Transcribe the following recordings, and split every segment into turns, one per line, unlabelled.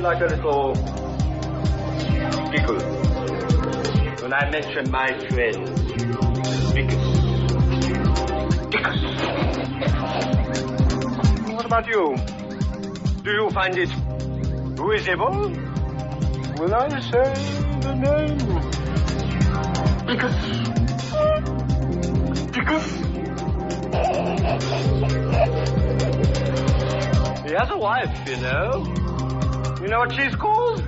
feel like a little giggle when I mention my friend, Dickus. What about you? Do you find it visible when I say the name? Dickus. He has a wife, you know. You know what she's called?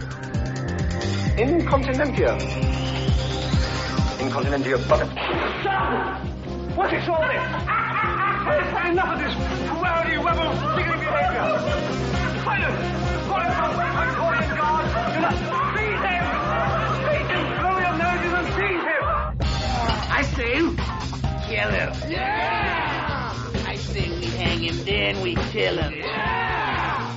Incontinentia. Incontinentia bucket. Stop! What is all this? I've had enough of this rowdy, rebel, sticking behavior. Silence! Calling from Victorian Guard. Do not seize him! Seize him! Blow your noses and seize him!
I say, kill him. Yeah! I say we hang him, then we kill him. Yeah!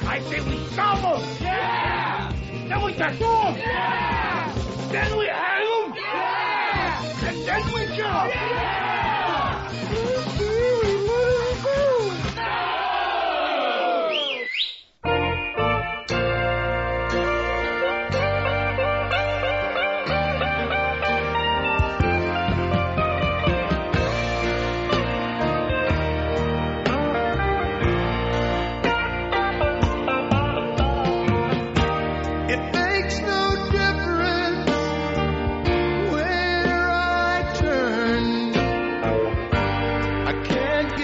I say we stop him. Yeah! Then we tattoo him. Yeah! Then we hang him. Yeah! And then we kill him. Yeah!
Can't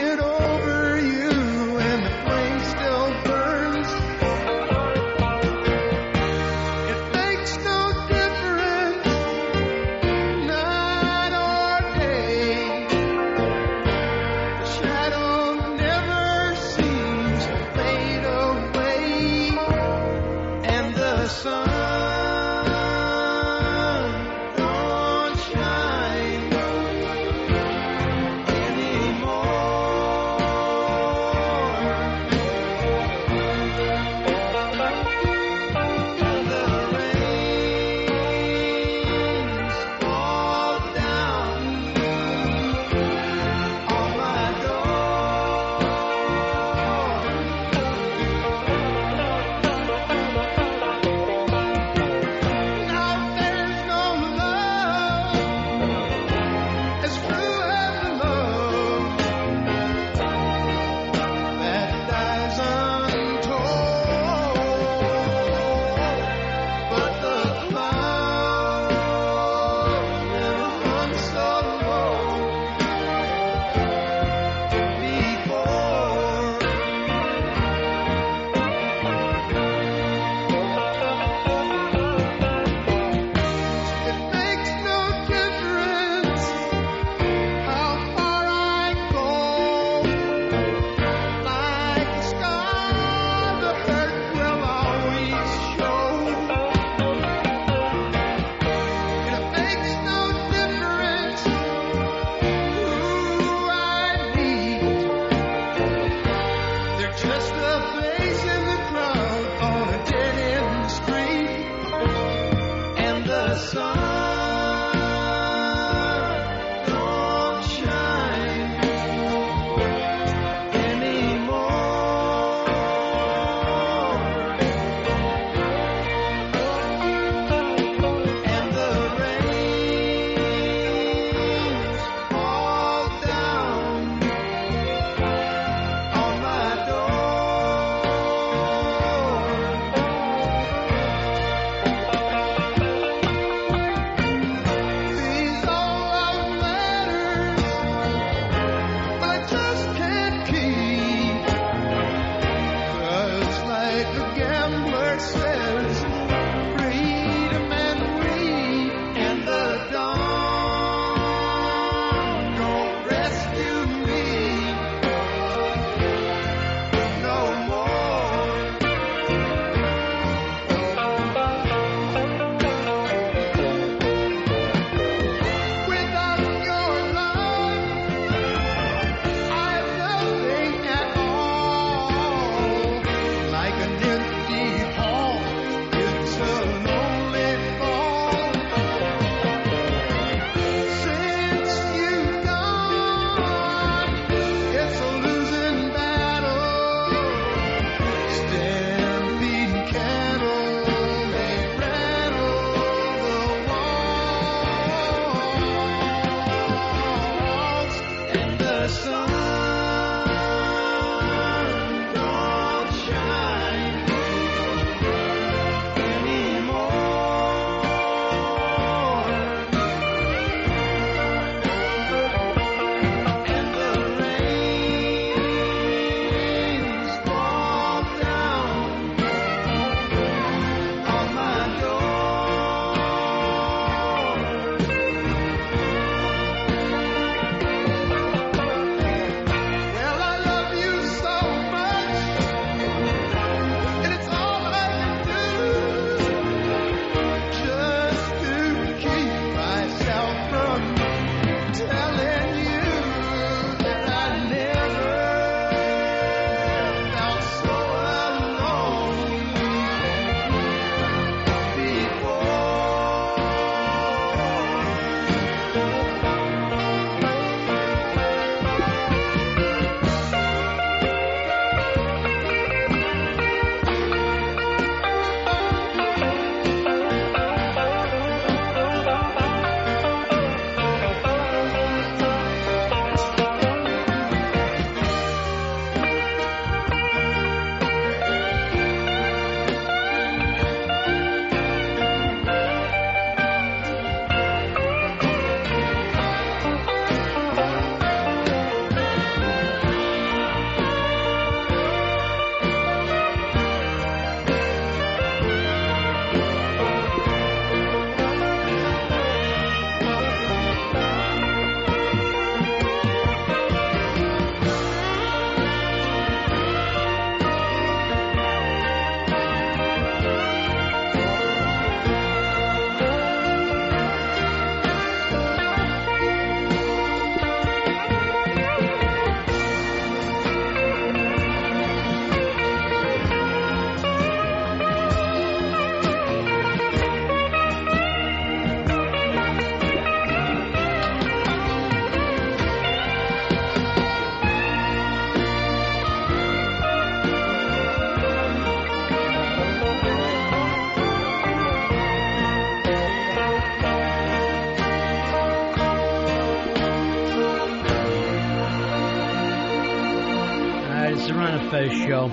It's the Ron and Fez show.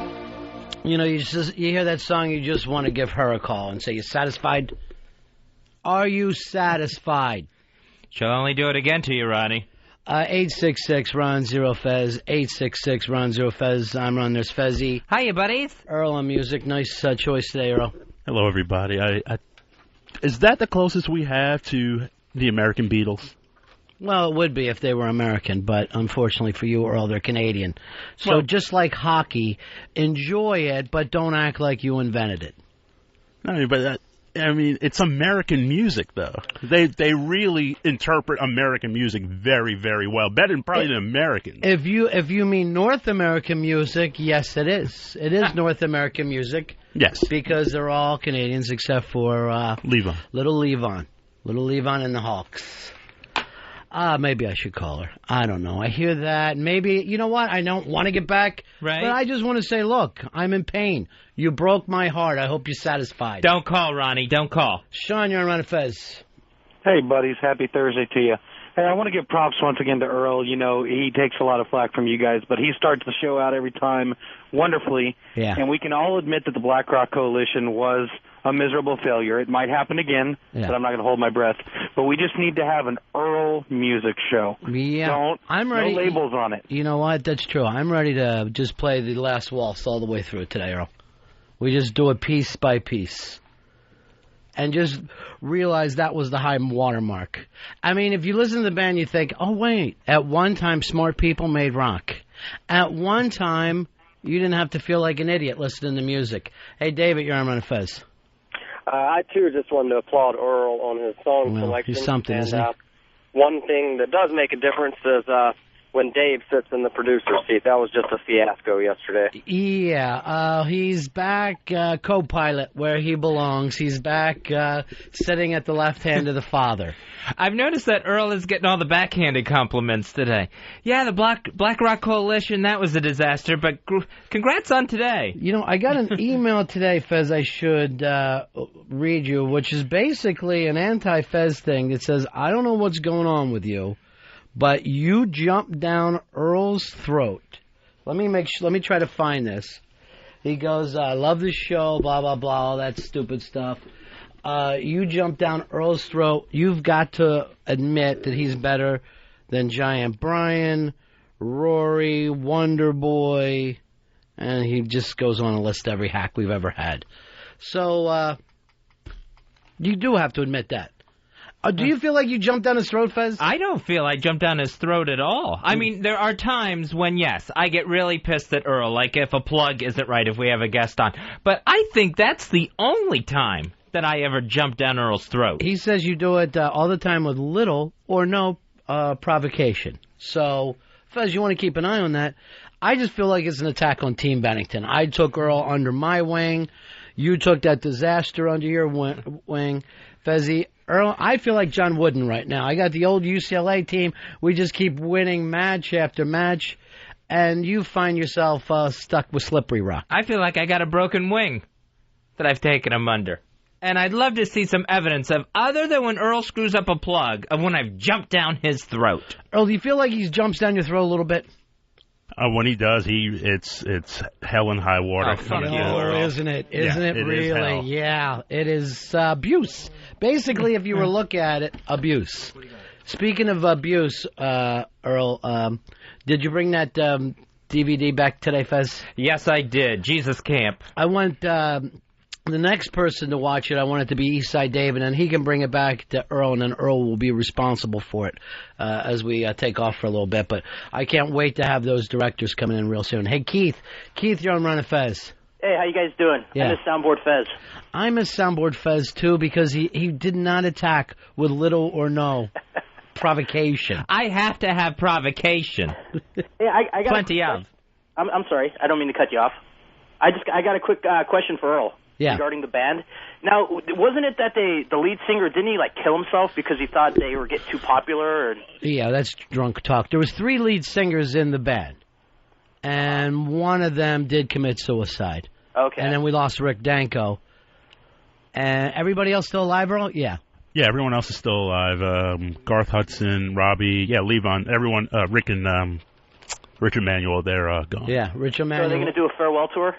You know, you hear that song, you just want to give her a call and say, you satisfied? Are you satisfied?
She'll only do it again to you, Ronnie.
866-RON-0-FEZ, 866-RON-0-FEZ. I'm Ron, there's Fezzy.
Hiya, buddies.
Earl on music. Nice choice today, Earl.
Hello, everybody. Is that the closest we have to the American Beatles?
Well, it would be if they were American, but unfortunately for you, Earl, they're Canadian. So just like hockey, enjoy it, but don't act like you invented it.
It's American music, though. They really interpret American music very, very well, better than probably the Americans.
If you mean North American music, yes, it is. It is North American music.
Yes,
because they're all Canadians except for
Levon.
Little Levon and the Hawks. Maybe I should call her. I don't know. I hear that. Maybe, you know what? I don't want to get back.
Right.
But I just want to say, look, I'm in pain. You broke my heart. I hope you're satisfied.
Don't call, Ronnie. Don't call.
Sean, you're on Ron and Fez.
Hey, buddies. Happy Thursday to you. Hey, I want to give props once again to Earl. You know, he takes a lot of flack from you guys, but he starts the show out every time wonderfully.
Yeah.
And we can all admit that the Black Rock Coalition was a miserable failure. It might happen again, but I'm not going to hold my breath. But we just need to have an Earl music show.
Yeah. I'm ready.
No labels on it.
You know what? That's true. I'm ready to just play the last waltz all the way through today, Earl. We just do it piece by piece. And just realize that was the high watermark. I mean, if you listen to the band, you think, oh, wait, at one time smart people made rock. At one time, you didn't have to feel like an idiot listening to music. Hey, David, you're on Ron and Fez.
I, too, just wanted to applaud Earl on his song selection.
He's something, isn't he?
One thing that does make a difference is when Dave sits in the producer's seat. That was just a fiasco yesterday.
Yeah, he's back co-pilot where he belongs. He's back sitting at the left hand of the father.
I've noticed that Earl is getting all the backhanded compliments today. Yeah, the Black Rock Coalition, that was a disaster, but congrats on today.
You know, I got an email today, Fez, I should read you, which is basically an anti-Fez thing that says, I don't know what's going on with you, but you jumped down Earl's throat. Let me try to find this. He goes, I love the show, blah, blah, blah, all that stupid stuff. You jumped down Earl's throat. You've got to admit that he's better than Giant Brian, Rory, Wonder Boy, and he just goes on to list every hack we've ever had. So, you do have to admit that. Do you feel like you jumped down his throat, Fez?
I don't feel I jumped down his throat at all. I mean, there are times when, yes, I get really pissed at Earl, like if a plug isn't right, if we have a guest on. But I think that's the only time that I ever jumped down Earl's throat.
He says you do it all the time with little or no provocation. So, Fez, you want to keep an eye on that. I just feel like it's an attack on Team Bennington. I took Earl under my wing. You took that disaster under your wing. Fezzy, Earl, I feel like John Wooden right now. I got the old UCLA team. We just keep winning match after match, and you find yourself stuck with Slippery Rock.
I feel like I got a broken wing that I've taken him under. And I'd love to see some evidence of, other than when Earl screws up a plug, of when I've jumped down his throat.
Earl, do you feel like he jumps down your throat a little bit?
When he does, it's hell and high water.
Oh, fuck you,
Earl. Isn't it? Isn't it really? Yeah, it is abuse. Basically, if you were to look at it, abuse. Speaking of abuse, Earl, did you bring that DVD back today, Fez?
Yes, I did. Jesus Camp.
I want the next person to watch it, I want it to be Eastside David, and he can bring it back to Earl, and then Earl will be responsible for it as we take off for a little bit. But I can't wait to have those directors coming in real soon. Hey, Keith, you're on Ron and Fez.
Hey, how you guys doing?
Yeah.
I'm a Soundboard Fez.
I'm a Soundboard Fez, too, because he did not attack with little or no provocation.
I have to have provocation.
Hey, I got
plenty of.
I'm sorry. I don't mean to cut you off. I got a quick question for Earl.
Yeah.
Regarding the band. Now, wasn't it that the lead singer, didn't he, kill himself because he thought they were getting too popular?
Yeah, that's drunk talk. There was 3 lead singers in the band, and one of them did commit suicide.
Okay.
And then we lost Rick Danko. And everybody else still alive, Earl? Yeah.
Yeah, everyone else is still alive. Garth Hudson, Robbie, Levon, everyone, Rick and Rich Emanuel, they're gone.
Yeah, Rich
So are
Emanuel.
they going to do a farewell tour?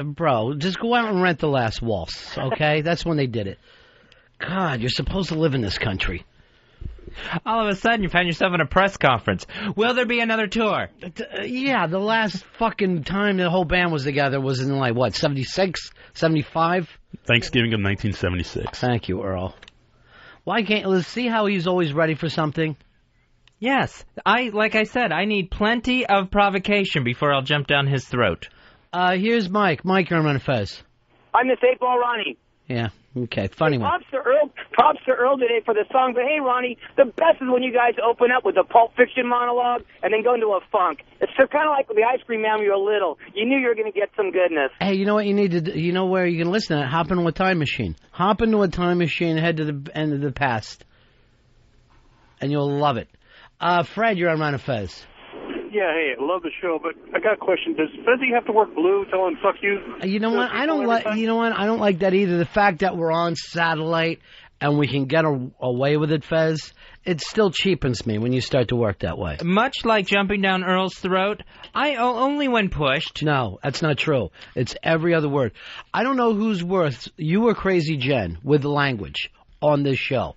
Bro, just go out and rent The Last Waltz, okay? That's when they did it. God, you're supposed to live in this country.
All of a sudden, you find yourself in a press conference. Will there be another tour?
Yeah, the last fucking time the whole band was together was in, like, what, 76, 75?
Thanksgiving of 1976.
Thank you, Earl. Why can't... Let's see how he's always ready for something.
Yes. Like I said, I need plenty of provocation before I'll jump down his throat.
Here's Mike. Mike, you're on Ron and Fez.
I'm the 8-ball Ronnie.
Yeah, okay, funny one.
Props to Earl today for the song, but hey, Ronnie, the best is when you guys open up with a Pulp Fiction monologue and then go into a funk. It's kind of like with the Ice Cream Man when you were little. You knew you were going to get some goodness.
Hey, you know what you need to do? You know where you can listen to it? Hop into a time machine. Hop into a time machine, head to the end of the past. And you'll love it. Fred, you're on Ron and Fez.
Yeah, hey, I love the show, but I got a question. Does Fezzy have to work blue telling fuck you?
You know what? I don't like. You know what? I don't like that either. The fact that we're on satellite and we can get away with it, Fez, it still cheapens me when you start to work that way.
Much like jumping down Earl's throat, only when pushed.
No, that's not true. It's every other word. I don't know who's worse, you or Crazy Jen, with the language on this show.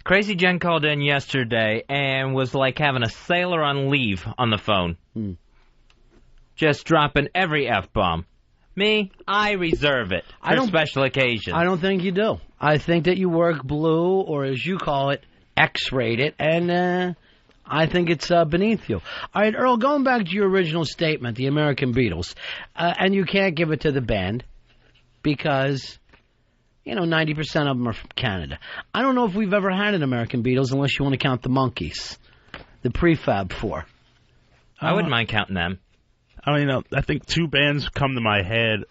Crazy Jen called in yesterday and was like having a sailor on leave on the phone. Just dropping every F-bomb. Me, I reserve it for special occasions.
I don't think you do. I think that you work blue, or as you call it, X-rated, and I think it's beneath you. All right, Earl, going back to your original statement, the American Beatles, and you can't give it to the band because... 90% of them are from Canada. I don't know if we've ever had an American Beatles unless you want to count the Monkees, the Prefab Four.
I wouldn't mind counting them.
I think two bands come to my head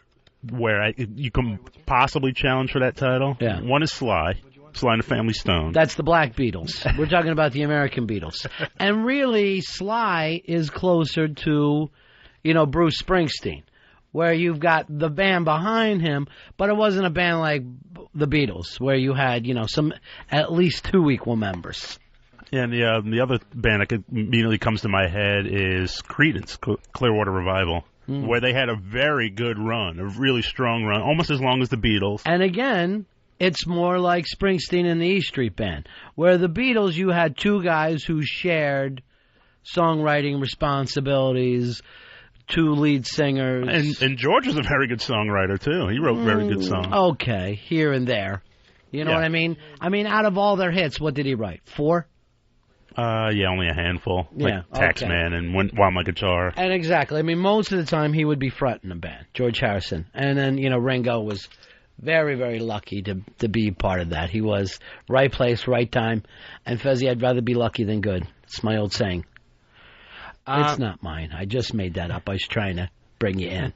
where you can possibly challenge for that title.
Yeah.
One is Sly and the Family Stone.
That's the Black Beatles. We're talking about the American Beatles. And really, Sly is closer to, Bruce Springsteen, where you've got the band behind him, but it wasn't a band like the Beatles, where you had, some at least two equal members.
Yeah, and the other band that immediately comes to my head is Creedence, Clearwater Revival, where they had a very good run, a really strong run, almost as long as the Beatles.
And again, it's more like Springsteen and the E Street Band, where the Beatles, you had two guys who shared songwriting responsibilities, two lead singers.
And George was a very good songwriter, too. He wrote very good songs.
Okay, here and there. You know what I mean? Out of all their hits, what did he write? 4?
Yeah, only a handful.
Yeah,
like Taxman and While My Guitar.
And exactly. most of the time he would be fronting a band, George Harrison. And then, Ringo was very, very lucky to be part of that. He was right place, right time. And Fezzy, I'd rather be lucky than good. It's my old saying. It's not mine. I just made that up. I was trying to bring you in.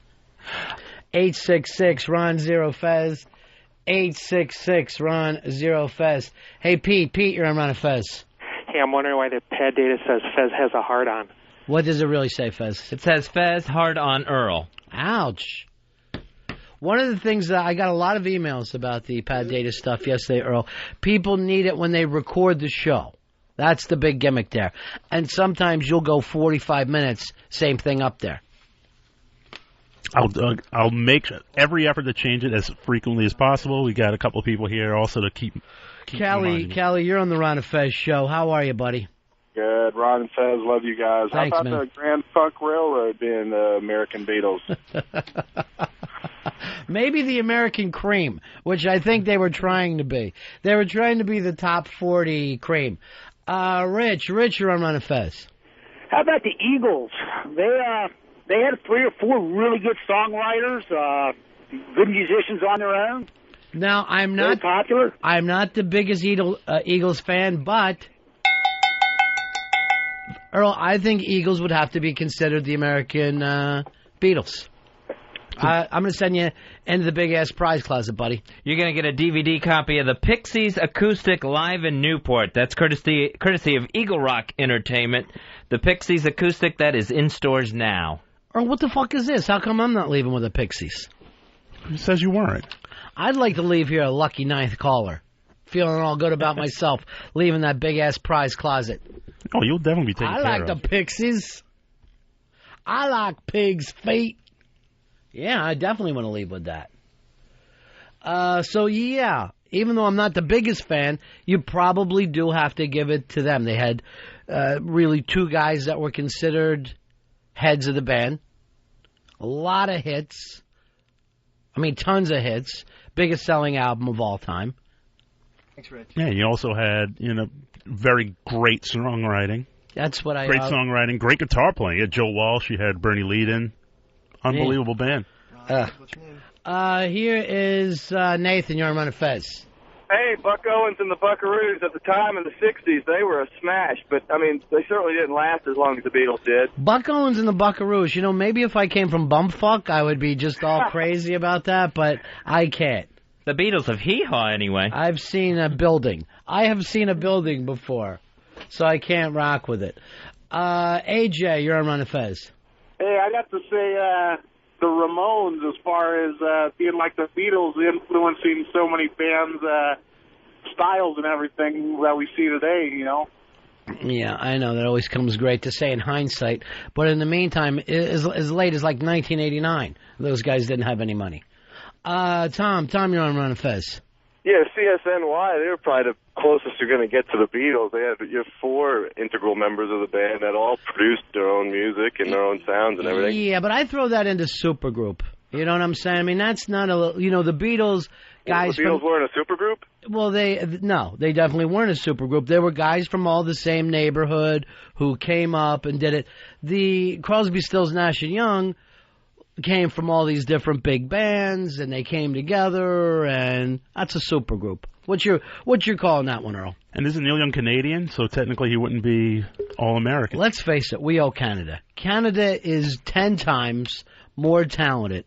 866-RON-0-FEZ. 866-RON-0-FEZ. Hey, Pete, you're on Ron and Fez.
Hey, I'm wondering why the pad data says Fez has a heart on.
What does it really say, Fez?
It says Fez hard on Earl.
Ouch. One of the things that I got a lot of emails about the pad data stuff yesterday, Earl. People need it when they record the show. That's the big gimmick there. And sometimes you'll go 45 minutes, same thing up there.
I'll make every effort to change it as frequently as possible. We got a couple of people here also to keep
Callie, you're on the Ron and Fez show. How are you, buddy?
Good. Ron and Fez, love you guys.
Thanks,
How about the Grand Funk Railroad being the American Beatles?
Maybe the American Cream, which I think they were trying to be. They were trying to be the top 40 cream. Rich, you're on Ron and Fez.
How about the Eagles? They had 3 or 4 really good songwriters, good musicians on their own.
Now, I'm not
popular.
I'm not the biggest Eagles fan, but Earl, I think Eagles would have to be considered the American Beatles. I'm going to send you into the big-ass prize closet, buddy.
You're going to get a DVD copy of the Pixies Acoustic Live in Newport. That's courtesy of Eagle Rock Entertainment. The Pixies Acoustic, that is in stores now.
Earl, what the fuck is this? How come I'm not leaving with the Pixies?
Who says you weren't?
I'd like to leave here a lucky 9th caller. Feeling all good about myself, leaving that big-ass prize closet.
Oh, you'll definitely be taken care of.
I like the Pixies. I like pig's feet. Yeah, I definitely want to leave with that. So, yeah, even though I'm not the biggest fan, you probably do have to give it to them. They had really two guys that were considered heads of the band. A lot of hits. I mean, tons of hits. Biggest selling album of all time.
Thanks, Rich.
Yeah, you also had, very great songwriting.
That's what I...
Great songwriting, great guitar playing. You had Joe Walsh, you had Bernie Leadon. Unbelievable band.
Here is Nathan. You're on Ron and Fez.
Hey, Buck Owens and the Buckaroos at the time in the 60s, they were a smash, but, I mean, they certainly didn't last as long as the Beatles did.
Buck Owens and the Buckaroos, maybe if I came from Bumfuck, I would be just all crazy about that, but I can't.
The Beatles of Hee-Haw, anyway.
I've seen a building. I have seen a building before, so I can't rock with it. AJ, you're on Ron and Fez.
Hey, I got to say the Ramones, as far as being like the Beatles, influencing so many bands' styles and everything that we see today,
Yeah, I know. That always comes great to say in hindsight. But in the meantime, as late as like 1989, those guys didn't have any money. Tom, you're on Ron and Fez.
Yeah, CSNY, they were probably the closest you're going to get to the Beatles. They had 4 integral members of the band that all produced their own music and their own sounds and everything.
Yeah, but I throw that into supergroup. You know what I'm saying? I mean, that's not the Beatles guys.
The Beatles weren't a supergroup?
Well, they definitely weren't a supergroup. They were guys from all the same neighborhood who came up and did it. The Crosby, Stills, Nash and Young came from all these different big bands, and they came together, and that's a supergroup. What's your calling that one, Earl?
And isn't Neil Young Canadian? So technically he wouldn't be all-American.
Let's face it, we owe Canada. Canada is 10 times more talented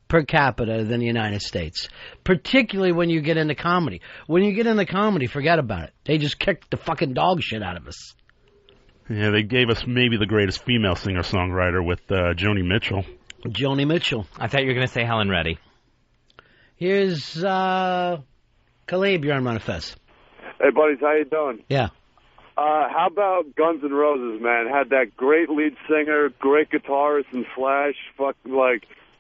per capita than the United States, particularly when you get into comedy. When you get into comedy, forget about it. They just kicked the fucking dog shit out of us.
Yeah, they gave us maybe the greatest female singer-songwriter with Joni Mitchell.
Joni Mitchell.
I thought you were going to say Helen Reddy.
Here's Khalib. You're on Ron and Fez.
Hey, buddies, how you doing?
Yeah.
How about Guns N' Roses, man? Had that great lead singer, great guitarist and Slash.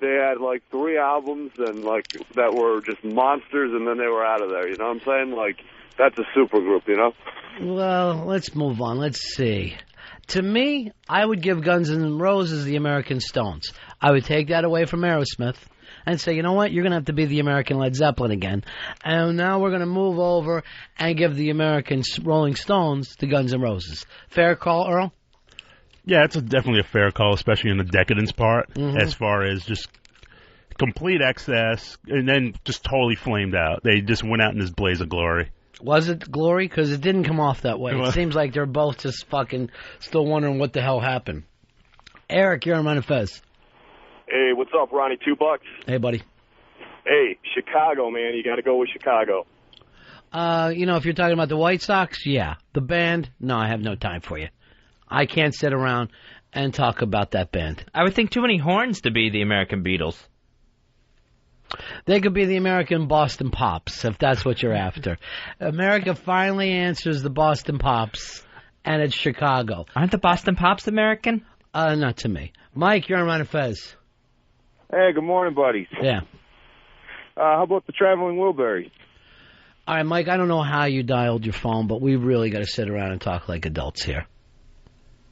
They had 3 albums and that were just monsters, and then they were out of there. You know what I'm saying? That's a super group,
Well, let's move on. Let's see. To me, I would give Guns N' Roses the American Stones. I would take that away from Aerosmith and say, you know what, you're going to have to be the American Led Zeppelin again. And now we're going to move over and give the American Rolling Stones to Guns N' Roses. Fair call, Earl?
Yeah, it's definitely a fair call, especially in the Decadence part, as far as just complete excess and then just totally flamed out. They just went out in this blaze of glory.
Was it glory? Because it didn't come off that way. It seems like they're both just fucking still wondering what the hell happened. Eric, you're on Ron and Fez.
Hey, what's up, Ronnie? $2?
Hey, buddy.
Hey, Chicago, man. You got to go with Chicago.
If you're talking about the White Sox, yeah. The band, no, I have no time for you. I can't sit around and talk about that band.
I would think too many horns to be the American Beatles.
They could be the American Boston Pops, if that's what you're after. America finally answers the Boston Pops, and it's Chicago.
Aren't the Boston Pops American?
Not to me. Mike, you're on Ron and Fez.
Hey, good morning, buddies.
Yeah.
How about the Traveling Wilburys?
All right, Mike, I don't know how you dialed your phone, but we really got to sit around and talk like adults here.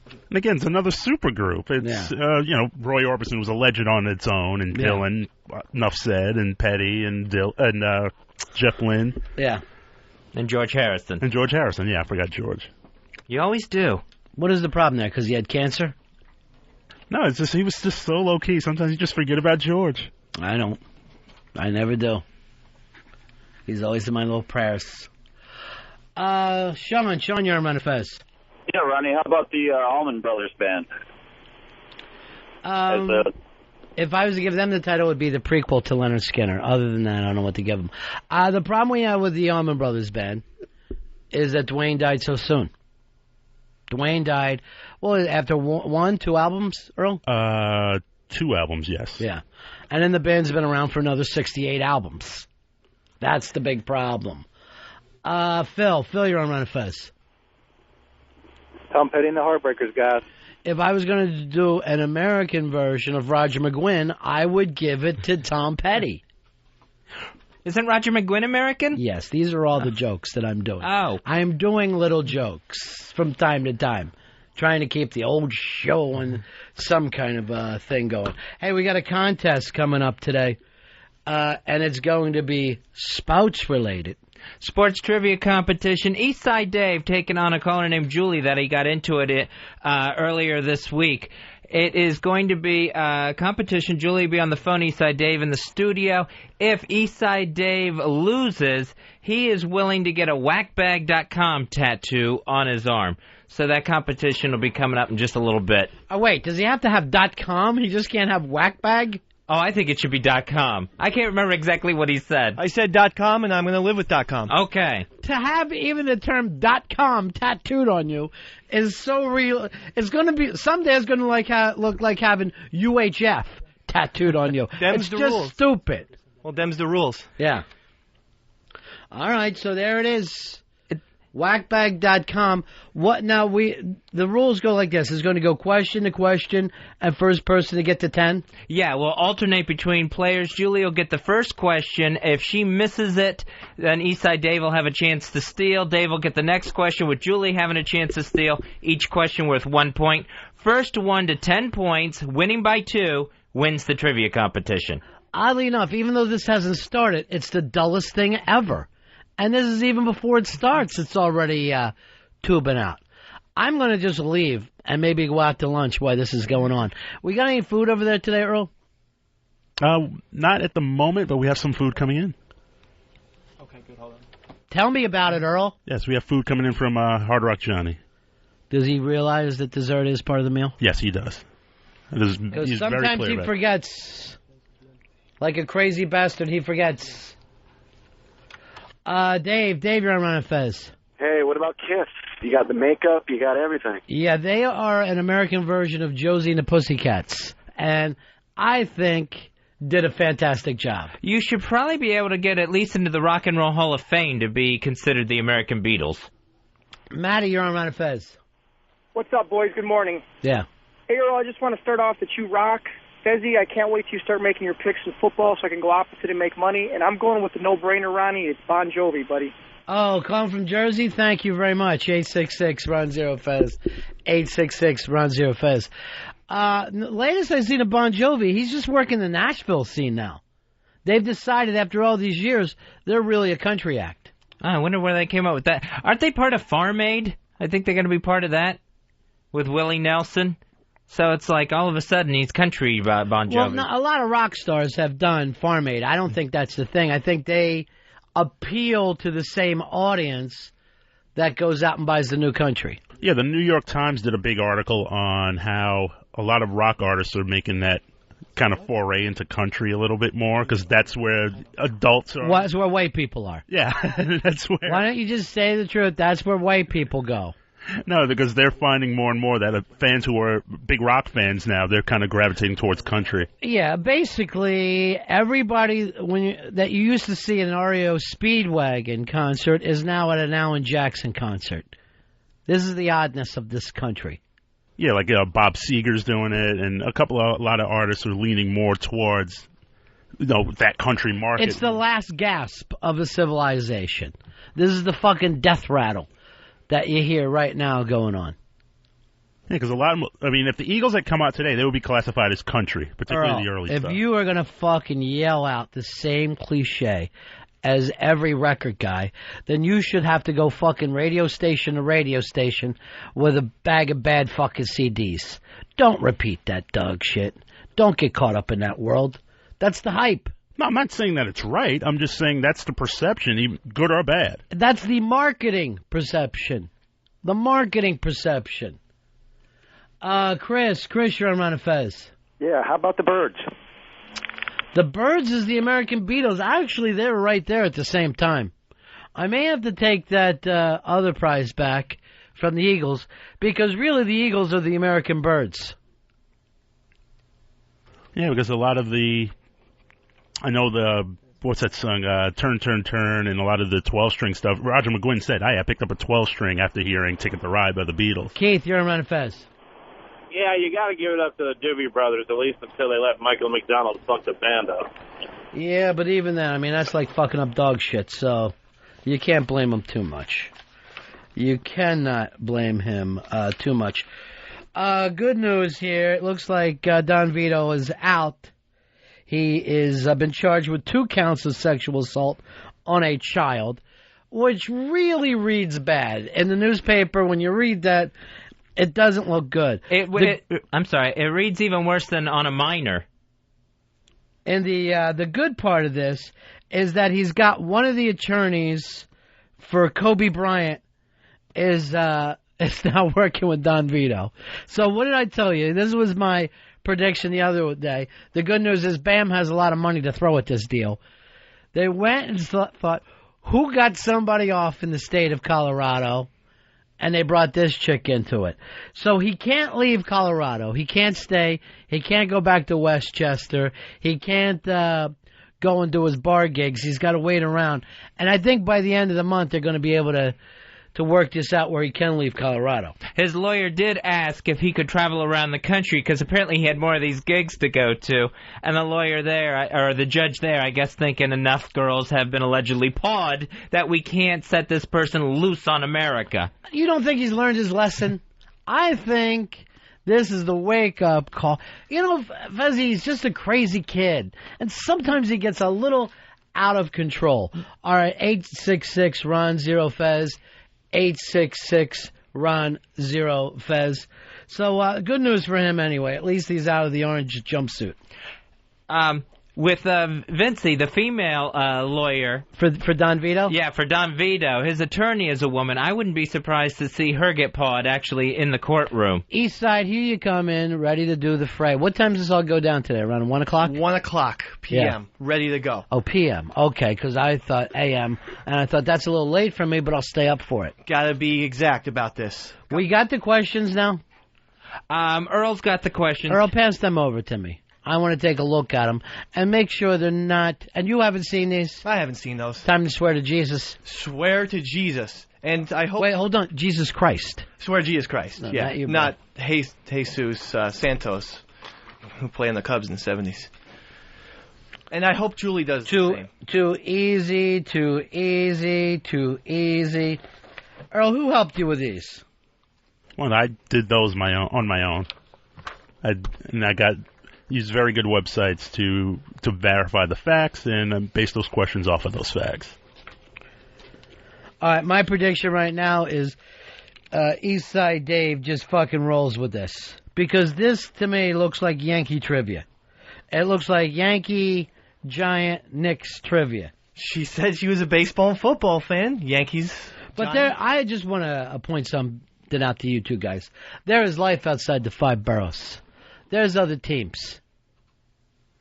And again, it's another super group. It's, Roy Orbison was a legend on its own, and Dylan, enough said, and Petty, and Jeff Lynne.
Yeah.
And George Harrison.
Yeah, I forgot George.
You always do.
What is the problem there? Because he had cancer?
No, it's just he was just so low-key. Sometimes you just forget about George.
I don't. I never do. He's always in my little prayers. Sean, you're on Ron and Fez.
Yeah, Ronnie, how about the Allman Brothers Band?
If I was to give them the title, it would be the prequel to Leonard Skinner. Other than that, I don't know what to give them. The problem we have with the Allman Brothers Band is that Dwayne died so soon. Dwayne died, after 2 albums, Earl?
2 albums, yes.
Yeah. And then the band's been around for another 68 albums. That's the big problem. Phil, you're on Ron and Fez.
Tom Petty and the Heartbreakers, guys.
if I was going to do an American version of Roger McGuinn, I would give it to Tom Petty.
Isn't Roger McGuinn American?
Yes, these are all the jokes that I'm doing.
Oh.
I'm doing little jokes from time to time, trying to keep the old show and some kind of thing going. Hey, we got a contest coming up today, and it's going to be Spouts-related.
Sports trivia competition. Eastside Dave taking on a caller named Julie that he got into it earlier this week. It is going to be a competition. Julie will be on the phone, Eastside Dave in the studio. If Eastside Dave loses, he is willing to get a whackbag.com tattoo on his arm. So that competition will be coming up in just a little bit.
Oh, wait, does he have to have .com? He just can't have whackbag?
Oh, I think it should be .com. I can't remember exactly what he said.
I said .com, and I'm going to live with .com.
Okay.
To have even the term .com tattooed on you is so real. It's going to be someday. It's going to look like having UHF tattooed on you.
Them's
it's
the
just
rules.
stupid.
Well, them's the rules.
Yeah. All right, so there it is. Whackbag.com. What now? The rules go like this. It's going to go question to question, and first person to get to 10.
Yeah, we'll alternate between players. Julie will get the first question. If she misses it, then Eastside Dave will have a chance to steal. Dave will get the next question with Julie having a chance to steal. Each question worth 1 point. First 1 to 10 points, winning by 2, wins the trivia competition.
Oddly enough, even though this hasn't started, it's the dullest thing ever. And this is even before it starts. It's already tubing out. I'm going to just leave and maybe go out to lunch while this is going on. We got any food over there today, Earl?
Not at the moment, but we have some food coming in.
Okay, good. Hold on.
Tell me about it, Earl.
Yes, we have food coming in from Hard Rock Johnny.
Does he realize that dessert is part of the meal?
Yes, he does. He's very
sometimes
clear
he
about it.
forgets. Like a crazy bastard, he forgets. Dave, you're on Ron and Fez.
Hey, what about Kiss? You got the makeup, you got everything.
Yeah, they are an American version of Josie and the Pussycats, and I think did a fantastic job.
You should probably be able to get at least into the Rock and Roll Hall of Fame to be considered the American Beatles.
Matty, you're on Ron and Fez.
What's up, boys? Good morning.
Yeah.
Hey, Earl, I just want to start off that you rock. Fezzy, I can't wait till you start making your picks in football so I can go opposite and make money. And I'm going with the no-brainer, Ronnie. It's Bon Jovi, buddy.
Oh, calling from Jersey? Thank you very much. 866-RON-0-FEZ. 866-RON-0-FEZ. Latest I've seen of Bon Jovi, he's just working the Nashville scene now. They've decided after all these years, they're really a country act.
I wonder where they came up with that. Aren't they part of Farm Aid? I think they're going to be part of that with Willie Nelson. So it's like all of a sudden he's country Bon Jovi.
Well, no, a lot of rock stars have done Farm Aid. I don't think that's the thing. I think they appeal to the same audience that goes out and buys the new country.
Yeah, the New York Times did a big article on how a lot of rock artists are making that kind of foray into country a little bit more because that's where adults are.
Well, that's where white people are.
Yeah, that's where.
Why don't you just say the truth? That's where white people go.
No, because they're finding more and more that fans who are big rock fans now, they're kind of gravitating towards country.
Yeah, basically everybody that you used to see at an REO Speedwagon concert is now at an Alan Jackson concert. This is the oddness of this country.
Yeah, like Bob Seger's doing it, and a lot of artists are leaning more towards that country market.
It's the last gasp of a civilization. This is the fucking death rattle that you hear right now going on.
Yeah, because if the Eagles had come out today, they would be classified as country, particularly the early stuff.
If you are going to fucking yell out the same cliche as every record guy, then you should have to go fucking radio station to radio station with a bag of bad fucking CDs. Don't repeat that dog shit. Don't get caught up in that world. That's the hype.
No, I'm not saying that it's right. I'm just saying that's the perception, good or bad.
That's the marketing perception. The marketing perception. Chris, you're on Ron and Fez.
Yeah, how about the Birds?
The Birds is the American Beatles. Actually, they were right there at the same time. I may have to take that other prize back from the Eagles, because really the Eagles are the American Birds.
Yeah, because a lot of what's that song, Turn, Turn, Turn, and a lot of the 12-string stuff. Roger McGuinn said, I picked up a 12-string after hearing Ticket to Ride by the Beatles.
Keith, you're on Ron and Fez.
Yeah, you got to give it up to the Doobie Brothers, at least until they let Michael McDonald fuck the band up.
Yeah, but even then, I mean, that's like fucking up dog shit, so you can't blame him too much. You cannot blame him too much. Good news here. It looks like Don Vito is out. He is been charged with 2 counts of sexual assault on a child, which really reads bad. In the newspaper, when you read that, it doesn't look good.
I'm sorry, it reads even worse than on a minor.
And the good part of this is that he's got one of the attorneys for Kobe Bryant is now working with Don Vito. So what did I tell you? This was my prediction the other day. The good news is BAM has a lot of money to throw at this deal. They went and thought, who got somebody off in the state of Colorado? And they brought this chick into it. So he can't leave Colorado. He can't stay. He can't go back to Westchester. He can't go and do his bar gigs. He's got to wait around. And I think by the end of the month, they're going to be able to work this out where he can leave Colorado.
His lawyer did ask if he could travel around the country because apparently he had more of these gigs to go to. And the lawyer there, or the judge there, I guess thinking enough girls have been allegedly pawed that we can't set this person loose on America.
You don't think he's learned his lesson? I think this is the wake-up call. You know, Fezzi's just a crazy kid. And sometimes he gets a little out of control. All right, 866-RON-0-FEZ. 866-RON-0-FEZ. So, good news for him anyway. At least he's out of the orange jumpsuit.
With Vinci, the female lawyer.
For Don Vito?
Yeah, for Don Vito. His attorney is a woman. I wouldn't be surprised to see her get pawed actually in the courtroom.
East Side, here you come in, ready to do the fray. What time does this all go down today? Around 1 o'clock?
1 o'clock p.m.
Yeah.
Ready to go.
Oh, p.m. Okay, because I thought a.m. And I thought that's a little late for me, but I'll stay up for it.
Got to be exact about this.
We got the questions now?
Earl's got the questions.
Earl, pass them over to me. I want to take a look at them and make sure they're not... And you haven't seen these?
I haven't seen those.
Time to swear to Jesus.
Swear to Jesus. And I hope...
Wait, hold on. Jesus Christ.
Swear to Jesus Christ.
No,
yeah,
not you,
not Jesus Santos, who played in the Cubs in the 70s. And I hope Julie does the same.
Too easy. Earl, who helped you with these?
Well, I did those on my own. I used very good websites to verify the facts and base those questions off of those facts.
All right, my prediction right now is Eastside Dave just fucking rolls with this. Because this, to me, looks like Yankee trivia. It looks like Yankee Giant Knicks trivia.
She said she was a baseball and football fan. Yankees.
But there, I just want to point something out to you two guys. There is life outside the 5 boroughs. There's other teams.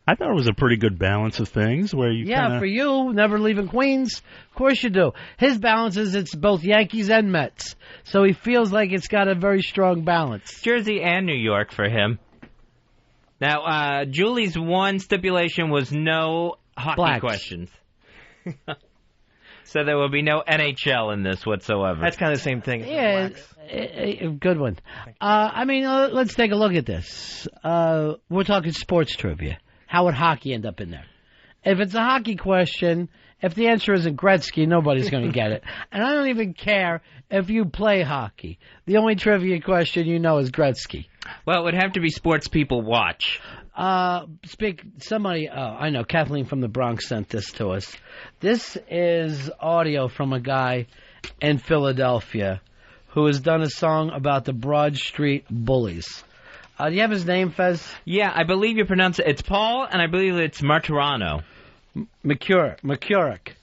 I thought it was a pretty good balance of things where you
for you, never leaving Queens. Of course you do. His balance is it's both Yankees and Mets. So he feels like it's got a very strong balance.
Jersey and New York for him. Now, Julie's one stipulation was no hockey questions. So there will be no NHL in this whatsoever.
That's kind of the same thing.
Yeah, good one. I mean, let's take a look at this. We're talking sports trivia. How would hockey end up in there? If it's a hockey question, if the answer isn't Gretzky, nobody's going to get it. And I don't even care if you play hockey. The only trivia question you know is Gretzky.
Well, it would have to be sports people watch.
I know, Kathleen from the Bronx sent this to us. This is audio from a guy in Philadelphia who has done a song about the Broad Street Bullies. Do you have his name, Fez?
Yeah, I believe you pronounce it. It's Paul, and I believe it's Martirano.
McCorrick.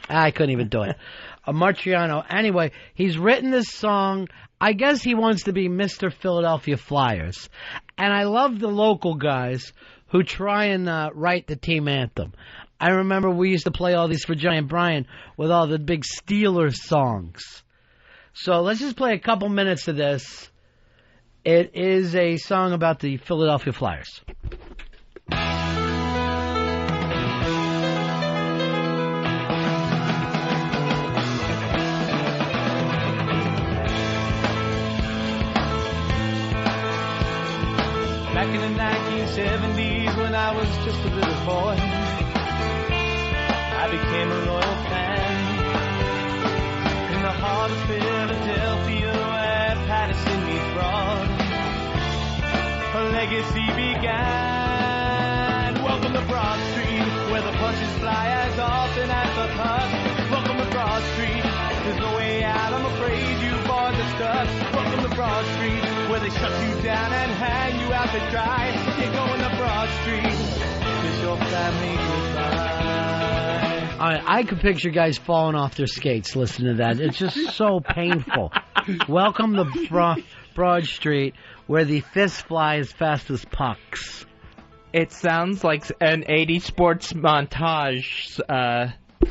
I couldn't even do it. Martirano. Anyway, he's written this song. I guess he wants to be Mr. Philadelphia Flyers. And I love the local guys who try and write the team anthem. I remember we used to play all these for Giant Brian with all the big Steelers songs. So let's just play a couple minutes of this. It is a song about the Philadelphia Flyers.
Back in the 1970s when I was just a little boy, I became a loyal fan. In the heart of Philadelphia where Patterson meets Broad, a legacy began. Welcome to Broad Street, where the punches fly as often as the puck. Welcome to Broad Street, there's no way out, I'm afraid you boys are stuck. Welcome to Broad Street, where they shut you down and hang you out to dry. You're going to Broad Street, kiss your family goodbye.
I could picture guys falling off their skates listening to that. It's just so painful. Welcome to Broad Street, where the fists fly as fast as pucks.
It sounds like an 80s sports montage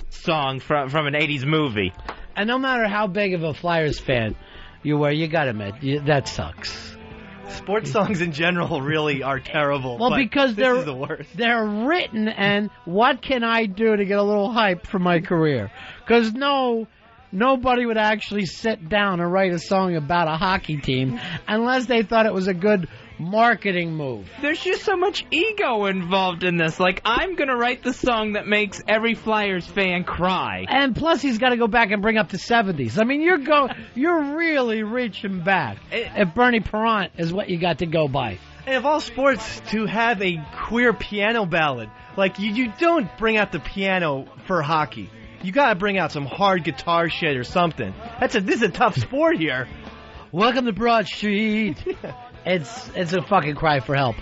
song from an 80s movie.
And no matter how big of a Flyers fan you were, you gotta admit, that sucks.
Sports songs in general really are terrible.
Well,
but
because
this is the worst.
They're written, and what can I do to get a little hype for my career? Because nobody would actually sit down and write a song about a hockey team unless they thought it was a good marketing move.
There's just so much ego involved in this. Like, I'm going to write the song that makes every Flyers fan cry.
And plus, he's got to go back and bring up the 70s. I mean, you're really reaching back. If Bernie Perrant is what you got to go by.
And of all sports, to have a queer piano ballad, like, you don't bring out the piano for hockey. You gotta bring out some hard guitar shit or something. This is a tough sport here.
Welcome to Broad Street. It's a fucking cry for help.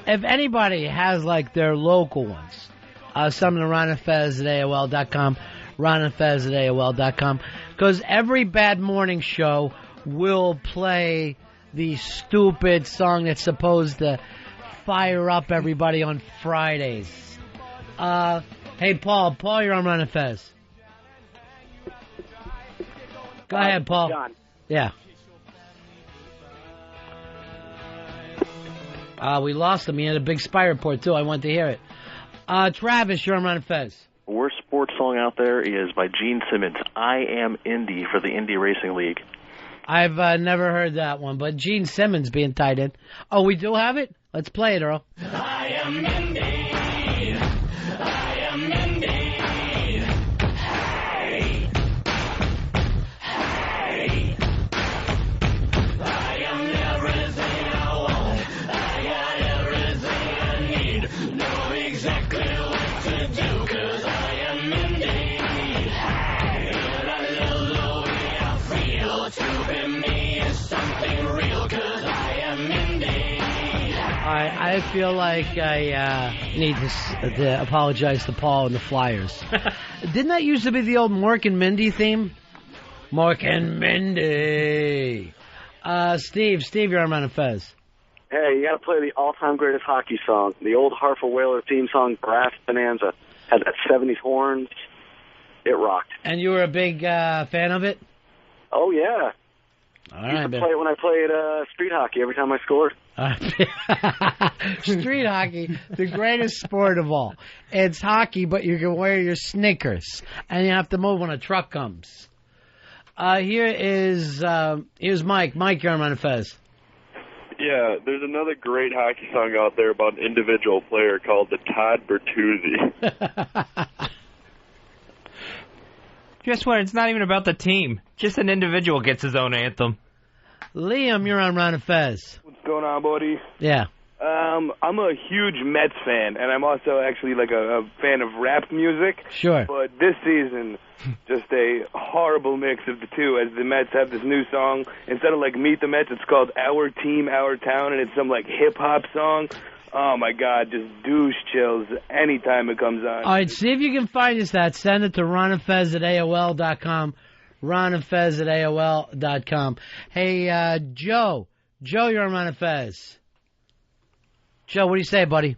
If anybody has, like, their local ones, send them to Ron and Fez at AOL.com, Ron and Fez at AOL.com, because every bad morning show will play the stupid song that's supposed to fire up everybody on Fridays. Hey, Paul, you're on Ron and Fez. Go ahead, Paul.
John.
Yeah. We lost him. He had a big spy report, too. I want to hear it. Travis, you're on Ron and Fez.
The worst sports song out there is by Gene Simmons, I Am Indy, for the Indy Racing League.
I've never heard that one, but Gene Simmons being tied in. Oh, we do have it? Let's play it, Earl.
I am Indy. I am Indy. Hey. Hey. I am everything I want. I got everything I need. Know exactly what to do, 'cause I am Indy. Hey. And I love the way I feel. To be me is something real, 'cause I am Indy.
I feel like I need to apologize to Paul and the Flyers. Didn't that used to be the old Mork and Mindy theme? Mork and Mindy. Steve, you're on Ron and Fez.
Hey, you got to play the all-time greatest hockey song, the old Hartford Whaler theme song, Brass Bonanza. Had that 70s horns. It rocked.
And you were a big fan of it?
Oh, yeah.
All
I used
right,
to play it when I played street hockey every time I scored.
Street hockey, the greatest sport of all. It's hockey, but you can wear your Snickers, and you have to move when a truck comes. Here's Mike. Mike, you're on Ron and Fez.
Yeah, there's another great hockey song out there about an individual player called the Todd Bertuzzi.
Guess what? It's not even about the team. Just an individual gets his own anthem.
Liam, you're on Ron and Fez.
What's going on, buddy?
Yeah.
I'm a huge Mets fan, and I'm also actually like a fan of rap music.
Sure.
But this season, just a horrible mix of the two, as the Mets have this new song. Instead of like Meet the Mets, it's called Our Team, Our Town, and it's some like hip-hop song. Oh, my God, just douche chills anytime it comes on.
All right, see if you can find us that. Send it to Ron and Fez at AOL.com. Ron and Fez at AOL.com. Hey, Joe. Joe, you're on Ron and Fez. Joe, what do you say, buddy?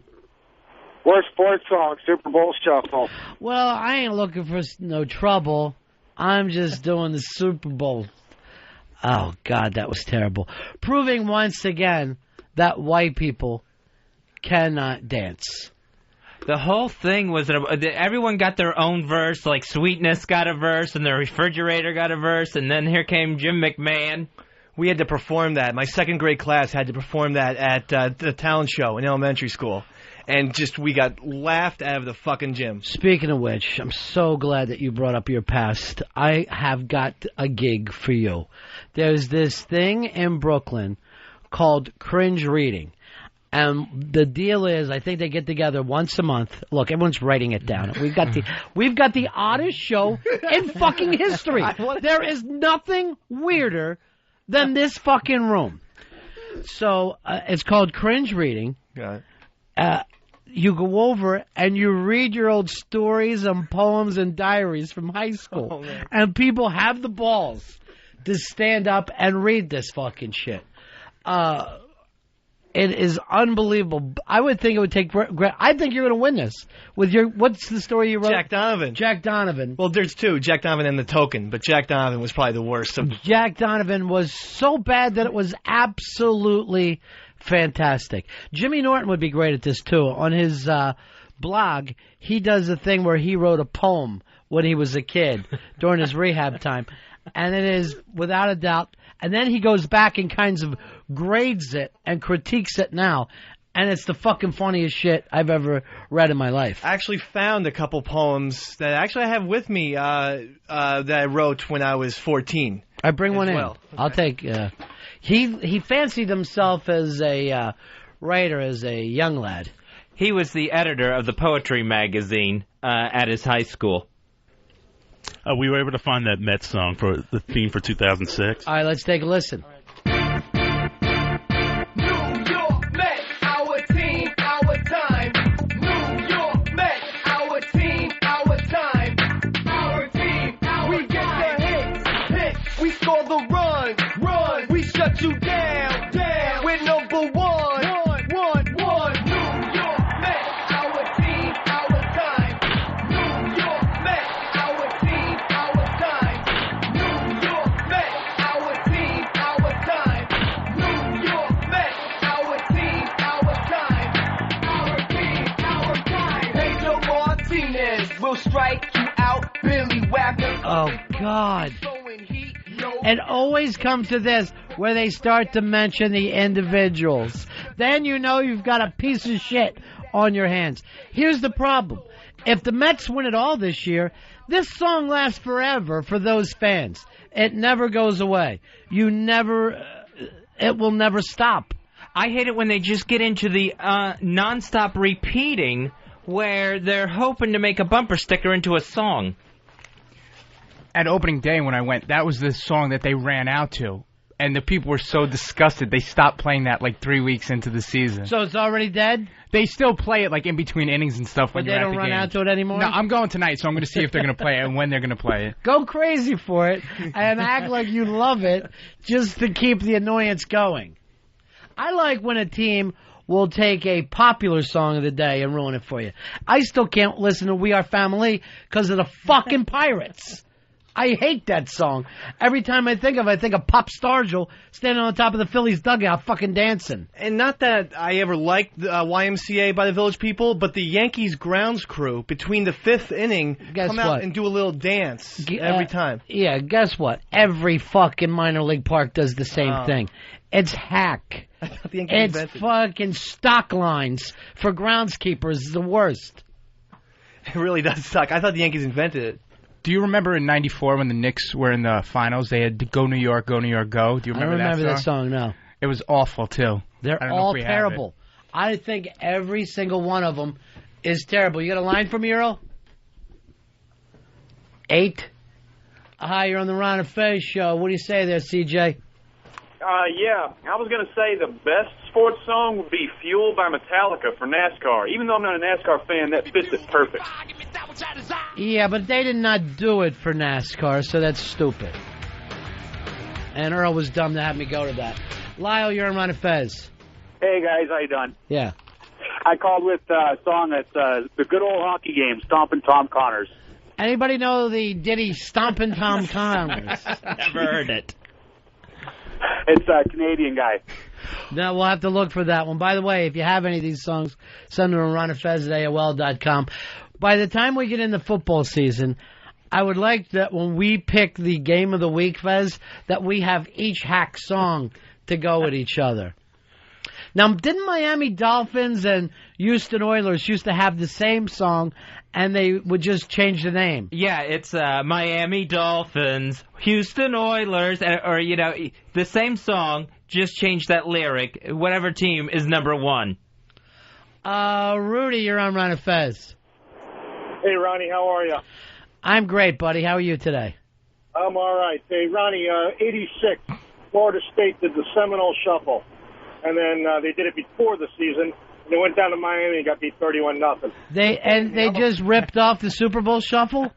Worst sports song, Super Bowl Shuffle.
Well, I ain't looking for no trouble. I'm just doing the Super Bowl. Oh, God, that was terrible. Proving once again that white people cannot dance.
The whole thing was everyone got their own verse, like Sweetness got a verse, and the refrigerator got a verse, and then here came Jim McMahon
we had to perform that. My second grade class had to perform that at the talent show in elementary school. And we got laughed out of the fucking gym.
Speaking of which, I'm so glad that you brought up your past. I have got a gig for you. There's this thing in Brooklyn called Cringe Reading. And the deal is, I think they get together once a month. Look, everyone's writing it down. We've got the oddest show in fucking history. There is nothing weirder than this fucking room. So it's called Cringe Reading.
Got it.
You go over and you read your old stories and poems and diaries from high school. And people have the balls to stand up and read this fucking shit. It is unbelievable. I would think it would take... I think you're going to win this. With your... What's the story you wrote?
Jack Donovan.
Jack Donovan.
Well, there's two, Jack Donovan and The Token, but Jack Donovan was probably the worst.
Jack Donovan was so bad that it was absolutely fantastic. Jimmy Norton would be great at this, too. On his blog, he does a thing where he wrote a poem when he was a kid during his rehab time. And it is, without a doubt... And then he goes back and kinds of grades it and critiques it now. And it's the fucking funniest shit I've ever read in my life.
I actually found a couple poems that I have with me that I wrote when I was 14.
I bring one in.
Okay.
I'll take... He fancied himself as a writer, as a young lad.
He was the editor of the poetry magazine at his high school.
We were able to find that Mets song for the theme for 2006.
All right, let's take a listen.
New York Mets, our team, our time. New York Mets, our team, our time. Our team, our we get the hits, we score the run, we shut you down, we're number one. New York Mets, our team, our time. New York Mets, our team, our time. New York Mets, our team, our time. New York Mets, our team, our time. Our team, our time. Pedro Martinez will strike you out. Billy Wagner.
Oh, God. It always comes to this, where they start to mention the individuals. Then you know you've got a piece of shit on your hands. Here's the problem. If the Mets win it all this year, this song lasts forever for those fans. It never goes away. It will never stop.
I hate it when they just get into the nonstop repeating where they're hoping to make a bumper sticker into a song.
At opening day when I went, that was the song that they ran out to. And the people were so disgusted, they stopped playing that like 3 weeks into the season.
So it's already dead?
They still play it like in between innings and stuff when
But
you're
they
at
don't
the
run
game.
out to it anymore?
No, I'm going tonight, so I'm going to see if they're going to play it and when they're going to play it.
Go crazy for it and act like you love it just to keep the annoyance going. I like when a team will take a popular song of the day and ruin it for you. I still can't listen to We Are Family because of the fucking Pirates. I hate that song. Every time I think of Pop Stargell standing on top of the Phillies dugout fucking dancing.
And not that I ever liked the YMCA by the Village People, but the Yankees grounds crew between the fifth inning come out and do a little dance every time.
Yeah, guess what? Every fucking minor league park does the same thing. It's hack. It's fucking stock lines for groundskeepers. It's the worst.
It really does suck. I thought the Yankees invented it.
Do you remember in '94 when the Knicks were in the finals, they had to Go New York, Go New York, Go? Do you remember that song?
I remember that song, no.
It was awful, too.
They're all terrible. I think every single one of them is terrible. You got a line from me, Earl? 8? Hi, you're on the Ron and Fez show. What do you say there, CJ?
Yeah, I was going to say the best sports song would be Fuel by Metallica for NASCAR. Even though I'm not a NASCAR fan, that fits it perfect.
Yeah, but they did not do it for NASCAR, so that's stupid. And Earl was dumb to have me go to that. Lyle, you're on Ron and Fez.
Hey, guys, how you doing?
Yeah.
I called with a song that's the good old hockey game, Stompin' Tom Connors.
Anybody know the ditty Stompin' Tom Connors?
Never heard it.
It's a Canadian guy.
Now, we'll have to look for that one. By the way, if you have any of these songs, send them to ronandfez@AOL.com. By the time we get into football season, I would like that when we pick the game of the week, Fez, that we have each hack song to go with each other. Now, didn't Miami Dolphins and Houston Oilers used to have the same song, and they would just change the name?
Yeah, it's Miami Dolphins, Houston Oilers, or, the same song, just change that lyric. Whatever team is number one.
Rudy, you're on Ron and Fez.
Hey, Ronnie, how are you?
I'm great, buddy. How are you today?
I'm all right. Hey, Ronnie, 86, Florida State did the Seminole Shuffle. And then they did it before the season. And they went down to Miami and got beat 31-0.
They just ripped off the Super Bowl Shuffle?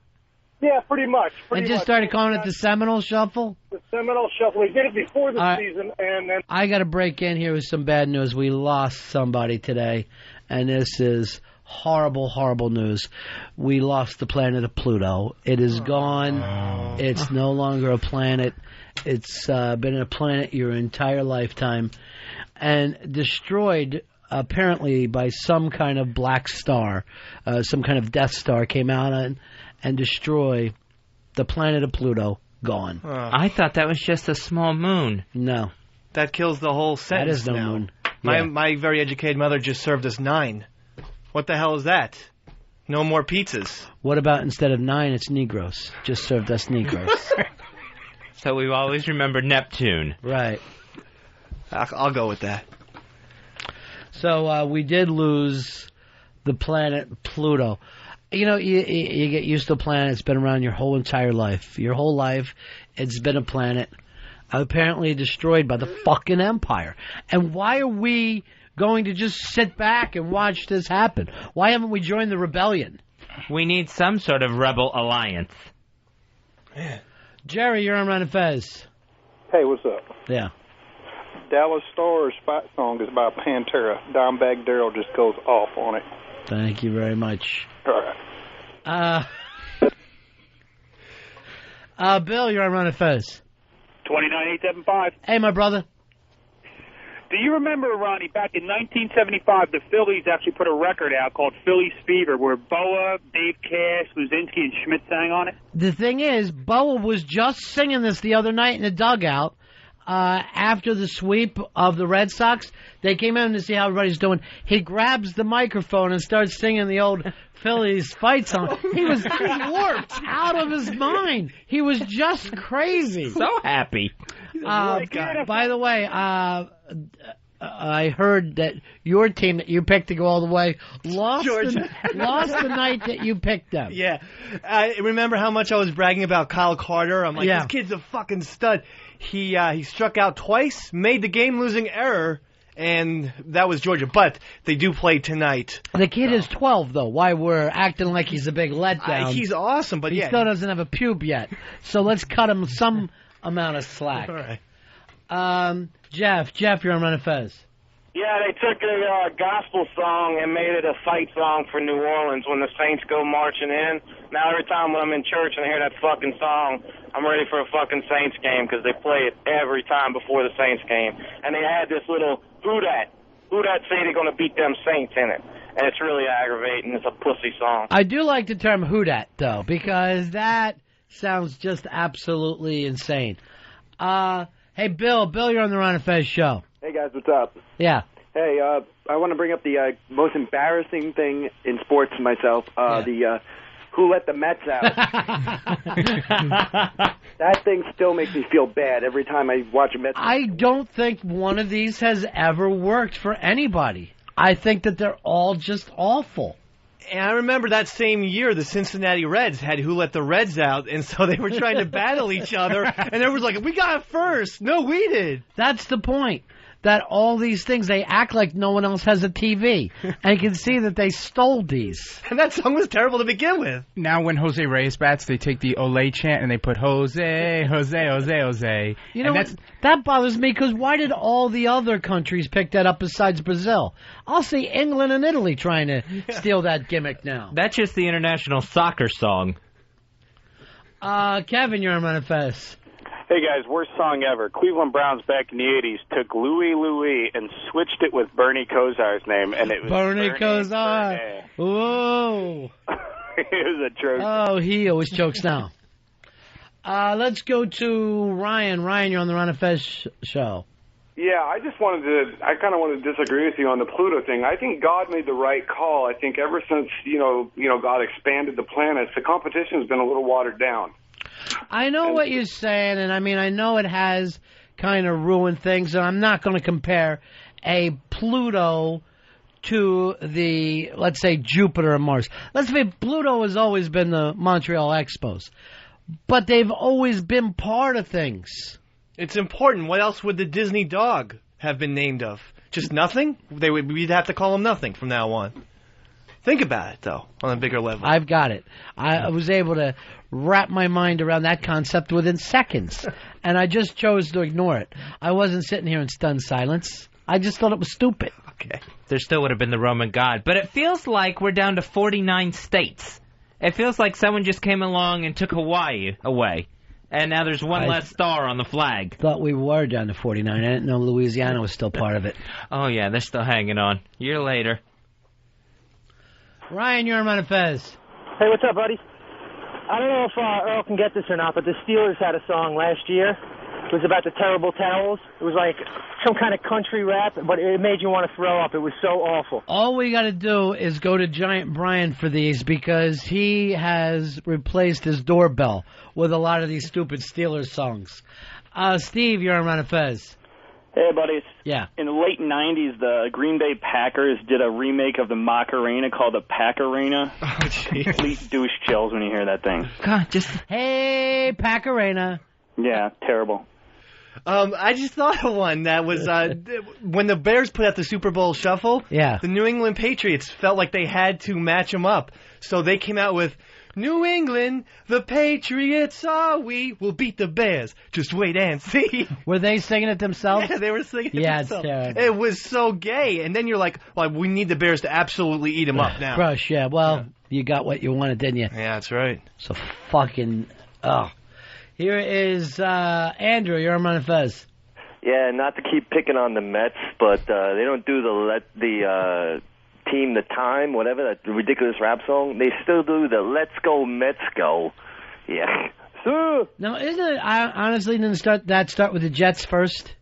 Yeah, pretty much.
And just started calling it the Seminole Shuffle?
The Seminole Shuffle. They did it before the season. And then
I got to break in here with some bad news. We lost somebody today, and this is horrible, horrible news. We lost the planet of Pluto. It is gone. It's no longer a planet. It's been a planet your entire lifetime and destroyed apparently by some kind of black star. Some kind of Death Star came out and destroyed the planet of Pluto. Gone.
I thought that was just a small moon.
No.
That kills the whole sentence.
That is no
now.
moon.
My very educated mother just served us 9. What the hell is that? No more pizzas.
What about instead of 9, it's Negroes? Just served us Negroes.
So we've always remembered Neptune.
Right.
I'll go with that.
So we did lose the planet Pluto. You know, you get used to a planet that's been around your whole entire life. Your whole life, it's been a planet apparently destroyed by the fucking Empire. And why are we going to just sit back and watch this happen? Why haven't we joined the rebellion?
We need some sort of rebel alliance.
Yeah. Jerry, you're on Ron and Fez.
Hey, what's up?
Yeah.
Dallas Star's fight song is by Pantera. Dimebag Darrell just goes off on it.
Thank you very much.
All right.
Bill, you're on Ron and Fez.
29875.
Hey, my brother.
Do you remember, Ronnie, back in 1975, the Phillies actually put a record out called Phillies Fever, where Boa, Dave Cash, Luzinski, and Schmidt sang on it?
The thing is, Boa was just singing this the other night in the dugout after the sweep of the Red Sox. They came in to see how everybody's doing. He grabs the microphone and starts singing the old Phillies fight song. He was warped out of his mind. He was just crazy.
So happy.
By the way, I heard that your team that you picked to go all the way lost the night that you picked them.
Yeah. I remember how much I was bragging about Kyle Carter. I'm like, this kid's a fucking stud. He struck out twice, made the game-losing error, and that was Georgia. But they do play tonight.
The kid is 12, though. Why we're acting like he's a big letdown.
He's awesome, but
he still doesn't have a pube yet. So let's cut him some amount of slack.
All right.
Jeff, you're on Ron and Fez.
Yeah, they took a gospel song and made it a fight song for New Orleans when the Saints go marching in. Now every time when I'm in church and I hear that fucking song, I'm ready for a fucking Saints game because they play it every time before the Saints game. And they had this little who that say they're going to beat them Saints in it. And it's really aggravating. It's a pussy song.
I do like the term who dat, though, because that sounds just absolutely insane. Hey, Bill, you're on the Ron and Fez show.
Hey, guys, what's up?
Yeah.
Hey, I want to bring up the most embarrassing thing in sports to myself, the who let the Mets out. That thing still makes me feel bad every time I watch a Mets.
I don't think one of these has ever worked for anybody. I think that they're all just awful.
And I remember that same year, the Cincinnati Reds had Who Let the Reds Out, and so they were trying to battle each other, and everyone's like, we got it first. No, we did.
That's the point. That all these things, they act like no one else has a TV. And you can see that they stole these.
And that song was terrible to begin with.
Now when Jose Reyes bats, they take the Olay chant and they put Jose, Jose, Jose, Jose.
You know, that bothers me because why did all the other countries pick that up besides Brazil? I'll see England and Italy trying to steal that gimmick now.
That's just the international soccer song.
Kevin, you're on Ron and Fez.
Hey, guys, worst song ever. Cleveland Browns back in the 80s took Louie Louie and switched it with Bernie Kosar's name, and it was
Bernie Kosar. Whoa.
it was atrocious.
Oh, he always chokes now. Let's go to Ryan. Ryan, you're on the Ron and Fez show.
Yeah, I kind of wanted to disagree with you on the Pluto thing. I think God made the right call. I think ever since, God expanded the planets, the competition's been a little watered down.
I know what you're saying, and I know it has kind of ruined things, and I'm not going to compare a Pluto to the, let's say, Jupiter and Mars. Let's say Pluto has always been the Montreal Expos, but they've always been part of things.
It's important. What else would the Disney dog have been named of? Just nothing? We'd have to call him nothing from now on. Think about it, though, on a bigger level.
I've got it. I was able to wrap my mind around that concept within seconds, and I just chose to ignore it. I wasn't sitting here in stunned silence. I just thought it was stupid.
Okay.
There still would have been the Roman god. But it feels like we're down to 49 states. It feels like someone just came along and took Hawaii away. And now there's one less star on the flag.
Thought we were down to 49. I didn't know Louisiana was still part of it.
Oh, yeah, they're still hanging on. A year later.
Ryan, you're on Ron and Fez.
Hey, what's up, buddy? I don't know if Earl can get this or not, but the Steelers had a song last year. It was about the terrible towels. It was like some kind of country rap, but it made you want to throw up. It was so awful.
All we got to do is go to Giant Brian for these because he has replaced his doorbell with a lot of these stupid Steelers songs. Steve, you're on Ron and Fez.
Hey, buddies.
Yeah.
In the late 90s, the Green Bay Packers did a remake of the Macarena called the Pack-Arena.
Oh, jeez.
Complete douche chills when you hear that thing.
God, just...
Hey, Pack-Arena.
Yeah, terrible.
I just thought of one that was when the Bears put out the Super Bowl Shuffle.
Yeah.
The New England Patriots felt like they had to match them up, so they came out with New England, the Patriots are we will beat the Bears. Just wait and see.
Were they singing it themselves?
Yeah, they were singing it
yeah,
themselves.
It's terrible.
It was so gay, and then you're like, well, we need the Bears to absolutely eat them up now.
Crush, yeah. Well, you got what you wanted, didn't you?
Yeah, that's right.
So fucking. Here is Andrew. You're on Ron and Fez.
Yeah, not to keep picking on the Mets, but they don't do the team the time, whatever, that ridiculous rap song. They still do the Let's Go Mets Go. Yeah.
Now, isn't it, honestly, didn't start with the Jets first?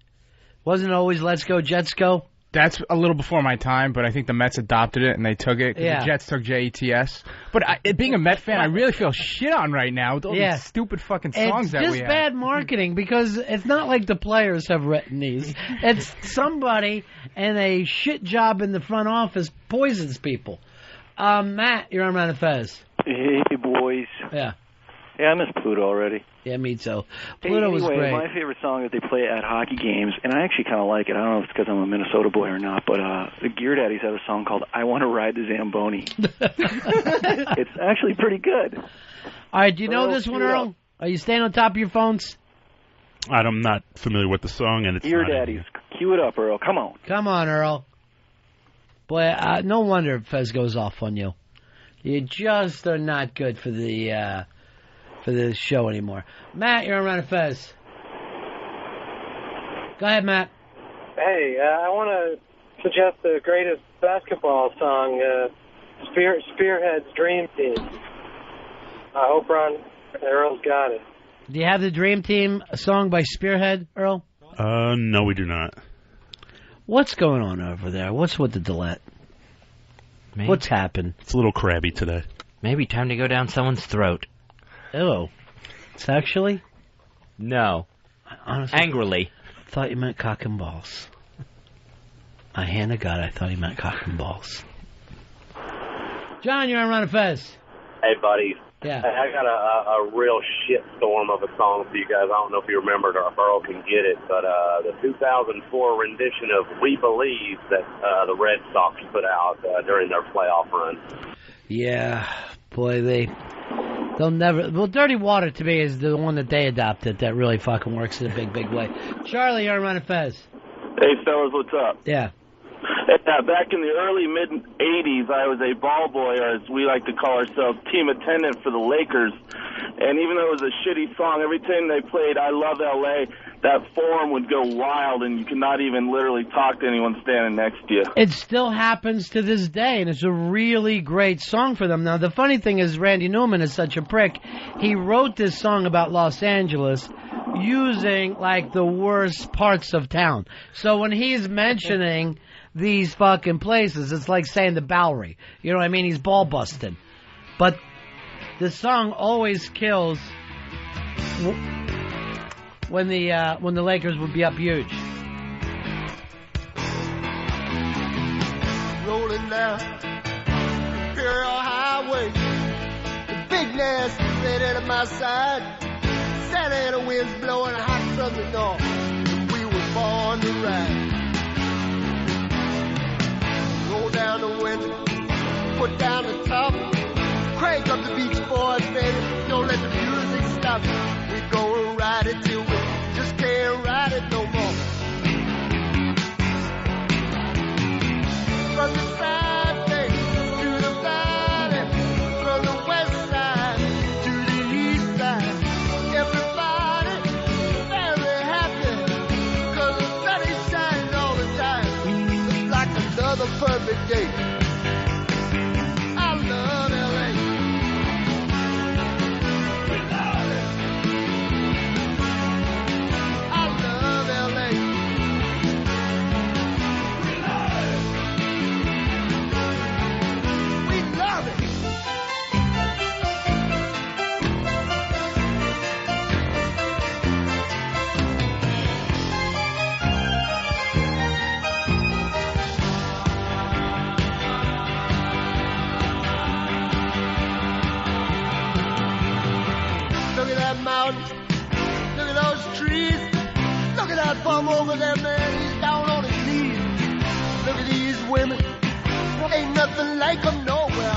Wasn't it always Let's Go Jets Go?
That's a little before my time, but I think the Mets adopted it and they took it. 'Cause the Jets took Jets. But being a Met fan, I really feel shit on right now with all these stupid fucking songs that we have.
It's just bad marketing because it's not like the players have written these. It's somebody and a shit job in the front office poisons people. Matt, you're on Ron and Fez.
Hey, boys.
Yeah.
Yeah, I miss Pluto already.
Yeah, me too. Pluto was great.
My favorite song that they play at hockey games, and I actually kind of like it. I don't know if it's because I'm a Minnesota boy or not, but the Gear Daddies have a song called I Want to Ride the Zamboni. It's actually pretty good.
All right, do you know this one, Earl? Are you staying on top of your phones?
I'm not familiar with the song, and it's
Gear
not
Daddies. Cue it up, Earl. Come on.
Come on, Earl. Boy, no wonder Fez goes off on you. You just are not good for the show anymore. Matt, you're on Ron and Fez. Go ahead, Matt.
Hey, I want to suggest the greatest basketball song, Spearhead's Dream Team. I hope Earl's got it.
Do you have the Dream Team song by Spearhead, Earl?
No, we do not.
What's going on over there? What's with the Dillette?
Maybe.
What's happened?
It's a little crabby today.
Maybe time to go down someone's throat.
Ew. Sexually?
No.
Honestly,
angrily.
I thought you meant cock and balls. My hand to God, I thought you meant cock and balls. John, you're on Ron and Fez.
Hey, buddy.
Yeah.
Hey, I got a real shit storm of a song for you guys. I don't know if you remember it or if Earl can get it, but the 2004 rendition of We Believe that the Red Sox put out during their playoff run.
Yeah. Boy, they'll never... Well, Dirty Water, to me, is the one that they adopted that really fucking works in a big, big way. Charlie, you're on Ron and Fez.
Hey, fellas, what's up?
Yeah.
Back in the early mid-'80s, I was a ball boy, or as we like to call ourselves, team attendant for the Lakers. And even though it was a shitty song, every time they played "I Love L.A.," that forum would go wild, and you could not even literally talk to anyone standing next to you.
It still happens to this day, and it's a really great song for them. Now, the funny thing is, Randy Newman is such a prick. He wrote this song about Los Angeles using, like, the worst parts of town. So when he's mentioning these fucking places, it's like saying the Bowery. You know what I mean? He's ball busting. But the song always kills when the Lakers would be up huge.
Rolling down Imperial Highway, the big nasty sitting at my side, Santa Ana winds blowing hot from the north, and we were born to ride. Roll down the window, put down the top, crank up the Beach Boys, baby, don't let the music stop. We go ride it till we just can't ride it no more. From the side bay to the valley, from the west side to the east side, everybody very happy, 'cause the sun is shining all the time. It's like another perfect day. I love L.A. We love it. I love L.A. We love it. We love it. Look at that mountain. Look at those trees. Look at that bum over there, man. He's down on his knees. Look at these women. Ain't nothing like them nowhere.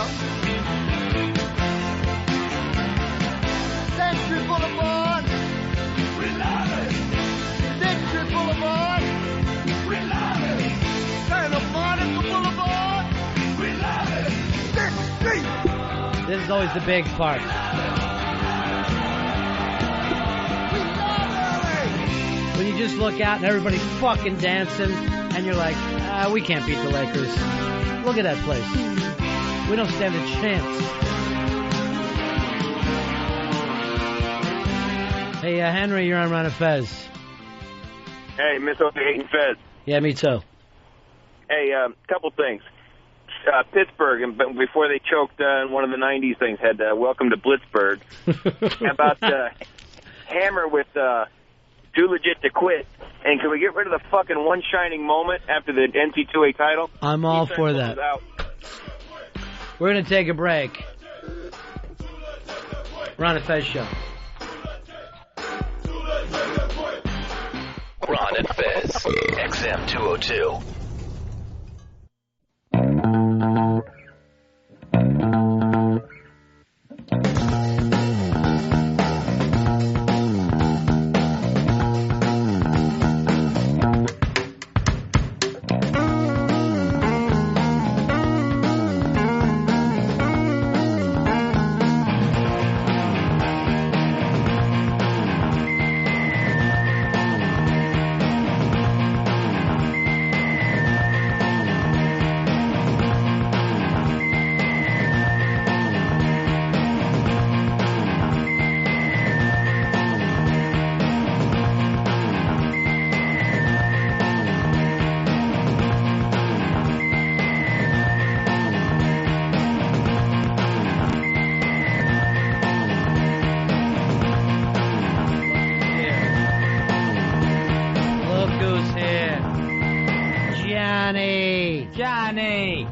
Century Boulevard. We love it. Century Boulevard. We love it. Santa Monica Boulevard. We love it. Sixth Street.
This is always the big part. When you just look out and everybody's fucking dancing, and you're like, we can't beat the Lakers. Look at that place. We don't stand a chance. Hey, Henry, you're on Ron and Fez.
Hey, Miss O'Hare and Fez.
Yeah, me too.
Hey, couple things. Pittsburgh, and before they choked in one of the 90s things, had Welcome to Blitzburg. How about Hammer with Too Legit to Quit? And can we get rid of the fucking One Shining Moment after the NC2A title?
I'm all for that. We're going to take a break. Ron and Fez Show.
Ron and Fez, XM 202.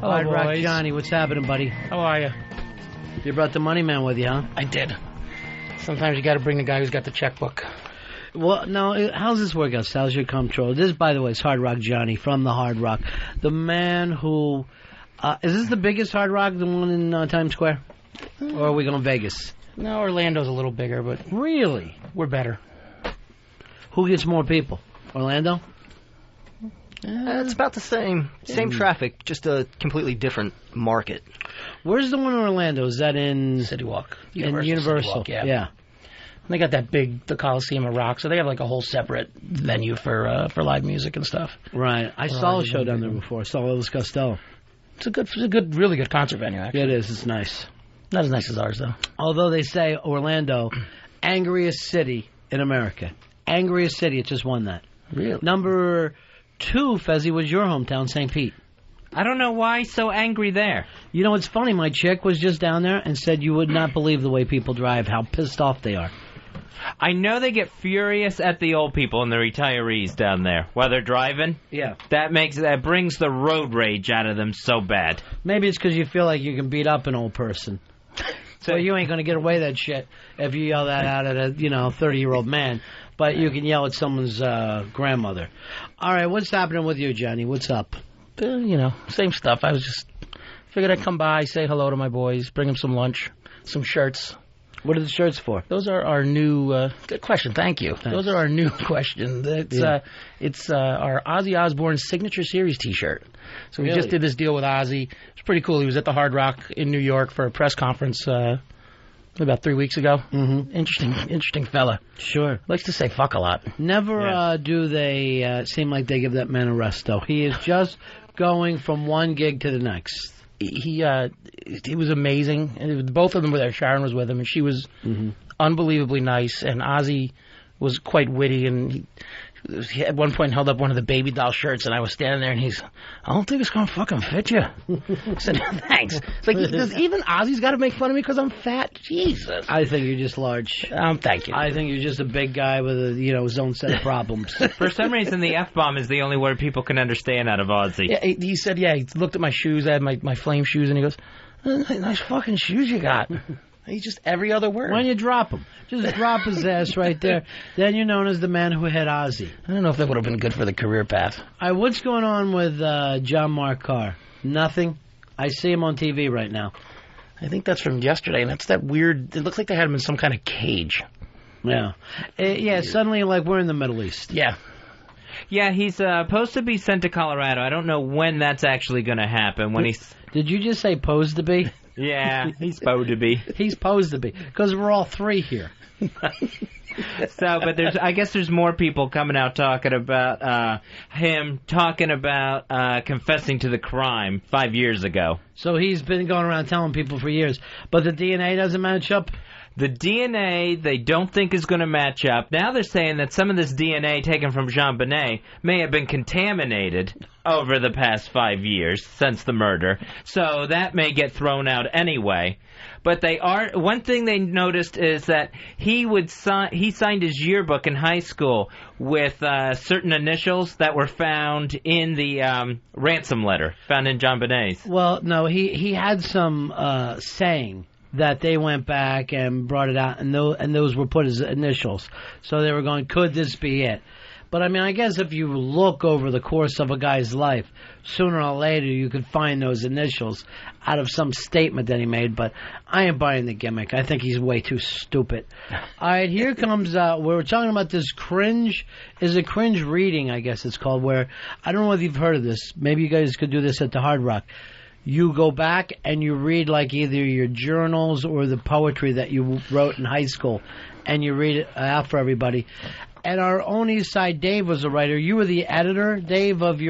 Hard Rock Johnny, what's happening, buddy?
How are you?
You brought the money man with you, huh?
I did. Sometimes you got to bring the guy who's got the checkbook.
Well, now, how's this work out? How's your control? This, by the way, is Hard Rock Johnny from the Hard Rock. The man who... is this the biggest Hard Rock, the one in Times Square? Or are we going Vegas?
No, Orlando's a little bigger, but...
Really?
We're better.
Who gets more people? Orlando?
It's about the same. Same traffic, just a completely different market.
Where's the one in Orlando? Is that in
City Walk?
In Universal.
City Walk, yeah.
Yeah.
They got that the Coliseum of Rock, so they have like a whole separate venue for live music and stuff.
Right. I saw a show down there before. I saw Elvis Costello.
It's a really good concert venue, actually.
Yeah, it is. It's nice.
Not as nice as ours, though.
Although they say Orlando, angriest city in America. Angriest city. It just won that.
Really?
Number 2, Fezzy, was your hometown, St. Pete.
I don't know why so angry there.
You know, it's funny. My chick was just down there and said you would not believe the way people drive, how pissed off they are.
I know they get furious at the old people and the retirees down there while they're driving.
Yeah.
That brings the road rage out of them so bad.
Maybe it's because you feel like you can beat up an old person. So you ain't going to get away with that shit if you yell that out at a 30-year-old man. But you can yell at someone's grandmother. All right, what's happening with you, Johnny? What's up?
Same stuff. I was just figured I'd come by, say hello to my boys, bring them some lunch, some shirts.
What are the shirts for?
Those are our new... good question. Thank you.
Thanks.
Those are our new questions. It's our Ozzy Osbourne Signature Series T-shirt. So we just did this deal with Ozzy. It's pretty cool. He was at the Hard Rock in New York for a press conference about 3 weeks ago.
Mm-hmm.
Interesting fella.
Sure.
Likes to say fuck a lot.
Never do they seem like they give that man a rest, though. He is just going from one gig to the next.
He was amazing. And both of them were there. Sharon was with him, and she was unbelievably nice. And Ozzy was quite witty, and he at one point held up one of the baby doll shirts, and I was standing there, and he's, I don't think it's going to fucking fit you. I said, thanks. It's like, does even Ozzy's got to make fun of me because I'm fat? Jesus.
I think you're just large.
Thank you.
I think you're just a big guy with his own set of problems.
For some reason, the F-bomb is the only word people can understand out of Ozzy.
Yeah, he said, he looked at my shoes. I had my flame shoes, and he goes, nice fucking shoes you got. He's just every other word.
Why don't you drop him? Just drop his ass right there. Then you're known as the man who hit Ozzy.
I don't know if that would have been good for the career path.
All right, what's going on with John Mark Carr? Nothing? I see him on TV right now.
I think that's from yesterday, and that's that weird... It looks like they had him in some kind of cage.
Yeah. Suddenly like we're in the Middle East.
Yeah.
Yeah, he's supposed to be sent to Colorado. I don't know when that's actually going to happen.
Did you just say posed to be?
Yeah, he's supposed to be.
He's posed to be, because we're all three here.
But I guess there's more people coming out talking about him talking about confessing to the crime 5 years ago.
So he's been going around telling people for years, but the DNA doesn't match up?
The DNA they don't think is going to match up. Now they're saying that some of this DNA taken from Jean Bonnet may have been contaminated over the past 5 years since the murder. So that may get thrown out anyway. But one thing they noticed is that he signed his yearbook in high school with certain initials that were found in the ransom letter found in Jean Bonnet's.
Well, no, he had some saying that they went back and brought it out, and those were put as initials. So they were going, could this be it? But, I mean, I guess if you look over the course of a guy's life, sooner or later you could find those initials out of some statement that he made, but I ain't buying the gimmick. I think he's way too stupid. All right, here comes, we're talking about this cringe. Is it cringe reading, I guess it's called, where, I don't know if you've heard of this. Maybe you guys could do this at the Hard Rock. You go back and you read like either your journals or the poetry that you wrote in high school, and you read it out for everybody. And our own East Side Dave was a writer. You were the editor, Dave, of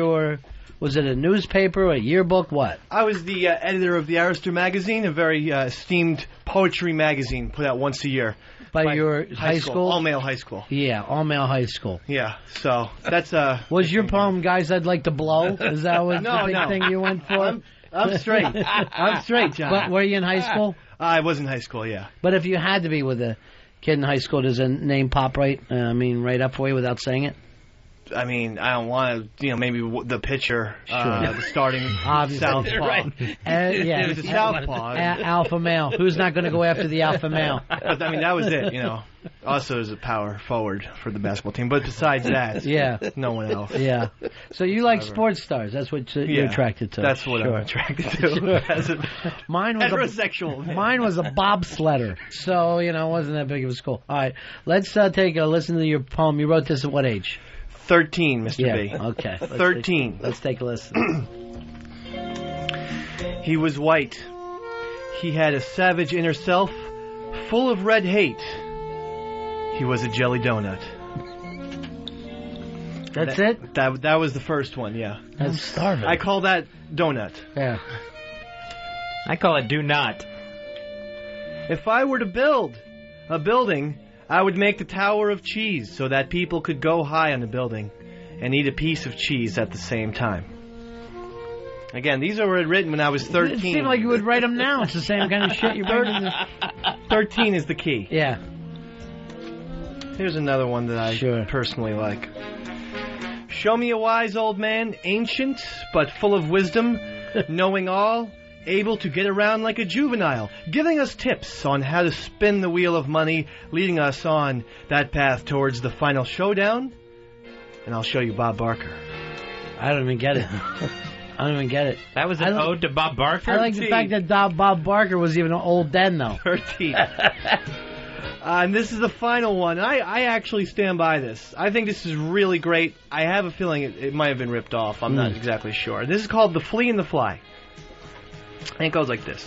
was it a newspaper, a yearbook, what?
I was the editor of the Arista magazine, a very esteemed poetry magazine put out once a year.
By your high school?
All-male high school.
Yeah, all-male high school.
Yeah, so that's...
Was your poem, Guys I'd Like to Blow? Is that what the big thing you went for?
I'm straight. I'm straight, John.
But were you in high school?
I was in high school, yeah.
But if you had to be with a kid in high school, does a name pop right up for you without saying it?
I mean, I don't want to, maybe the pitcher,
sure.
The starting southpaw.
Right.
It was a southpaw.
Alpha male. Who's not going to go after the alpha male?
But, I mean, that was it, Also as a power forward for the basketball team. But besides that, no one else.
Yeah. So you like sports stars. That's what you're attracted to.
That's what I'm attracted to.
Mine was
heterosexual.
Mine was a bobsledder. So, it wasn't that big of a school. All right. Let's take a listen to your poem. You wrote this at what age?
13, Mr.
Yeah,
B.
okay.
13.
Let's take a listen.
He was white. He had a savage inner self, full of red hate. He was a jelly donut.
That's it?
That was the first one, yeah.
That's starving.
I call that donut.
Yeah.
I call it do not.
If I were to build a building, I would make the Tower of Cheese so that people could go high on the building and eat a piece of cheese at the same time. Again, these were written when I was 13.
It seemed like you would write them now. It's the same kind of shit you're writing.
13 is the key.
Yeah.
Here's another one that I personally like. Show me a wise old man, ancient but full of wisdom, knowing all, able to get around like a juvenile, giving us tips on how to spin the wheel of money, leading us on that path towards the final showdown. And I'll show you Bob Barker.
I don't even get it. I don't even get it.
That was an ode to Bob Barker?
I like the fact that Bob Barker was even old then, though.
13. And this is the final one. I actually stand by this. I think this is really great. I have a feeling it might have been ripped off. I'm not exactly sure. This is called The Flea and the Fly. And it goes like this.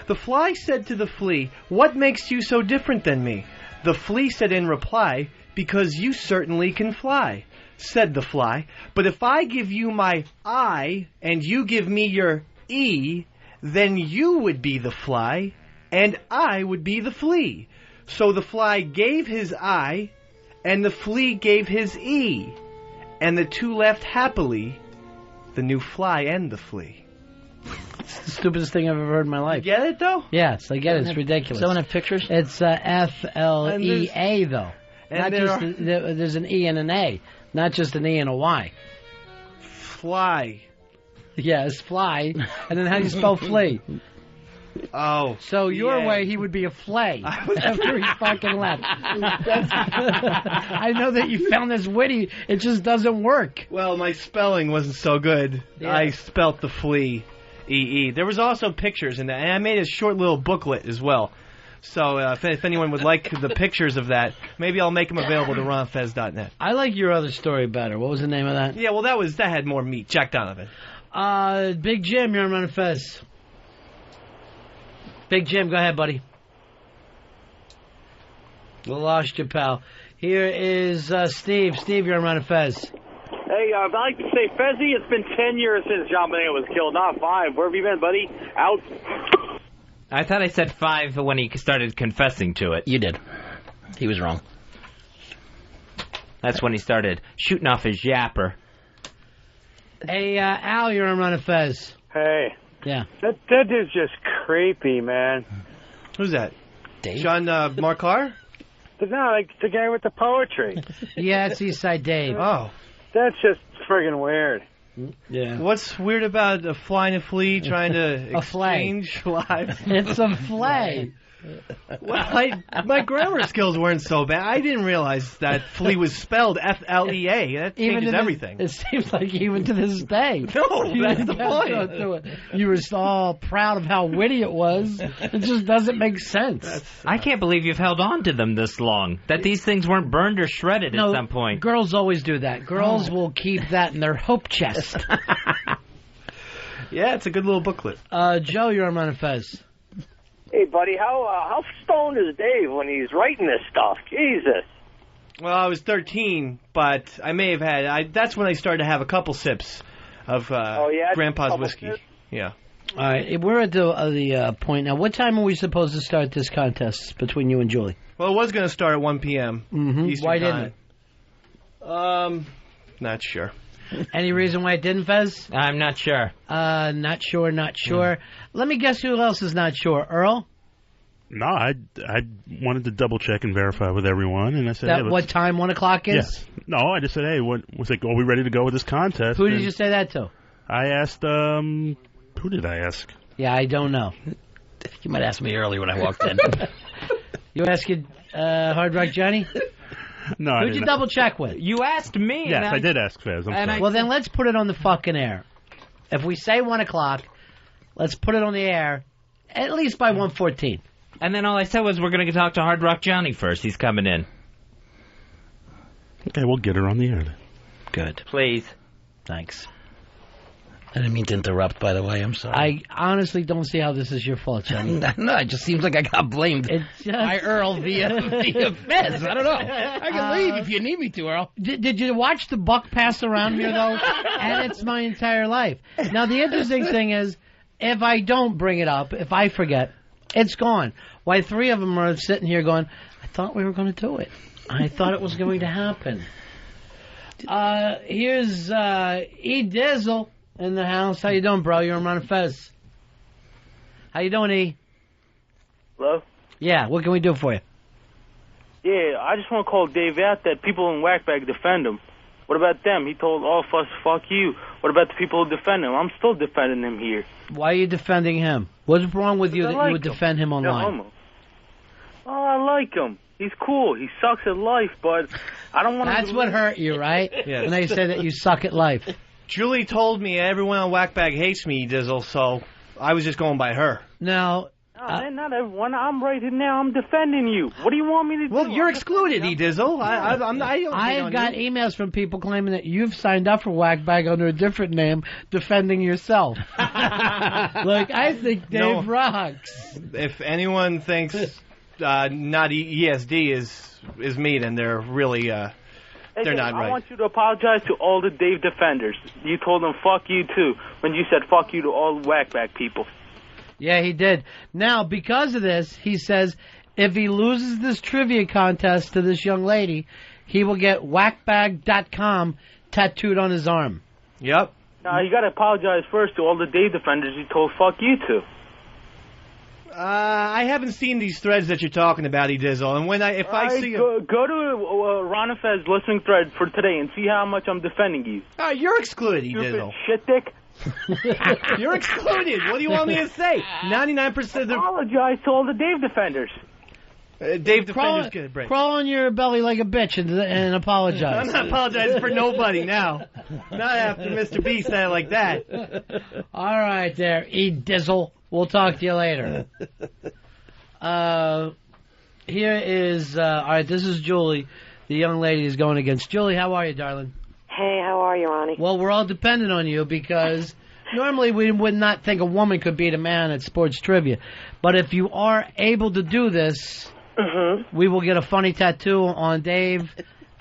The fly said to the flea, "What makes you so different than me?" The flea said in reply, "Because you certainly can fly." Said the fly, "But if I give you my I and you give me your E, then you would be the fly and I would be the flea." So the fly gave his I and the flea gave his E, and the two left happily, the new fly and the flea.
It's the stupidest thing I've ever heard in my life.
You get it, though?
Yes, I get it. It's ridiculous.
Someone have pictures?
It's F-L-E-A, though.
And
Not just there's an E and an A, not just an E and a Y.
Fly.
Yes, fly. And then how do you spell flea?
Oh.
So your way, he would be a flay after he fucking left. I know that you found this witty. It just doesn't work.
Well, my spelling wasn't so good.
Yeah.
I spelt the flea, E-E. There was also pictures in that, and I made a short little booklet as well. So if anyone would like the pictures of that, maybe I'll make them available to ronfez.net.
I like your other story better. What was the name of that?
Yeah, well, that had more meat. Jack Donovan.
Big Jim, you're on Ron and Fez. Big Jim, go ahead, buddy. We lost you, pal. Here is Steve. Steve, you're on Ron and Fez.
Hey, I'd like to say, Fezzy, it's been 10 years since John Bonet was killed, not 5. Where have you been, buddy? Out?
I thought I said 5 when he started confessing to it.
You did. He was wrong.
That's when he started shooting off his yapper.
Hey, Al, you're on Ron and Fez.
Hey.
Yeah.
That dude's just creepy, man.
Who's that?
Dave?
John Marcar?
No, like the guy with the poetry.
Yeah, it's Eastside Dave.
Oh.
That's just friggin' weird.
Yeah.
What's weird about a fly and a flea trying to exchange lives?
It's a flay.
Well, my grammar skills weren't so bad. I didn't realize that flea was spelled F-L-E-A. That changes everything.
It seems like even to this day.
No, that's the point.
You were all proud of how witty it was. It just doesn't make sense.
I can't believe you've held on to them this long. That these things weren't burned or shredded at some point.
Girls always do that. Girls will keep that in their hope chest.
Yeah, it's a good little booklet.
Joe, you're on Ron and Fez.
Hey, buddy, how stoned is Dave when he's writing this stuff? Jesus.
Well, I was 13, but I may have had... that's when I started to have a couple sips of Grandpa's whiskey.
Sips?
Yeah.
All right, we're at the point now. What time are we supposed to start this contest between you and Julie?
Well, it was going to start at 1 p.m. Eastern
Why
time.
didn't it?
Not sure.
Any reason why it didn't, Fez?
I'm not sure.
Not sure. Let me guess who else is not sure. Earl?
No, I wanted to double check and verify with everyone, and I said,
That what time 1 o'clock is?
Yes. No, I just said, hey, was like, are we ready to go with this contest?
Who did you say that to?
I asked, who did I ask?
Yeah, I don't know.
You might ask me earlier when I walked in.
You asking Hard Rock Johnny?
No,
Who'd you double check with?
You asked me.
Yes, I did ask Fez. I'm sorry.
Well, then let's put it on the fucking air. If we say 1 o'clock, let's put it on the air at least by 1:14.
And then all I said was we're going to talk to Hard Rock Johnny first. He's coming in.
Okay, we'll get her on the air then.
Good.
Please.
Thanks.
I didn't mean to interrupt, by the way. I'm sorry.
I honestly don't see how this is your fault, Johnny.
No, it just seems like I got blamed by Earl via Fez. I don't know. I can leave if you need me to, Earl.
Did you watch the buck pass around here, though? And it's my entire life. Now, the interesting thing is, if I don't bring it up, if I forget, it's gone. Why, 3 of them are sitting here going, I thought we were going to do it. I thought it was going to happen. Here's E. Dizzle in the house. How you doing, bro? You're on Ron and Fez. How you doing, E?
Hello?
Yeah, what can we do for you?
Yeah, I just want to call Dave out that people in Whackbag defend him. What about them? He told all of us, fuck you. What about the people who defend him? I'm still defending him here.
Why are you defending him? What's wrong with you that you would defend him online?
Oh, I like him. He's cool. He sucks at life, but I don't want to...
That's what hurt you, right?
Yes.
When they said that you suck at life.
Julie told me everyone on Whackbag hates me, Dizzle, so I was just going by her.
Now...
not everyone. I'm right here now. I'm defending you. What do you want me to do?
Well, you're excluded, E-Dizzle.
I've got emails from people claiming that you've signed up for Whackbag under a different name, defending yourself. Like, I think Dave rocks.
If anyone thinks not ESD is me, then they're really they're not right.
I want you to apologize to all the Dave defenders. You told them fuck you too when you said fuck you to all Whackbag people.
Yeah, he did. Now, because of this, he says if he loses this trivia contest to this young lady, he will get whackbag.com tattooed on his arm.
Yep.
Now, you got to apologize first to all the Dave defenders you told fuck you to.
I haven't seen these threads that you're talking about, E-Dizzle, and when I see
go to Ron and Fez listening thread for today and see how much I'm defending you.
You're excluded, E-Dizzle.
Shit dick.
You're excluded. What do you want me to say? 99% of the...
Apologize to all the Dave defenders.
Dave defenders get a break.
Crawl on your belly like a bitch and apologize.
I'm not apologizing for nobody now. Not after Mr. B said it like that.
All right there, E-Dizzle. We'll talk to you later. Here is... all right, this is Julie. The young lady is going against. Julie, how are you, darling?
Hey, how are you, Ronnie?
Well, we're all dependent on you because normally we would not think a woman could beat a man at sports trivia. But if you are able to do this, we will get a funny tattoo on Dave,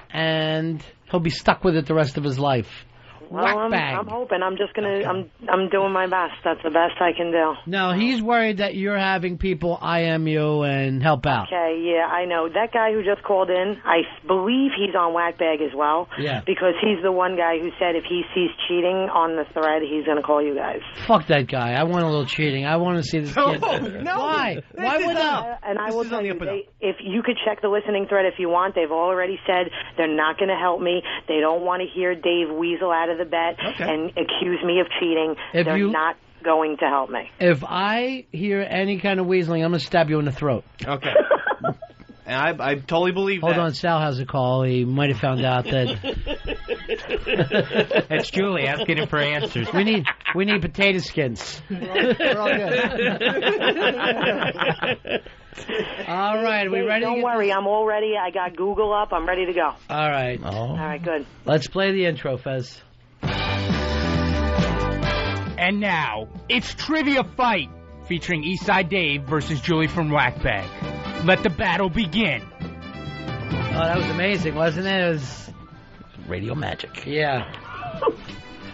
and he'll be stuck with it the rest of his life.
Well, I'm hoping. I'm just gonna. I'm doing my best. That's the best I can do.
No, he's worried that you're having people IM you and help out.
Okay, yeah, I know. That guy who just called in, I believe he's on Whackbag as well.
Yeah.
Because he's the one guy who said if he sees cheating on the thread, he's gonna call you guys.
Fuck that guy. I want a little cheating. I want to see this kid.
No.
Why? Why would I?
And I will tell you, if you could check the listening thread if you want, they've already said they're not going to help me. They don't want to hear Dave weasel out of the bet and accuse me of cheating. They're not going to help me.
If I hear any kind of weaseling, I'm going to stab you in the throat.
Okay. And I totally believe
Hold
that.
on, Sal has a call. He might have found out that...
It's Julie asking him for answers.
We need potato skins.
We're all good.
All right, are we ready?
Don't worry, I'm all ready. I got Google up. I'm ready to go.
All right.
All right, good.
Let's play the intro, Fez.
And now, it's Trivia Fight, featuring Eastside Dave versus Julie from Whackbag. Let the battle begin.
Oh, that was amazing, wasn't it? It was
radio magic.
Yeah.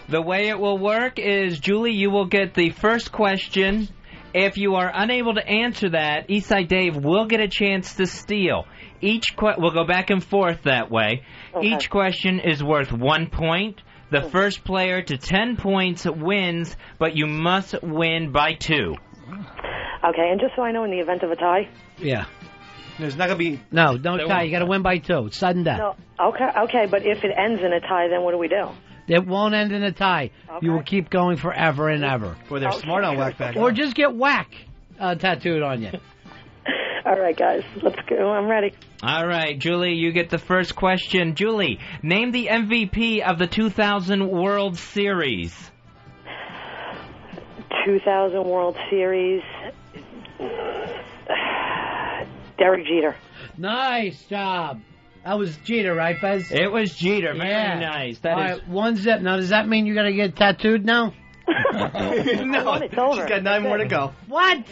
The way it will work is, Julie, you will get the first question. If you are unable to answer that, Eastside Dave will get a chance to steal. We'll go back and forth that way. Okay. Each question is worth 1 point. The first player to 10 points wins, but you must win by 2.
Okay, and just so I know, in the event of a tie?
Yeah.
There's not going to be...
No, don't tie. You got to win by 2. It's sudden death.
No. Okay, but if it ends in a tie, then what do we do?
It won't end in a tie. Okay. You will keep going forever and ever.
Boy, they're smart on Whackbag.
Or just get whack tattooed on you.
All right, guys, let's go. I'm ready.
All right, Julie, you get the first question. Julie, name the MVP of the 2000 World Series.
2000 World Series. Derek Jeter.
Nice job. That was Jeter, right, Fez?
It was Jeter. Very
Yeah.
nice.
All right, 1-0. Now, does that mean you got to get tattooed now?
No,
It's over.
she's got 9 more to go.
What?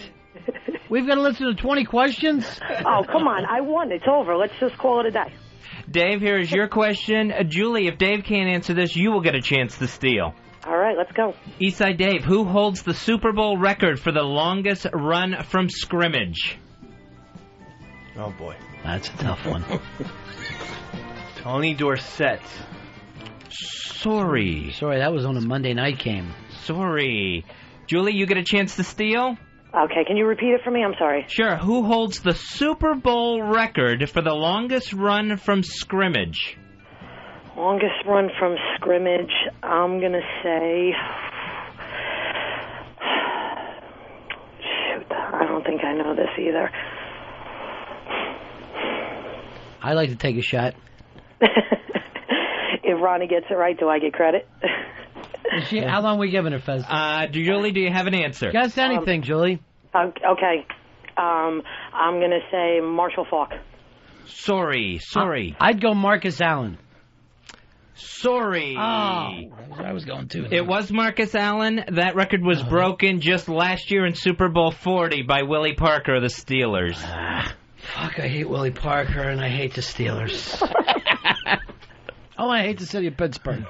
We've got to listen to 20 questions?
Oh, come on. I won. It's over. Let's just call it a day.
Dave, here is your question. Julie, if Dave can't answer this, you will get a chance to steal.
All right, let's go.
Eastside Dave, who holds the Super Bowl record for the longest run from scrimmage?
Oh, boy.
That's a tough one.
Tony Dorsett.
Sorry,
that was on a Monday night game.
Sorry. Julie, you get a chance to steal?
Okay, can you repeat it for me? I'm sorry.
Sure. Who holds the Super Bowl record for the longest run from scrimmage?
Longest run from scrimmage, I'm going to say... Shoot, I don't think I know this either.
I like to take a shot.
If Ronnie gets it right, do I get credit?
How long are we giving her, Fez?
Julie, do you have an answer?
Guess anything, Julie.
Okay. I'm going to say Marshall Faulk.
Sorry.
I'd go Marcus Allen.
Sorry.
I was going to.
It was Marcus Allen. That record was broken just last year in Super Bowl 40 by Willie Parker of the Steelers.
Fuck, I hate Willie Parker and I hate the Steelers. Oh, I hate the city of Pittsburgh.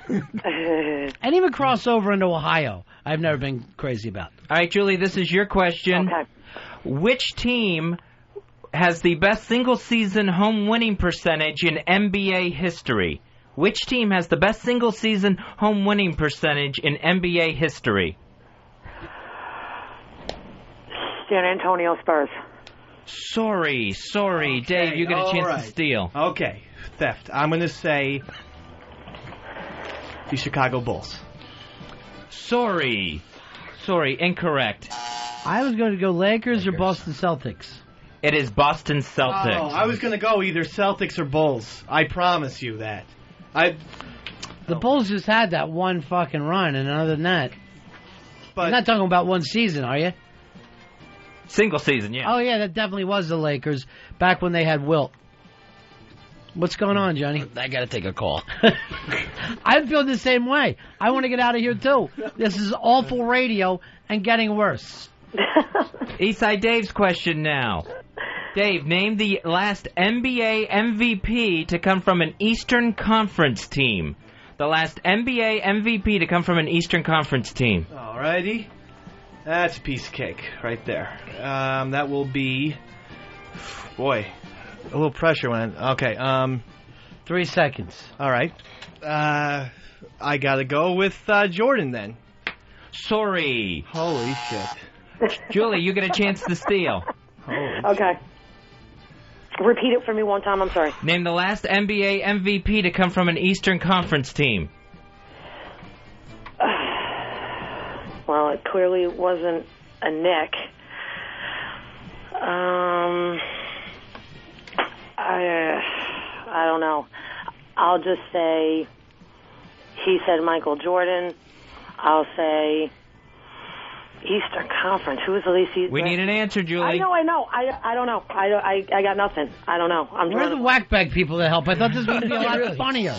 And even cross over into Ohio. I've never been crazy about.
All right, Julie, this is your question.
Okay.
Which team has the best single-season home winning percentage in NBA history? Which team has the best single-season home winning percentage in NBA history?
San Antonio Spurs.
Sorry. Dave, you get a chance to steal.
Okay, theft. I'm going to say the Chicago Bulls.
Sorry, incorrect.
I was going to go Lakers or Boston Celtics.
It is Boston Celtics.
Oh, I was going to go either Celtics or Bulls. I promise you that.
The Bulls just had that one fucking run, and other than that... But you're not talking about one season, are you?
Single season, yeah.
Oh, yeah, that definitely was the Lakers, back when they had Wilt. What's going on, Johnny?
I got to take a call.
I feel the same way. I want to get out of here, too. This is awful radio and getting worse.
Eastside Dave's question now. Dave, name the last NBA MVP to come from an Eastern Conference team. The last NBA MVP to come from an Eastern Conference team.
Alrighty. That's a piece of cake right there. That will be... Boy, a little pressure when... Okay,
3 seconds.
All right. I got to go with Jordan then.
Sorry.
Holy shit.
Julie, you get a chance to steal.
Okay. Repeat it for me one time, I'm sorry.
Name the last NBA MVP to come from an Eastern Conference team.
Well, it clearly wasn't a Nick. I don't know. I'll just say he said Michael Jordan. I'll say Eastern Conference. Who is the least?
We need an answer, Julie.
I know. I don't know. I got nothing. I don't know.
Where are the whackbag people to help? I thought this was going to be a lot funnier.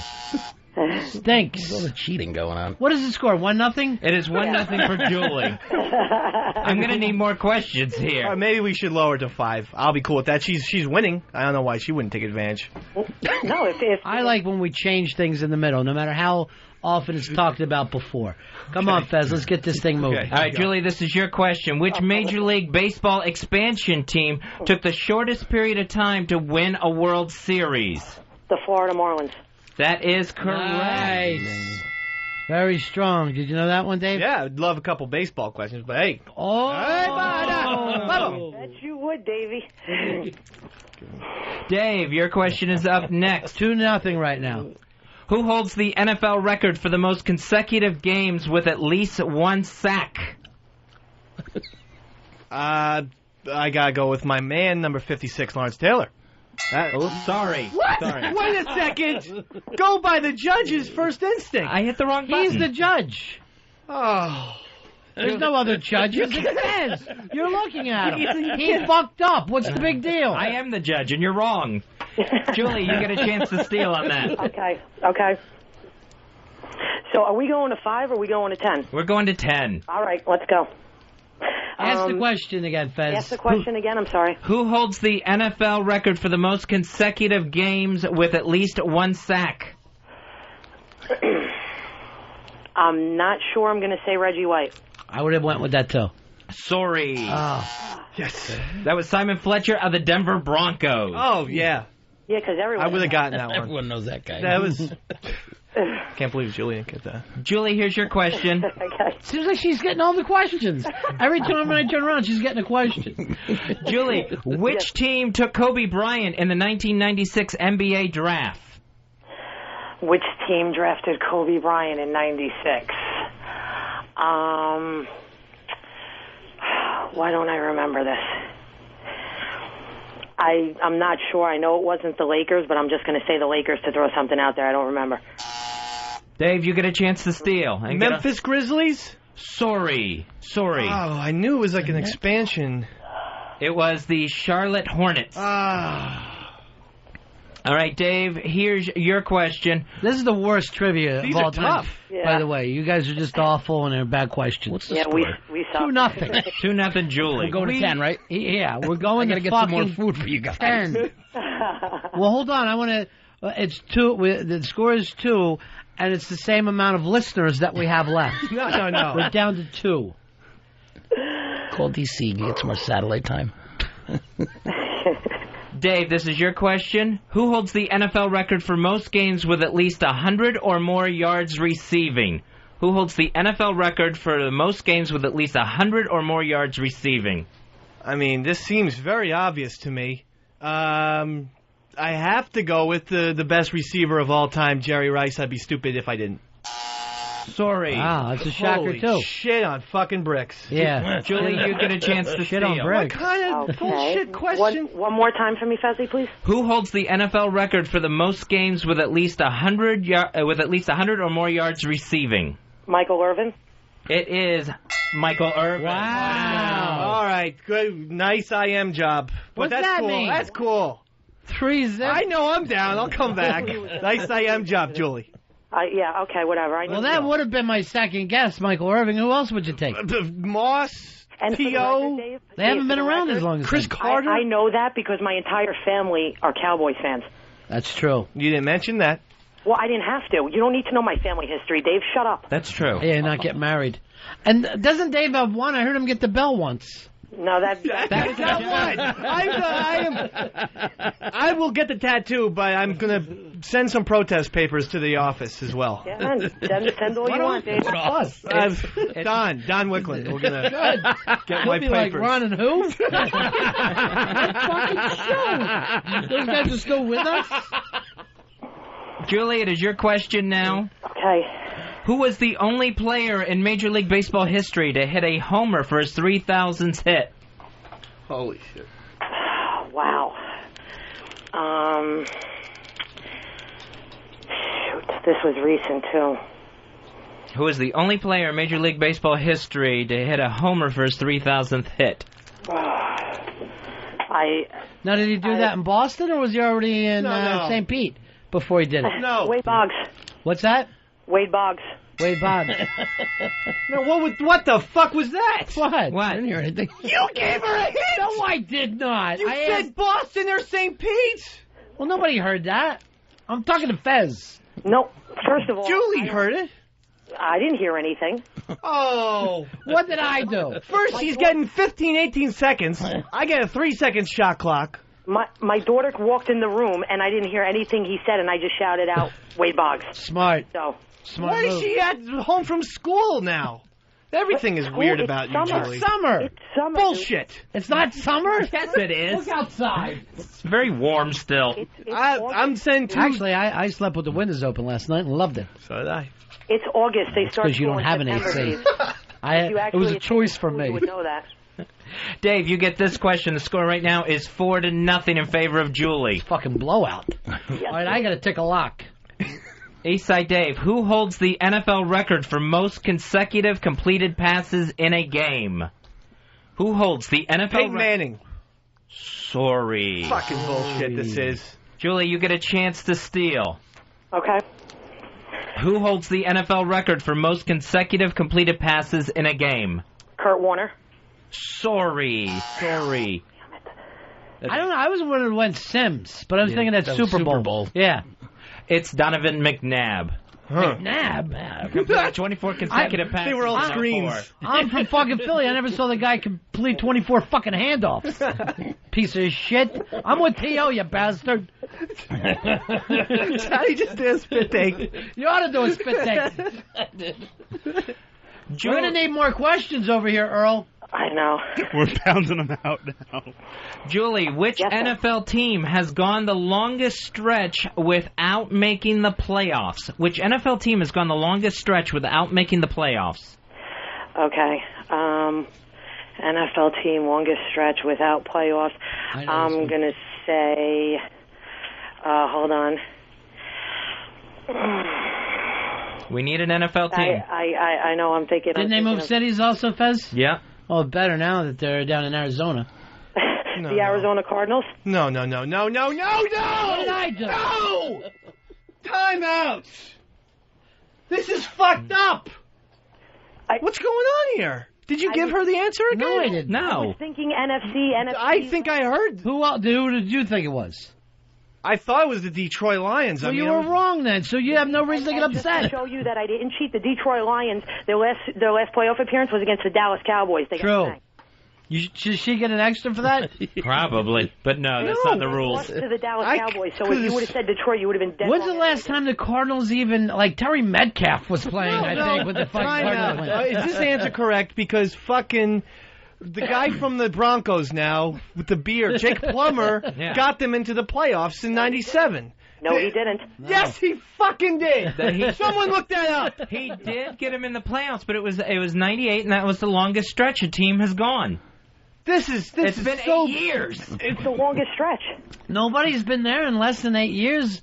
Stinks.
There's all the cheating going on.
What is the score? 1-0?
It is 1-0 for Julie. I'm going to need more questions here.
Maybe we should lower to 5. I'll be cool with that. She's winning. I don't know why she wouldn't take advantage.
No, if
I like when we change things in the middle, no matter how often it's talked about before. Come on, Fez, let's get this thing moving.
Okay. All right, Julie, this is your question. Which Major League Baseball expansion team took the shortest period of time to win a World Series?
The Florida Marlins.
That is correct.
Nice. Very strong. Did you know that one, Dave?
Yeah, I'd love a couple baseball questions, but hey.
Oh.
Bet you would, Davey.
Dave, your question is up next.
2-0 right now.
Who holds the NFL record for the most consecutive games with at least one sack?
I gotta go with my man, number 56, Lawrence Taylor.
Sorry.
What?
Sorry.
Wait a second. Go by the judge's first instinct.
I hit the wrong button.
He's the judge.
Oh.
There's no other judges. It says. You're looking at him. He fucked up. What's the big deal?
I am the judge, and you're wrong. Julie, you get a chance to steal on that.
Okay. So are we going to 5 or are we going to 10?
We're going to 10.
All right, let's go.
Ask the question again, Fez.
Ask the question again, I'm sorry.
Who holds the NFL record for the most consecutive games with at least one sack?
I'm not sure I'm going to say Reggie White.
I would have went with that, too.
Sorry.
Oh.
Yes.
That was Simon Fletcher of the Denver Broncos.
Oh, yeah.
Yeah, because everyone...
I would have gotten that one.
Everyone knows that guy.
That was... Can't believe Julie didn't get that.
Julie, here's your question.
Seems like she's getting all the questions. Every time when I turn around, she's getting a question.
Julie, which team took Kobe Bryant in the 1996 NBA draft?
Which team drafted Kobe Bryant in 96? Why don't I remember this? I'm not sure. I know it wasn't the Lakers, but I'm just going to say the Lakers to throw something out there. I don't remember.
Dave, you get a chance to steal.
Memphis Grizzlies?
Sorry.
Oh, I knew it was like an expansion.
It was the Charlotte Hornets. All right, Dave, here's your question.
This is the worst trivia
These
of all
are
time.
tough.
By the way, you guys are just awful and they're bad questions. What's
the score? We suck.
2-0.
2-0, Julie.
We're going to 10, right?
Yeah, we're going
I gotta
to
get some more
fucking
food for you guys.
10. Well, hold on. I want to... It's 2. The score is 2, and it's the same amount of listeners that we have left.
No.
We're down to 2.
Call DC and get some more satellite time.
Dave, this is your question. Who holds the NFL record for most games with at least 100 or more yards receiving? Who holds the NFL record for the most games with at least 100 or more yards receiving?
I mean, this seems very obvious to me. I have to go with the best receiver of all time, Jerry Rice. I'd be stupid if I didn't.
Sorry.
Wow, that's a shocker,
Holy
too.
shit on fucking bricks.
Yeah.
Julie, you get a chance to
Shit
steal.
on bricks.
What kind of bullshit question?
One more time for me, Fezzi, please.
Who holds the NFL record for the most games with at least 100 or more yards receiving?
Michael Irvin.
It is Michael Irvin.
Wow.
All right, good, nice IM job. But
What's
that's
that
cool.
mean?
That's cool.
3-0.
I know I'm down. I'll come back. Nice IM job, Julie.
Yeah, okay, whatever.
Well, that would have been my second guess, Michael Irving. Who else would you take?
Moss,
And for the
T.O.
record, Dave,
They haven't
for
been
the
around
record,
as long as
Chris
him.
Carter.
I know that because my entire family are Cowboys fans.
That's true.
You didn't mention that.
Well, I didn't have to. You don't need to know my family history, Dave. Shut up.
That's true.
Yeah, not get married. And doesn't Dave have one? I heard him get the bell once.
No,
That's not one. I will get the tattoo, but I'm going to send some protest papers to the office as well.
Yeah, man. Send all you want, Dave.
Us.
Don Wickland. We're going to get
He'll
my
be
papers.
like, Ron and who? What fucking show? Those guys are still with us?
Julie, it is your question now.
Okay.
Who was the only player in Major League Baseball history to hit a homer for his 3,000th hit?
Holy shit.
Wow. Shoot, this was recent, too.
Who was the only player in Major League Baseball history to hit a homer for his 3,000th hit?
Now, did he do that in Boston, or was he already in
No.
St. Pete before he did it?
No.
Wade Boggs.
What's that?
Wade Boggs.
Wade Boggs.
No, what the fuck was that?
What?
What?
I didn't hear anything.
You gave her a hint!
No, I did not.
You
I
said
asked...
Boston or St. Pete!
Well, nobody heard that. I'm talking to Fez.
No, first of all...
Julie heard it.
I didn't hear anything.
Oh.
What did I do?
First, she's getting 15, 18 seconds. I get a 3-second shot clock.
My daughter walked in the room, and I didn't hear anything he said, and I just shouted out, Wade Boggs.
Smart.
So...
Smart
Why
move.
is she at home from school now? Everything is weird about you,
summer.
Julie.
Summer.
It's summer.
Bullshit.
It's not summer?
Yes, it is.
Look outside.
It's very warm still.
I'm saying two.
Actually, I slept with the windows open last night and loved it.
So did I.
It's August. They start
Because you don't have an AC. It was a choice for me.
You would know that.
Dave, you get this question. The score right now is 4-0 in favor of Julie.
Fucking blowout. All right, I got to tick a lock.
Eastside Dave, who holds the NFL record for most consecutive completed passes in a game? Who holds the NFL
Peyton Manning.
Sorry.
Fucking bullshit this is.
Julie, you get a chance to steal.
Okay.
Who holds the NFL record for most consecutive completed passes in a game?
Kurt Warner.
Sorry.
I don't know. I was wondering when Sims, but I was thinking that's Super Bowl. Yeah.
It's Donovan McNabb.
McNabb.
24 consecutive passes.
They were all screens.
I'm from fucking Philly. I never saw the guy complete 24 fucking handoffs. Piece of shit. I'm with T.O., you bastard.
Johnny just did a spit take.
You ought to do a spit take. We're going to need more questions over here, Earl.
I know.
We're pounding them out now.
Julie, which NFL team has gone the longest stretch without making the playoffs? Which NFL team has gone the longest stretch without making the playoffs?
Okay. NFL team, longest stretch without playoffs. I'm going to say, hold on.
We need an NFL team.
I know, I'm thinking.
Didn't they move cities also, Fez?
Yeah.
Oh, better now that they're down in Arizona.
The Arizona Cardinals?
No.
What did I do?
No! Time out! This is fucked up! What's going on here? Did you give her the answer again?
No, I didn't.
I was thinking NFC.
I think I heard.
Who did you think it was?
I thought it was the Detroit Lions.
Well, you were wrong then, so you have no reason to get upset.
Just to show you that I didn't cheat, the Detroit Lions, their last playoff appearance was against the Dallas Cowboys. They
True.
got
Should she get an extra for that?
Probably, but no, that's not the rules.
lost to the Dallas Cowboys, so if you would have said Detroit, you would have been dead.
When's the last time the Cardinals even, Terry Metcalf was playing, I think, with the fucking Cardinals.
Is this answer correct? Because fucking the guy from the Broncos now, with the beard, Jake Plummer, got them into the playoffs in '97.
No, he didn't.
Yes, he fucking did. Someone look that up.
He did get him in the playoffs, but it was '98, and that was the longest stretch a team has gone.
It's
been 8 years.
It's the longest stretch.
Nobody's been there in less than 8 years.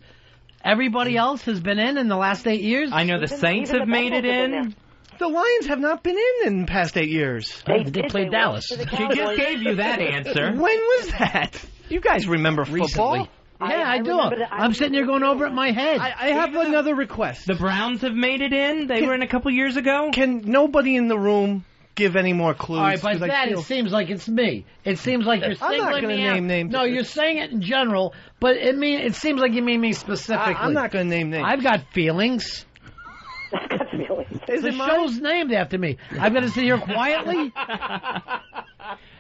Everybody else has been in the last 8 years.
I know the Saints have made it in.
The Lions have not been in the past 8 years.
They played Dallas.
She just gave you that answer.
When was that? You guys remember football?
Recently. Yeah, I do. I'm sitting here going over it in my head.
I have another request.
The Browns have made it in. They were in a couple years ago.
Can nobody in the room give any more clues?
All right, by that it seems like it's me. It seems like you're singling me out.
I'm not going to name names.
No, you're saying it in general, but it seems like you mean me specifically.
I'm not going to name names.
I've got feelings. The show's named after me. I've got to sit here quietly.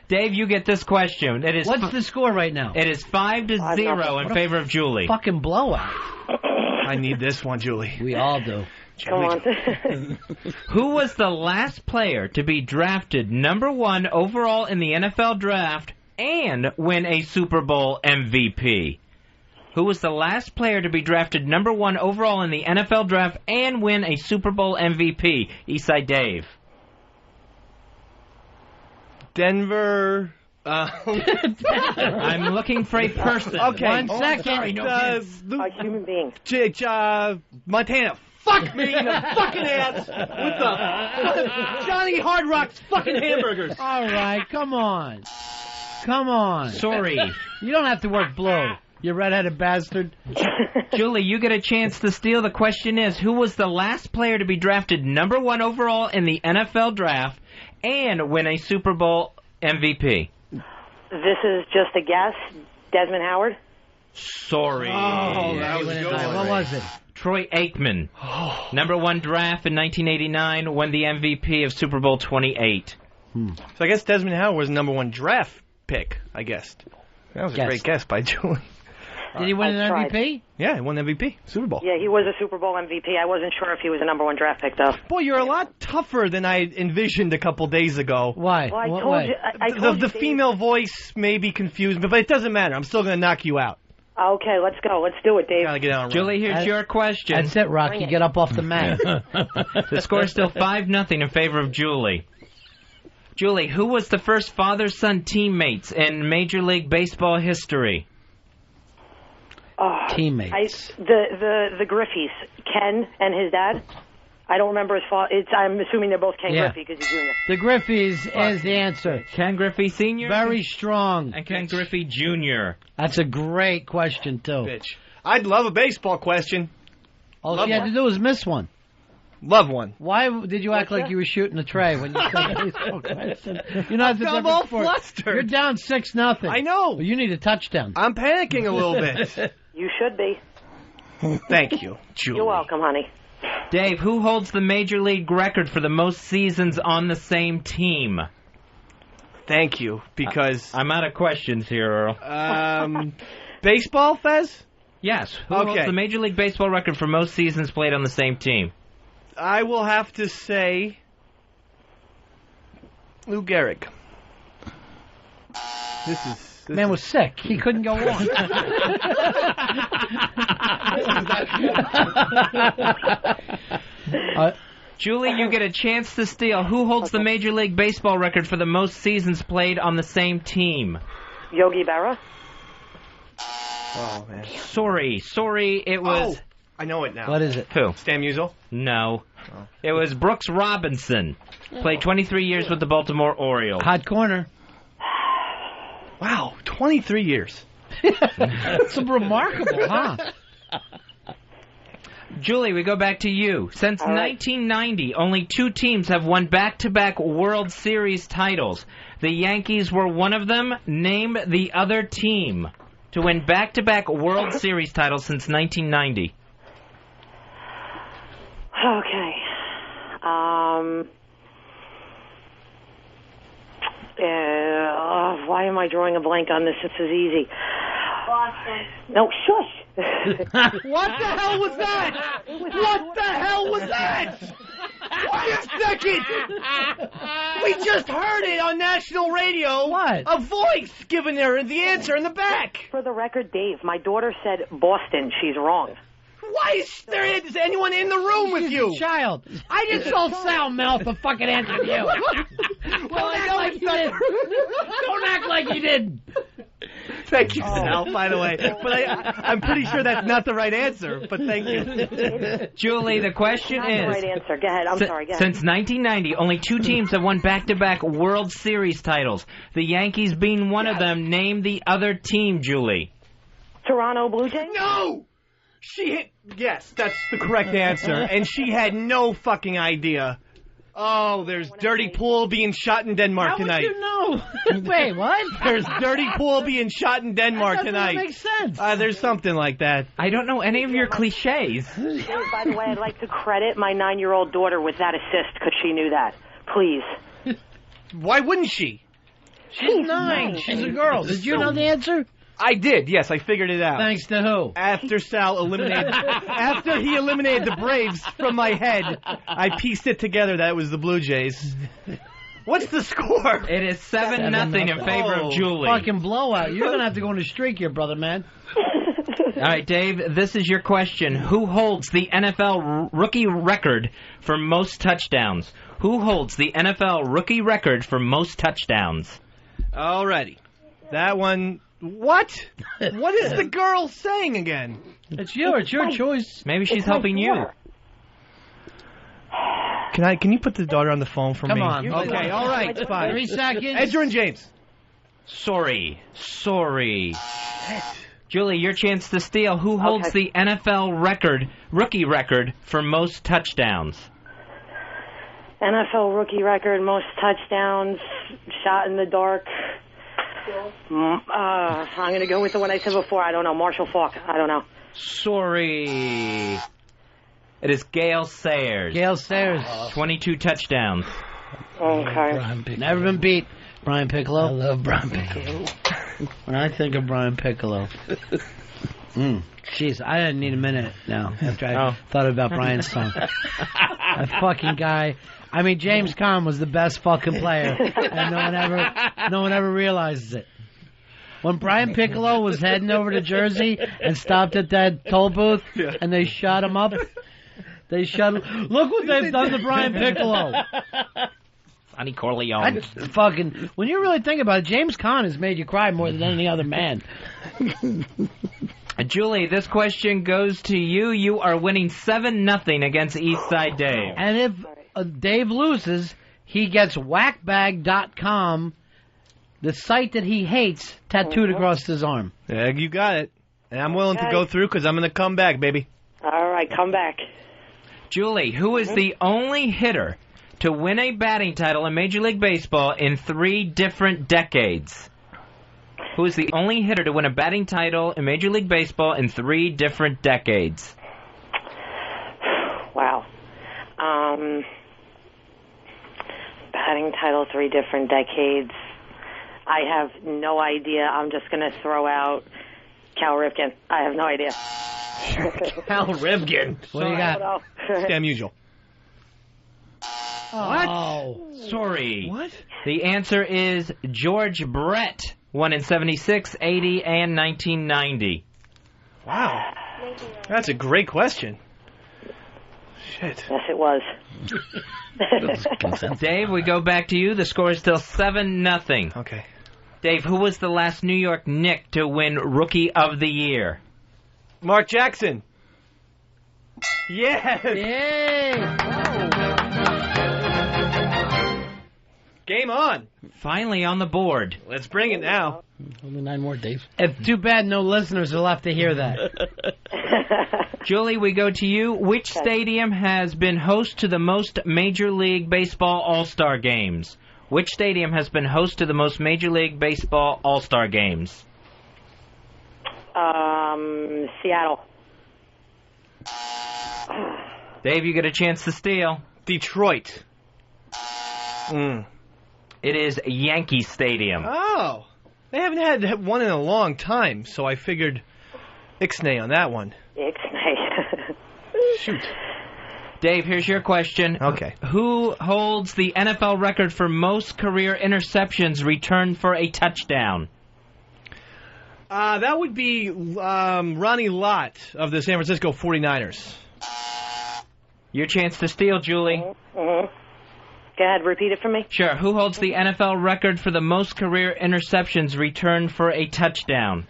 Dave, you get this question.
What's the score right now?
It is 5-0 in favor of Julie.
Fucking blowout.
I need this one, Julie.
We all do.
Come on.
Who was the last player to be drafted #1 overall in the NFL draft and win a Super Bowl MVP? Who was the last player to be drafted #1 overall in the NFL draft and win a Super Bowl MVP? Eastside Dave.
Denver.
I'm looking for a person.
Okay.
1 second.
Sorry, no kids.
A human being.
Montana. Fuck me in the fucking ass with the Johnny Hard Rock's fucking hamburgers.
All right, come on.
Sorry.
You don't have to work blue, you redheaded bastard.
Julie, you get a chance to steal. The question is, who was the last player to be drafted #1 overall in the NFL draft and win a Super Bowl MVP?
This is just a guess. Desmond Howard?
Sorry.
Oh, that was good. What was it?
Troy Aikman. #1 draft in 1989, won the MVP of Super Bowl 28.
So I guess Desmond Howard was #1 draft pick, I guessed. That was a great guess by Julie.
Did he win an MVP?
Yeah, he won MVP, Super Bowl.
Yeah, he was a Super Bowl MVP. I wasn't sure if he was a #1 draft pick, though.
Boy, you're a lot tougher than I envisioned a couple days ago.
Why?
Well, I told you. I told
The female voice may be confused, but it doesn't matter. I'm still going to knock you out.
Okay, let's go. Let's do it, Dave.
Gotta get on.
Julie, here's your question.
That's it, Rocky. Get up off the mat.
The score is still 5-0 in favor of Julie. Julie, who was the first father-son teammates in Major League Baseball history?
Teammates.
The Griffeys, Ken and his dad. I don't remember his father. I'm assuming they're both Ken Griffey because he's junior.
The Griffeys is the answer.
Ken Griffey Sr.?
Very strong.
And Ken Griffey Jr.
That's a great question, too.
Bitch. I'd love a baseball question.
All you had to do was miss one.
Love one.
Why did you act like you were shooting a tray when you said a baseball question? You're not the
I'm all flustered.
You're down 6-0.
I know.
But you need a touchdown.
I'm panicking a little bit.
You should be.
Thank you, Julie.
You're welcome, honey.
Dave, who holds the Major League record for the most seasons on the same team?
Thank you, because...
I'm out of questions here, Earl.
Baseball, Fez?
Yes. Who holds the Major League Baseball record for most seasons played on the same team?
I will have to say... Lou Gehrig. This
man was sick. He couldn't go on.
Julie, you get a chance to steal. Who holds the Major League Baseball record for the most seasons played on the same team?
Yogi Berra.
Oh, man.
Sorry, it was...
Oh, I know it now.
What is it?
Who?
Stan Musial?
No. Oh. It was Brooks Robinson. Played 23 years with the Baltimore Orioles.
Hot corner.
Wow, 23 years.
That's remarkable, huh?
Julie, we go back to you. Since 1990, only 2 teams have won back-to-back World Series titles. The Yankees were one of them. Name the other team to win back-to-back World Series titles since 1990.
Okay. Why am I drawing a blank on this? This is easy. Boston. No, shush.
What the hell was that? What the hell was that? Wait a second. We just heard it on national radio.
What?
A voice giving her the answer in the back.
For the record, Dave, my daughter said Boston. She's wrong.
Why is anyone in the room with you?
She's a child. I just saw Sal mouth the fucking answer to you.
Well, I know it's not.
Don't act like you didn't.
Thank you, Sal, by the way. But I'm pretty sure that's not the right answer, but thank you.
Julie, the question
Not
is...
the right answer. Go ahead. I'm sorry. Go ahead.
Since 1990, only 2 teams have won back-to-back World Series titles. The Yankees being one of them. Name the other team, Julie.
Toronto Blue Jays?
No! Yes, that's the correct answer. And she had no fucking idea. Oh, there's dirty pool being shot in Denmark tonight.
How would you know? Wait, what?
There's dirty pool being shot in Denmark tonight.
That makes sense.
There's something like that.
I don't know any of your cliches.
By the way, I'd like to credit my 9-year-old daughter with that assist because she knew that. Please.
Why wouldn't she?
She's 9. She's a girl. Did you know the answer?
I did, yes, I figured it out.
Thanks to who?
After he eliminated the Braves from my head, I pieced it together that it was the Blue Jays. What's the score?
It is 7-0 in favor of Julie.
Fucking blowout. You're going to have to go on a streak here, brother, man.
All right, Dave, this is your question. Who holds the NFL rookie record for most touchdowns? Who holds the NFL rookie record for most touchdowns?
Alrighty. That one... What? What is the girl saying again?
It's your choice.
Maybe she's helping you.
Can you put the daughter on the phone for me?
Come on.
Okay, all right, fine.
3 seconds.
Edgerrin James.
Sorry. Julie, your chance to steal. Who holds the NFL rookie record for most touchdowns?
NFL rookie record, most touchdowns, shot in the dark. I'm going to go with the one I said before. I don't know. Marshall Faulk. I don't know.
Sorry. It is Gale Sayers.
Gale Sayers.
22 touchdowns.
Okay.
Never been beat. Brian Piccolo.
I love Brian Piccolo.
When I think of Brian Piccolo. Jeez, I didn't need a minute now after I thought about Brian's song. That fucking guy. I mean, James Conn was the best fucking player, and no one ever realizes it. When Brian Piccolo was heading over to Jersey and stopped at that toll booth, and they shot him up, look what they've done to Brian Piccolo.
Sonny Corleone.
When you really think about it, James Conn has made you cry more than any other man.
Julie, this question goes to you. You are winning 7-0 against Eastside Dave.
And if Dave loses, he gets whackbag.com, the site that he hates, tattooed across his arm.
Yeah, you got it. And I'm willing to go through because I'm going to come back, baby.
All right, come back.
Julie, who is the only hitter to win a batting title in Major League Baseball in 3 different decades? Who is the only hitter to win a batting title in Major League Baseball in 3 different decades?
Wow. Batting title, 3 different decades. I have no idea. I'm just going to throw out Cal Ripken. I have no idea.
Cal Ripken.
What do you got?
It's damn usual.
What? Sorry.
What?
The answer is George Brett. Won in 76, 80, and 1990.
Wow. That's a great question. Shit.
Yes, it was.
Dave, we go back to you. The score is still 7-0.
Okay.
Dave, who was the last New York Knick to win Rookie of the Year?
Mark Jackson. Yes.
Yay.
Game on.
Finally on the board.
Let's bring it now.
Only 9 more, Dave. It's too bad no listeners will have to hear that.
Julie, we go to you. Which stadium has been host to the most Major League Baseball All-Star games? Which stadium has been host to the most Major League Baseball All-Star games?
Seattle.
Dave, you get a chance to steal.
Detroit.
It is Yankee Stadium.
Oh. They haven't had one in a long time, so I figured Ixnay on that one.
Ixnay.
Shoot.
Dave, here's your question.
Okay.
Who holds the NFL record for most career interceptions returned for a touchdown?
That would be Ronnie Lott of the San Francisco 49ers.
Your chance to steal, Julie.
Mm-hmm. Go ahead, repeat it for me.
Sure. Who holds the NFL record for the most career interceptions returned for a touchdown?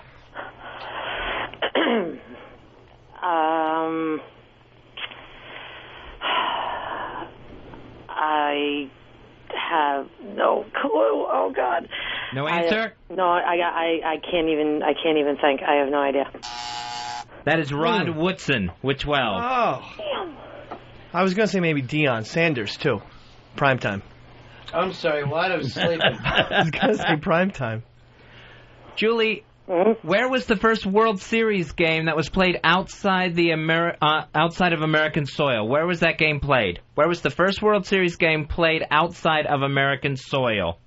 I have no clue. Oh God.
No answer?
I can't even think. I have no idea.
That is Rod Woodson with 12.
Oh. I was going to say maybe Deion Sanders, too. Primetime.
I'm sorry, what? I was sleeping.
I was going to say primetime.
Julie, where was the first World Series game that was played outside the outside of American soil? Where was that game played? Where was the first World Series game played outside of American soil?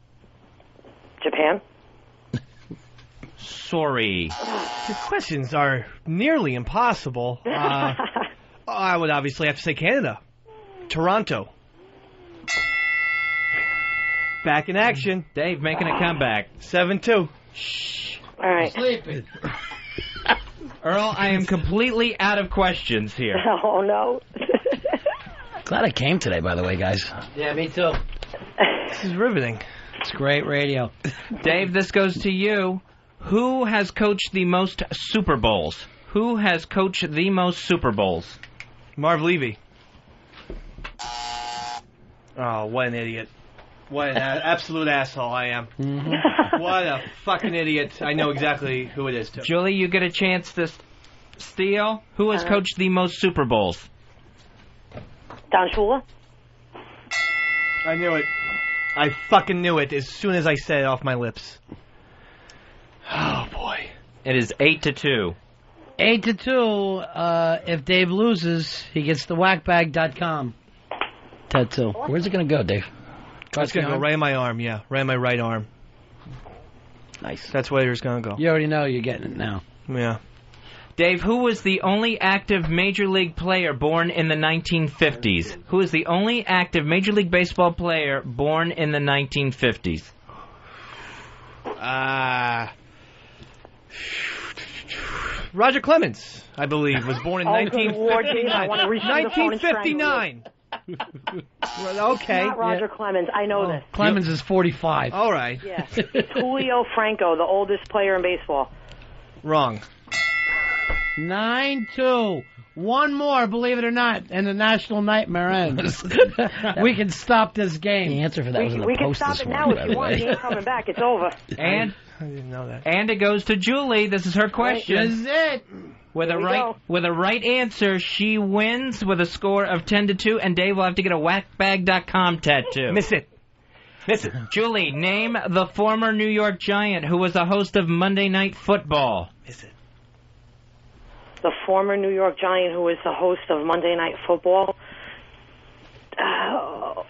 Japan.
Sorry.
The questions are nearly impossible. I would obviously have to say Canada. Toronto. Back in action.
Dave making a comeback.
7-2.
Shh.
All right.
Sleeping.
Earl, I am completely out of questions here.
Oh, no.
Glad I came today, by the way, guys.
Yeah, me too.
This is riveting.
It's great radio.
Dave, this goes to you. Who has coached the most Super Bowls? Who has coached the most Super Bowls?
Marv Levy. Oh, what an idiot. What an absolute asshole I am. Mm-hmm. What a fucking idiot. I know exactly who it is, too.
Julie, you get a chance to steal. Who has coached the most Super Bowls?
Don Shula.
I knew it. I fucking knew it as soon as I said it off my lips. Oh, boy.
It is 8-2.
8-2. If Dave loses, he gets the whackbag.com tattoo.
Where's it going to go, Dave?
It's going to go right in my arm, yeah. Right in my right arm.
Nice.
That's where it's going to go.
You already know you're getting it now.
Yeah.
Dave, who was the only active Major League player born in the 1950s? Who is the only active Major League Baseball player born in the 1950s?
Roger Clemens, I believe, was born in 1959. 1959. Okay.
Not Roger Clemens. I know this.
Clemens is 45.
All right.
Yes. It's Julio Franco, the oldest player in baseball.
Wrong.
9-2. One more, believe it or not, and the national nightmare ends. We can stop this game.
The answer for that was in the
We can
post
stop
this
it now
morning,
if you want. He ain't coming back. It's over.
And
I didn't know that.
And it goes to Julie. This is her question.
This is it.
With a right answer, she wins with a score of 10-2, and Dave will have to get a whackbag.com tattoo.
Miss it.
Julie, name the former New York Giant who was the host of Monday Night Football.
Miss it.
The former New York Giant who was the host of Monday Night Football.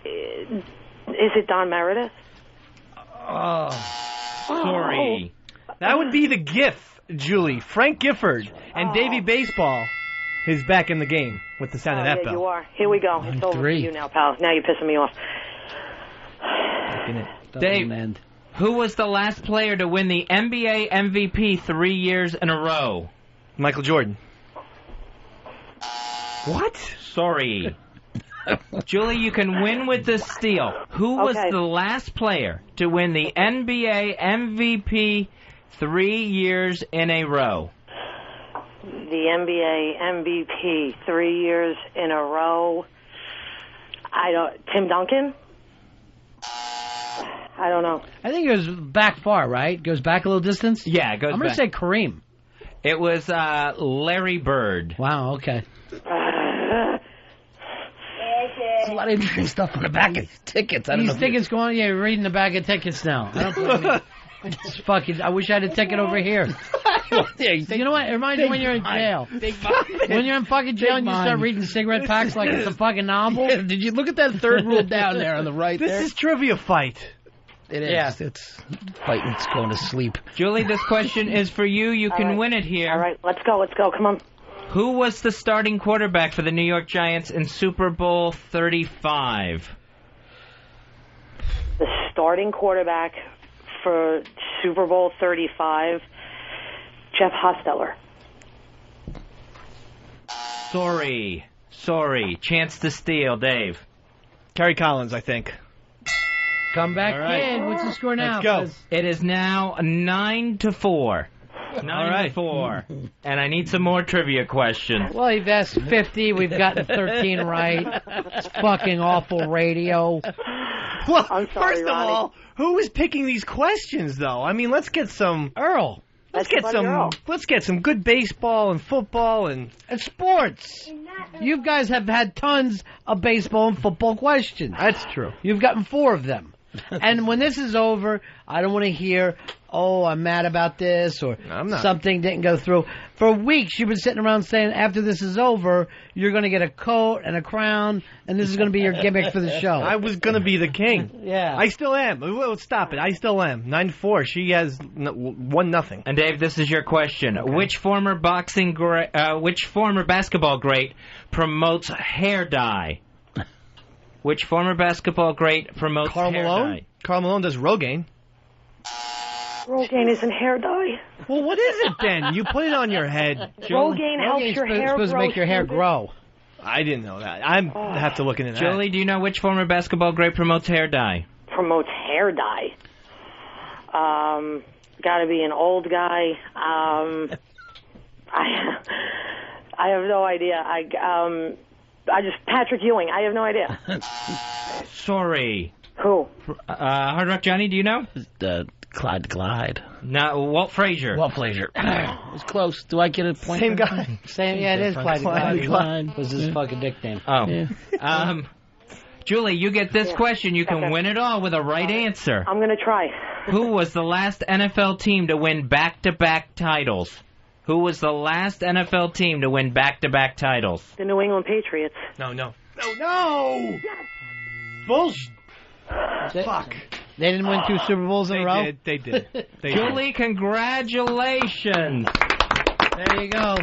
Is it Don Meredith?
Oh, sorry. That would be the GIF, Julie. Frank Gifford and Davey Baseball is back in the game with the sound of that
yeah,
bell.
you are. Here we go. It's over for you now, pal. Now you're pissing me off.
Dave, who was the last player to win the NBA MVP 3 years in a row?
Michael Jordan.
What? Sorry. Julie, you can win with this steal. Who was the last player to win the NBA MVP 3 years in a row?
The NBA MVP 3 years in a row. Tim Duncan? I don't know.
I think it goes back far, right? Goes back a little distance?
Yeah, it goes
I'm going to
back.
say Kareem.
It was Larry Bird.
Wow, okay.
There's a lot of interesting stuff on the back of these tickets. I don't know.
These tickets going, yeah, you're reading the bag of tickets now. I don't blame you. It's fucking, I wish I had a ticket over here. You know what? It reminds me when you're in jail. When you're in fucking jail and you start reading cigarette packs like it's a fucking novel.
Yeah, did you look at that third rule down there on the right
This
there?
is Trivia Fight.
It is.
Yeah.
It's fighting. It's going to sleep.
Julie, this question is for you. You can win it here.
All right, let's go. Come on.
Who was the starting quarterback for the New York Giants in Super Bowl 35?
The starting quarterback for Super Bowl 35, Jeff Hostetler.
Sorry. Chance to steal, Dave.
Kerry Collins, I think.
Come back in. What's the score now?
Let's go.
Fez?
It is now 9-4. 9-4. And I need some more trivia questions.
Well, you've asked 50. We've gotten 13 right. It's fucking awful radio.
Well,
I'm sorry,
first of
Ronnie.
all, who is picking these questions, though? I mean, let's get some
Earl.
Let's
That's
get
your buddy Earl.
let's get some good baseball and football and
sports. You guys have had tons of baseball and football questions.
That's true.
You've gotten 4 of them. And when this is over, I don't want to hear, oh, I'm mad about this, or
I'm not.
something didn't go through. For weeks, you've been sitting around saying, after this is over, you're going to get a coat and a crown, and this is going to be your gimmick for the show.
I was going to be the king.
Yeah.
I still am. Well, stop it. I still am. 9-4. She has 1-0.
And Dave, this is your question. Okay. Which former basketball great promotes hair dye? Which former basketball great promotes
Karl
hair
Malone?
dye?
Karl Malone does Rogaine.
Rogaine isn't hair dye.
Well, what is it then? You put it on your head.
Rogaine helps your hair
supposed to make your hair grow.
I didn't know that. I have to look into that.
Julie, do you know which former basketball great promotes hair dye?
Promotes hair dye. Got to be an old guy. I have no idea. I just Patrick Ewing. I have no idea.
Sorry.
Who?
Hard Rock Johnny, do you know?
Clyde Glide.
No, Walt Frazier.
Walt Frazier. It was close. Do I get a point?
Same guy.
Yeah, it is Clyde
Glide.
Was his fucking nickname.
Oh.
Yeah.
Julie, you get this question. You can win it all with a right answer.
I'm going to try.
Who was the last NFL team to win back-to-back titles? Who was the last NFL team to win back-to-back titles?
The New England Patriots.
No.
Yes.
Bullshit.
Fuck. They didn't win 2 Super Bowls in a row?
They did.
Julie, congratulations.
There you go.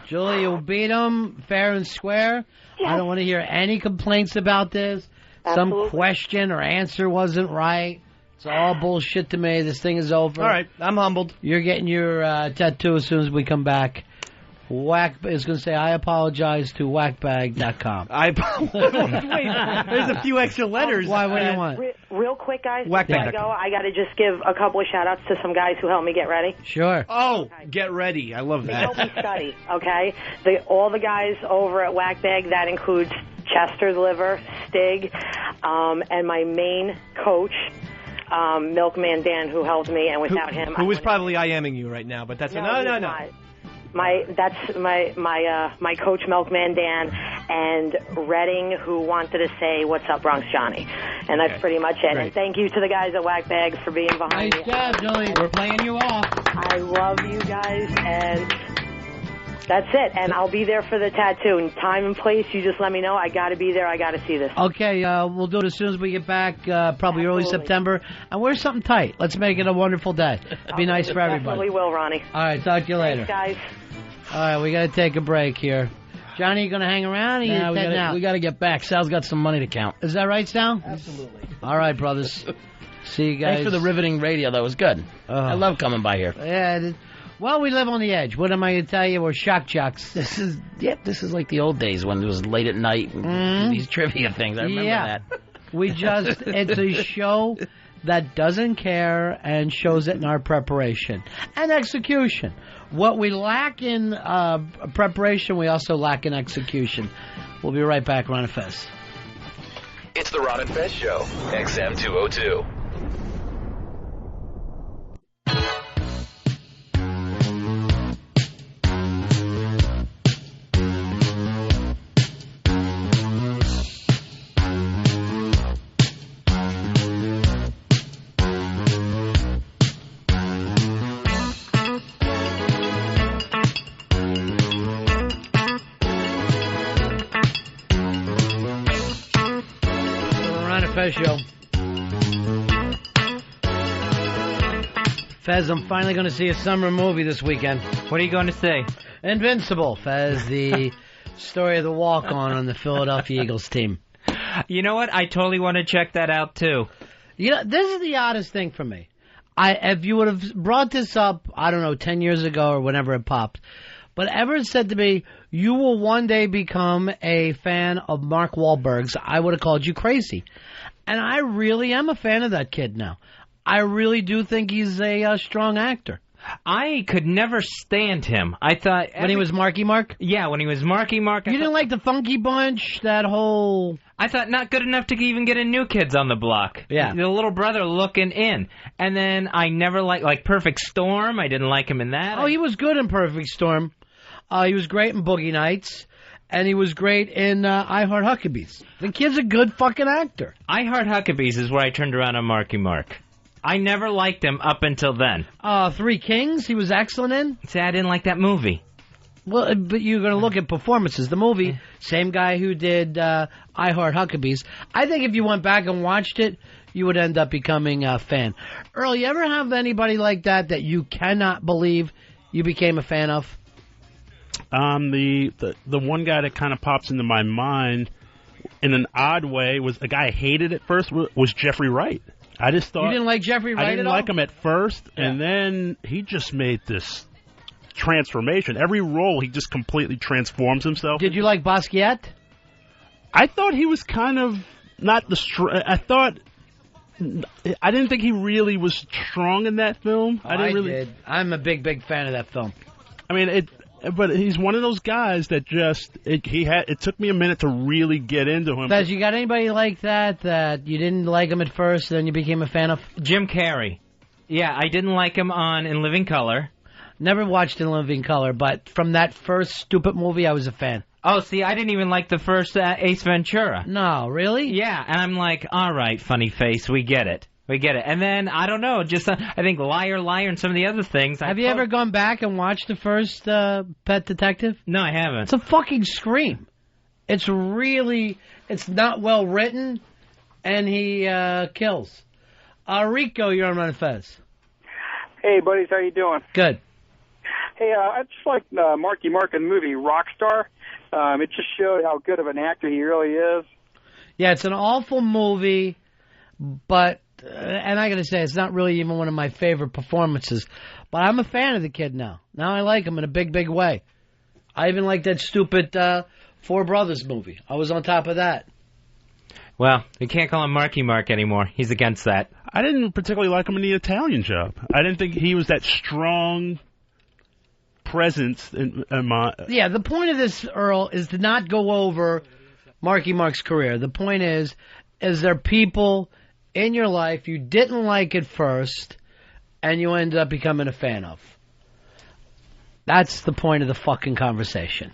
Julie, you beat them fair and square. Yes. I don't want to hear any complaints about this.
Absolutely.
Some question or answer wasn't right. It's all bullshit to me. This thing is over.
All right, I'm humbled.
You're getting your tattoo as soon as we come back. Whack is going to say, I apologize to whackbag.com.
Wait, there's a few extra letters.
Why? What do you want?
Real quick, guys,
Whackbag.
before I go, I got to just give a couple of shout-outs to some guys who helped me get ready.
Sure.
Oh, get ready. I love
They
that.
helped me study, okay? All the guys over at Whackbag, that includes Chester's Liver, Stig, and my main coach, Milkman Dan, who helped me, and without him...
Who is probably IMing you right now, but that's... No.
That's my coach Milkman Dan and Redding, who wanted to say what's up Bronx Johnny, and that's pretty much it.
Great.
And thank you to the guys at Whackbag for being behind me.
Nice job, Julie. We're playing you off.
I love you guys, and that's it. And I'll be there for the tattoo. And time and place, you just let me know. I got to be there. I got to see this.
Okay, we'll do it as soon as we get back, probably early September. And wear something tight. Let's make it a wonderful day. Be nice for everybody.
Definitely will, Ronnie.
All right, talk to you later.
Thanks, guys.
All right, we got to take a break here. Johnny, you going to hang around? Or
Nah,
you
we got to get back. Sal's got some money to count.
Is that right, Sal?
Absolutely.
All right, brothers. See you guys.
Thanks for the riveting radio. That was good. I love coming by here.
Yeah. Well, we live on the edge. What am I going to tell you? We're shock jocks.
This is like the old days when it was late at night and these trivia things. I remember that.
It's a show that doesn't care and shows it in our preparation and execution. What we lack in preparation, we also lack in execution. We'll be right back, Ron and Fez.
It's the Ron and Fez Show, XM 202.
Fez Show. Fez, I'm finally going to see a summer movie this weekend.
What are you going to say?
Invincible, Fez, the story of the walk-on on the Philadelphia Eagles team.
You know what? I totally want to check that out, too.
You know, this is the oddest thing for me. If you would have brought this up, I don't know, 10 years ago or whenever it popped, but Everett said to me, you will one day become a fan of Mark Wahlberg's, I would have called you crazy. And I really am a fan of that kid now. I really do think he's a strong actor.
I could never stand him. I thought...
When he was Marky Mark?
Yeah, when he was Marky Mark.
You didn't like the Funky Bunch, that whole...
I thought not good enough to even get a New Kids on the Block.
Yeah.
The little brother looking in. And then I never liked Perfect Storm. I didn't like him in that.
Oh, he was good in Perfect Storm. He was great in Boogie Nights. And he was great in I Heart Huckabees. The kid's a good fucking actor.
I Heart Huckabees is where I turned around on Marky Mark. I never liked him up until then.
Three Kings, he was excellent in.
See, I didn't like that movie.
Well, but you're going to look at performances. The movie, same guy who did I Heart Huckabees. I think if you went back and watched it, you would end up becoming a fan. Earl, you ever have anybody like that you cannot believe you became a fan of?
The one guy that kind of pops into my mind in an odd way was a guy I hated at first was Jeffrey Wright. I just thought...
You didn't like Jeffrey Wright
I didn't like him at first, and then he just made this transformation. Every role, he just completely transforms himself.
Did you like Basquiat?
I thought he was kind of not the... I didn't think he really was strong in that film.
I did. I'm a big fan of that film.
I mean, but he's one of those guys that it took me a minute to really get into him.
Fez, you got anybody like that you didn't like him at first, then you became a fan of?
Jim Carrey. Yeah, I didn't like him on In Living Color.
Never watched In Living Color, but from that first stupid movie, I was a fan.
Oh, see, I didn't even like the first Ace Ventura.
No, really?
Yeah, and I'm like, all right, funny face, we get it. We get it. And then, I don't know, just I think Liar, Liar, and some of the other things.
Have you ever gone back and watched the first Pet Detective?
No, I haven't.
It's a fucking scream. It's not well written, and he kills. Rico, you're on Ron and Fez.
Hey, buddies, how you doing?
Good.
Hey, I just like Marky Mark in the movie Rockstar. It just showed how good of an actor he really is.
Yeah, it's an awful movie, but... and I got to say, it's not really even one of my favorite performances. But I'm a fan of the kid now. Now I like him in a big way. I even like that stupid Four Brothers movie. I was on top of that.
Well, we can't call him Marky Mark anymore. He's against that.
I didn't particularly like him in The Italian Job. I didn't think he was that strong presence in my...
Yeah, the point of this, Earl, is to not go over Marky Mark's career. The point is there people in your life you didn't like at first and you ended up becoming a fan of. That's the point of the fucking conversation.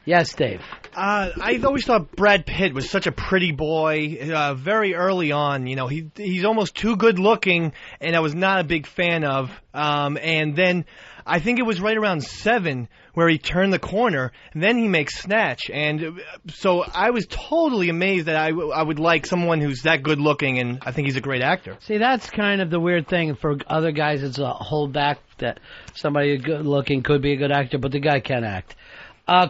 Yes, Dave.
I always thought Brad Pitt was such a pretty boy very early on. You know, he's almost too good looking, and I was not a big fan of. And then I think it was right around 7 where he turned the corner, and then he makes Snatch. And so I was totally amazed that I would like someone who's that good looking, and I think he's a great actor.
See, that's kind of the weird thing. For other guys, it's a hold back that somebody good looking could be a good actor, but the guy can't act.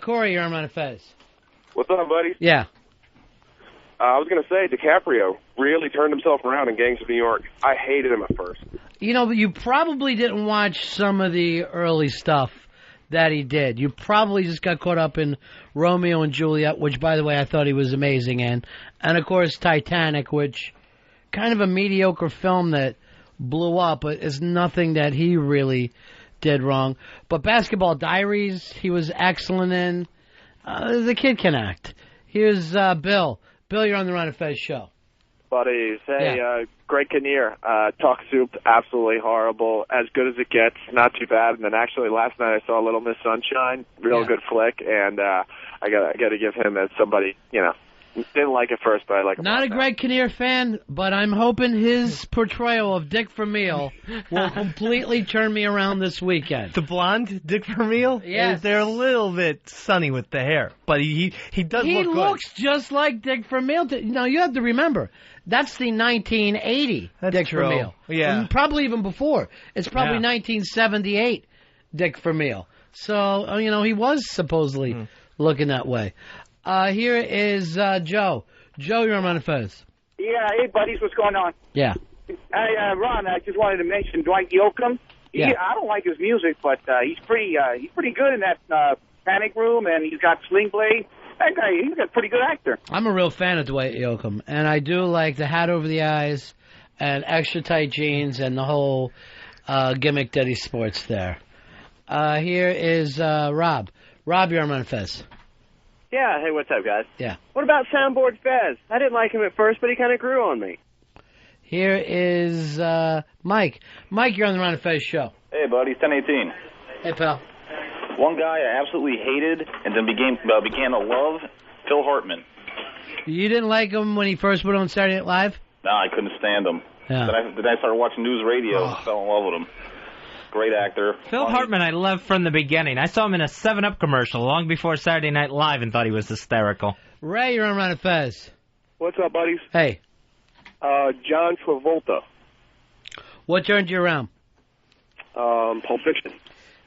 Corey, you're on Ron and Fez.
What's up, buddy?
Yeah.
I was going to say, DiCaprio really turned himself around in Gangs of New York. I hated him at first.
You know, you probably didn't watch some of the early stuff that he did. You probably just got caught up in Romeo and Juliet, which, by the way, I thought he was amazing in. And, of course, Titanic, which kind of a mediocre film that blew up, but is nothing that he really did wrong. But Basketball Diaries, he was excellent in. The kid can act. Here's Bill. Bill, you're on the Ron and Fez show.
Buddies, hey, Greg Kinnear, Talk Soup, absolutely horrible. As good as it gets, not too bad. And then actually last night I saw Little Miss Sunshine, real good flick, and I got to give him as somebody, you know, didn't like it first, but I like him.
Not a Greg Kinnear fan, but I'm hoping his portrayal of Dick Vermeil will completely turn me around this weekend.
The blonde Dick Vermeil?
Yes.
They're a little bit sunny with the hair, but he does look good. He looks
just like Dick Vermeil. Now, you have to remember, that's the 1980 Dick Vermeil.
Yeah.
And probably even before. It's probably 1978 Dick Vermeil. So, you know, he was supposedly looking that way. Here is Joe. Joe, you're on Ron and Fez.
Yeah, hey, buddies, what's going on?
Yeah.
Hey, Ron, I just wanted to mention Dwight Yoakam. I don't like his music, but he's pretty good in that Panic Room, and he's got Sling Blade. That guy, he's a pretty good actor.
I'm a real fan of Dwight Yoakam, and I do like the hat over the eyes and extra tight jeans and the whole gimmick that he sports there. Here is Rob. Rob, you're on Ron and Fez.
Yeah, hey, what's up, guys?
Yeah.
What about Soundboard Fez? I didn't like him at first, but he kind of grew on me.
Here is Mike. Mike, you're on the Ron and Fez show.
Hey, buddy, 1018.
Hey, pal.
One guy I absolutely hated and then began to love, Phil Hartman.
You didn't like him when he first went on Saturday Night Live?
No, I couldn't stand him.
Yeah.
Then I started watching news radio and fell in love with him. Great actor.
Phil Hartman I loved from the beginning. I saw him in a 7-Up commercial long before Saturday Night Live and thought he was hysterical.
Ray, you're on Ron and Fez.
What's up, buddies?
Hey.
John Travolta.
What turned you around?
Pulp Fiction.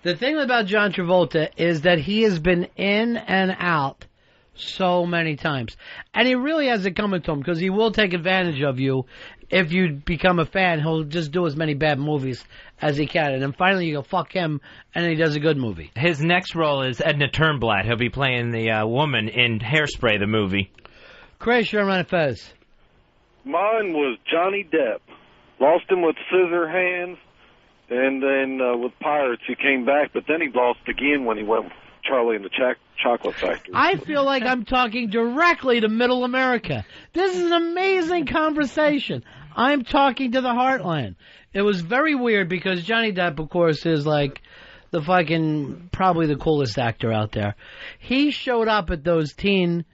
The thing about John Travolta is that he has been in and out so many times. And he really has it coming to him because he will take advantage of you. If you become a fan, he'll just do as many bad movies as he can. And then finally you go, fuck him, and then he does a good movie.
His next role is Edna Turnblad. He'll be playing the woman in Hairspray, the movie.
Chris, you're on Ron and Fez.
Mine was Johnny Depp. Lost him with Scissorhands, and then with Pirates he came back, but then he lost again when he went with Charlie and the Chocolate Factory.
I feel like I'm talking directly to Middle America. This is an amazing conversation. I'm talking to the heartland. It was very weird because Johnny Depp, of course, is like the fucking, probably the coolest actor out there. He showed up at those Teen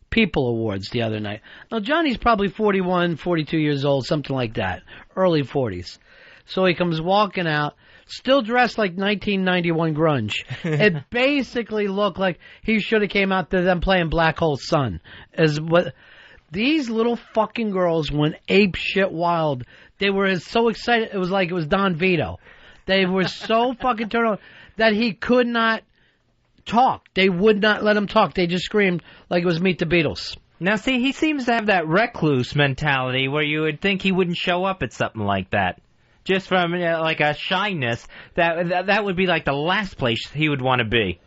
People Awards the other night. Now, Johnny's probably 41, 42 years old, something like that, early 40s. So he comes walking out, still dressed like 1991 grunge. It basically looked like he should have came out to them playing Black Hole Sun. These little fucking girls went ape shit wild. They were so excited. It was like it was Don Vito. They were so fucking turned on that he could not talk. They would not let him talk. They just screamed like it was Meet the Beatles.
Now, see, he seems to have that recluse mentality where you would think he wouldn't show up at something like that. just from like a shyness, that would be like the last place he would want to be.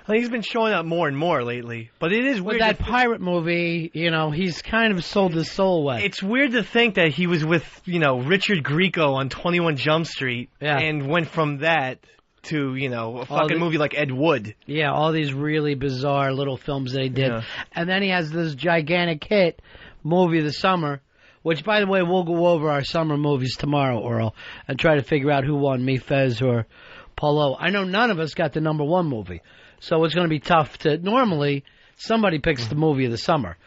Well, he's been showing up more and more lately, but it is weird.
With that pirate movie, he's kind of sold his soul away.
It's weird to think that he was with, Richard Grieco on 21 Jump Street and went from that to, a fucking movie like Ed Wood.
Yeah, all these really bizarre little films that he did. Yeah. And then he has this gigantic hit, Movie of the Summer, which, by the way, we'll go over our summer movies tomorrow, Earl, and try to figure out who won, me, Fez, or Paulo. I know none of us got the number one movie. So it's going to be tough to... Normally, somebody picks the movie of the summer.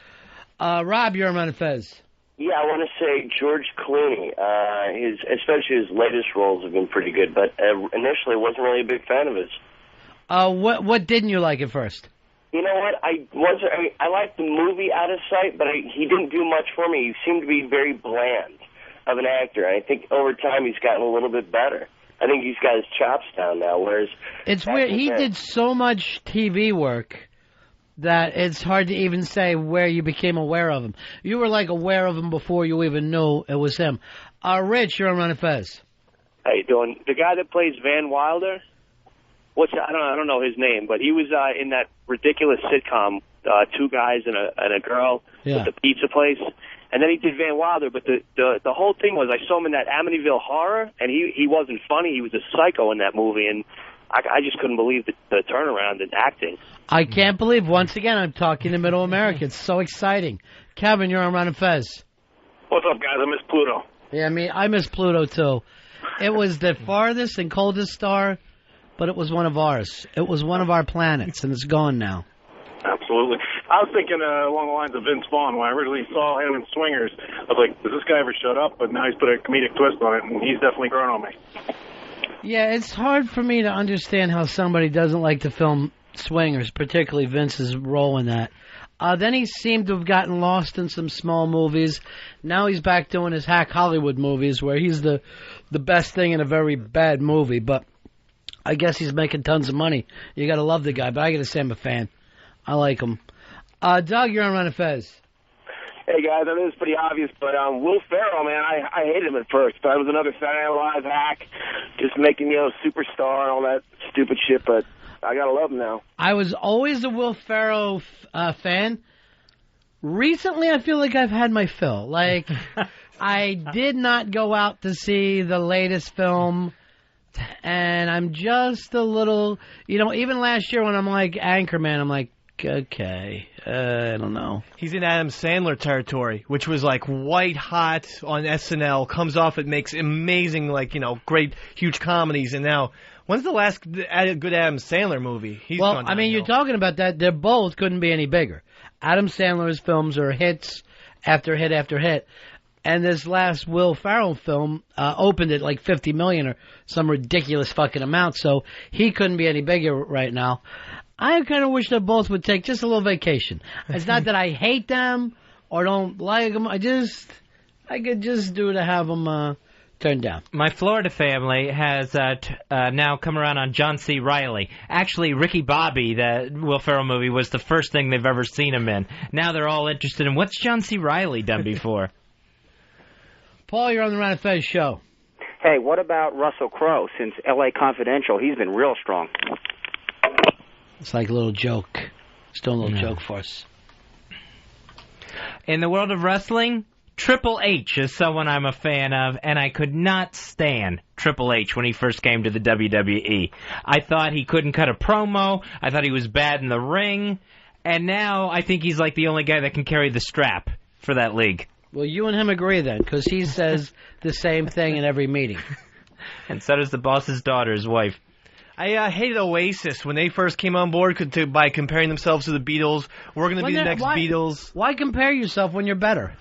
Rob, you're on Ron and Fez.
Yeah, I want to say George Clooney. Especially his latest roles have been pretty good, but initially wasn't really a big fan of his.
What didn't you like at first?
You know what? I liked the movie Out of Sight, but he didn't do much for me. He seemed to be very bland of an actor. I think over time he's gotten a little bit better. I think he's got his chops down now, whereas...
It's weird. He did so much TV work that it's hard to even say where you became aware of him. You were, aware of him before you even knew it was him. Rich, you're on Ron and Fez.
How you doing? The guy that plays Van Wilder, I don't know his name, but he was in that ridiculous sitcom, Two Guys and a Girl, with the pizza place. And then he did Van Wilder, but the whole thing was I saw him in that Amityville Horror, and he wasn't funny. He was a psycho in that movie, and I just couldn't believe the turnaround in acting.
I can't believe, once again, I'm talking to Middle America. It's so exciting. Kevin, you're on Ron and Fez.
What's up, guys? I miss Pluto.
Yeah, I miss Pluto, too. It was the farthest and coldest star, but it was one of ours. It was one of our planets, and it's gone now.
Absolutely. I was thinking along the lines of Vince Vaughn. When I originally saw him in Swingers, I was like, does this guy ever shut up? But now he's put a comedic twist on it, and he's definitely grown on me.
Yeah, it's hard for me to understand how somebody doesn't like to film Swingers, particularly Vince's role in that. Then he seemed to have gotten lost in some small movies. Now he's back doing his hack Hollywood movies where he's the best thing in a very bad movie. But I guess he's making tons of money. You got to love the guy, but I got to say I'm a fan. I like him. Doug, you're on Ron and Fez.
Hey, guys, I know it's pretty obvious, but Will Ferrell, man, I hated him at first. Thought it was another Saturday Night Live hack, just making, superstar and all that stupid shit, but I got to love him now.
I was always a Will Ferrell fan. Recently, I feel like I've had my fill. I did not go out to see the latest film, and I'm just a little, even last year when I'm like Anchorman, I'm like, okay, I don't know.
He's in Adam Sandler territory, which was white hot on SNL, comes off, it makes amazing, great, huge comedies, and now, when's the last good Adam Sandler movie?
You're talking about that, they both couldn't be any bigger. Adam Sandler's films are hits after hit after hit, and this last Will Ferrell film opened at $50 million or some ridiculous fucking amount, so he couldn't be any bigger right now. I kind of wish they both would take just a little vacation. It's not that I hate them or don't like them. I could just do to have them turned down.
My Florida family has now come around on John C. Reilly. Actually, Ricky Bobby, the Will Ferrell movie, was the first thing they've ever seen him in. Now they're all interested in what's John C. Reilly done before.
Paul, you're on the Ron and Fez show.
Hey, what about Russell Crowe? Since L.A. Confidential, he's been real strong.
It's like a little joke. Still a little joke for us.
In the world of wrestling, Triple H is someone I'm a fan of, and I could not stand Triple H when he first came to the WWE. I thought he couldn't cut a promo. I thought he was bad in the ring. And now I think he's the only guy that can carry the strap for that league.
Well, you and him agree then, because he says the same thing in every meeting.
And so does the boss's daughter's wife.
I hated Oasis when they first came on board by comparing themselves to the Beatles. We're going to be the next Beatles.
Why compare yourself when you're better?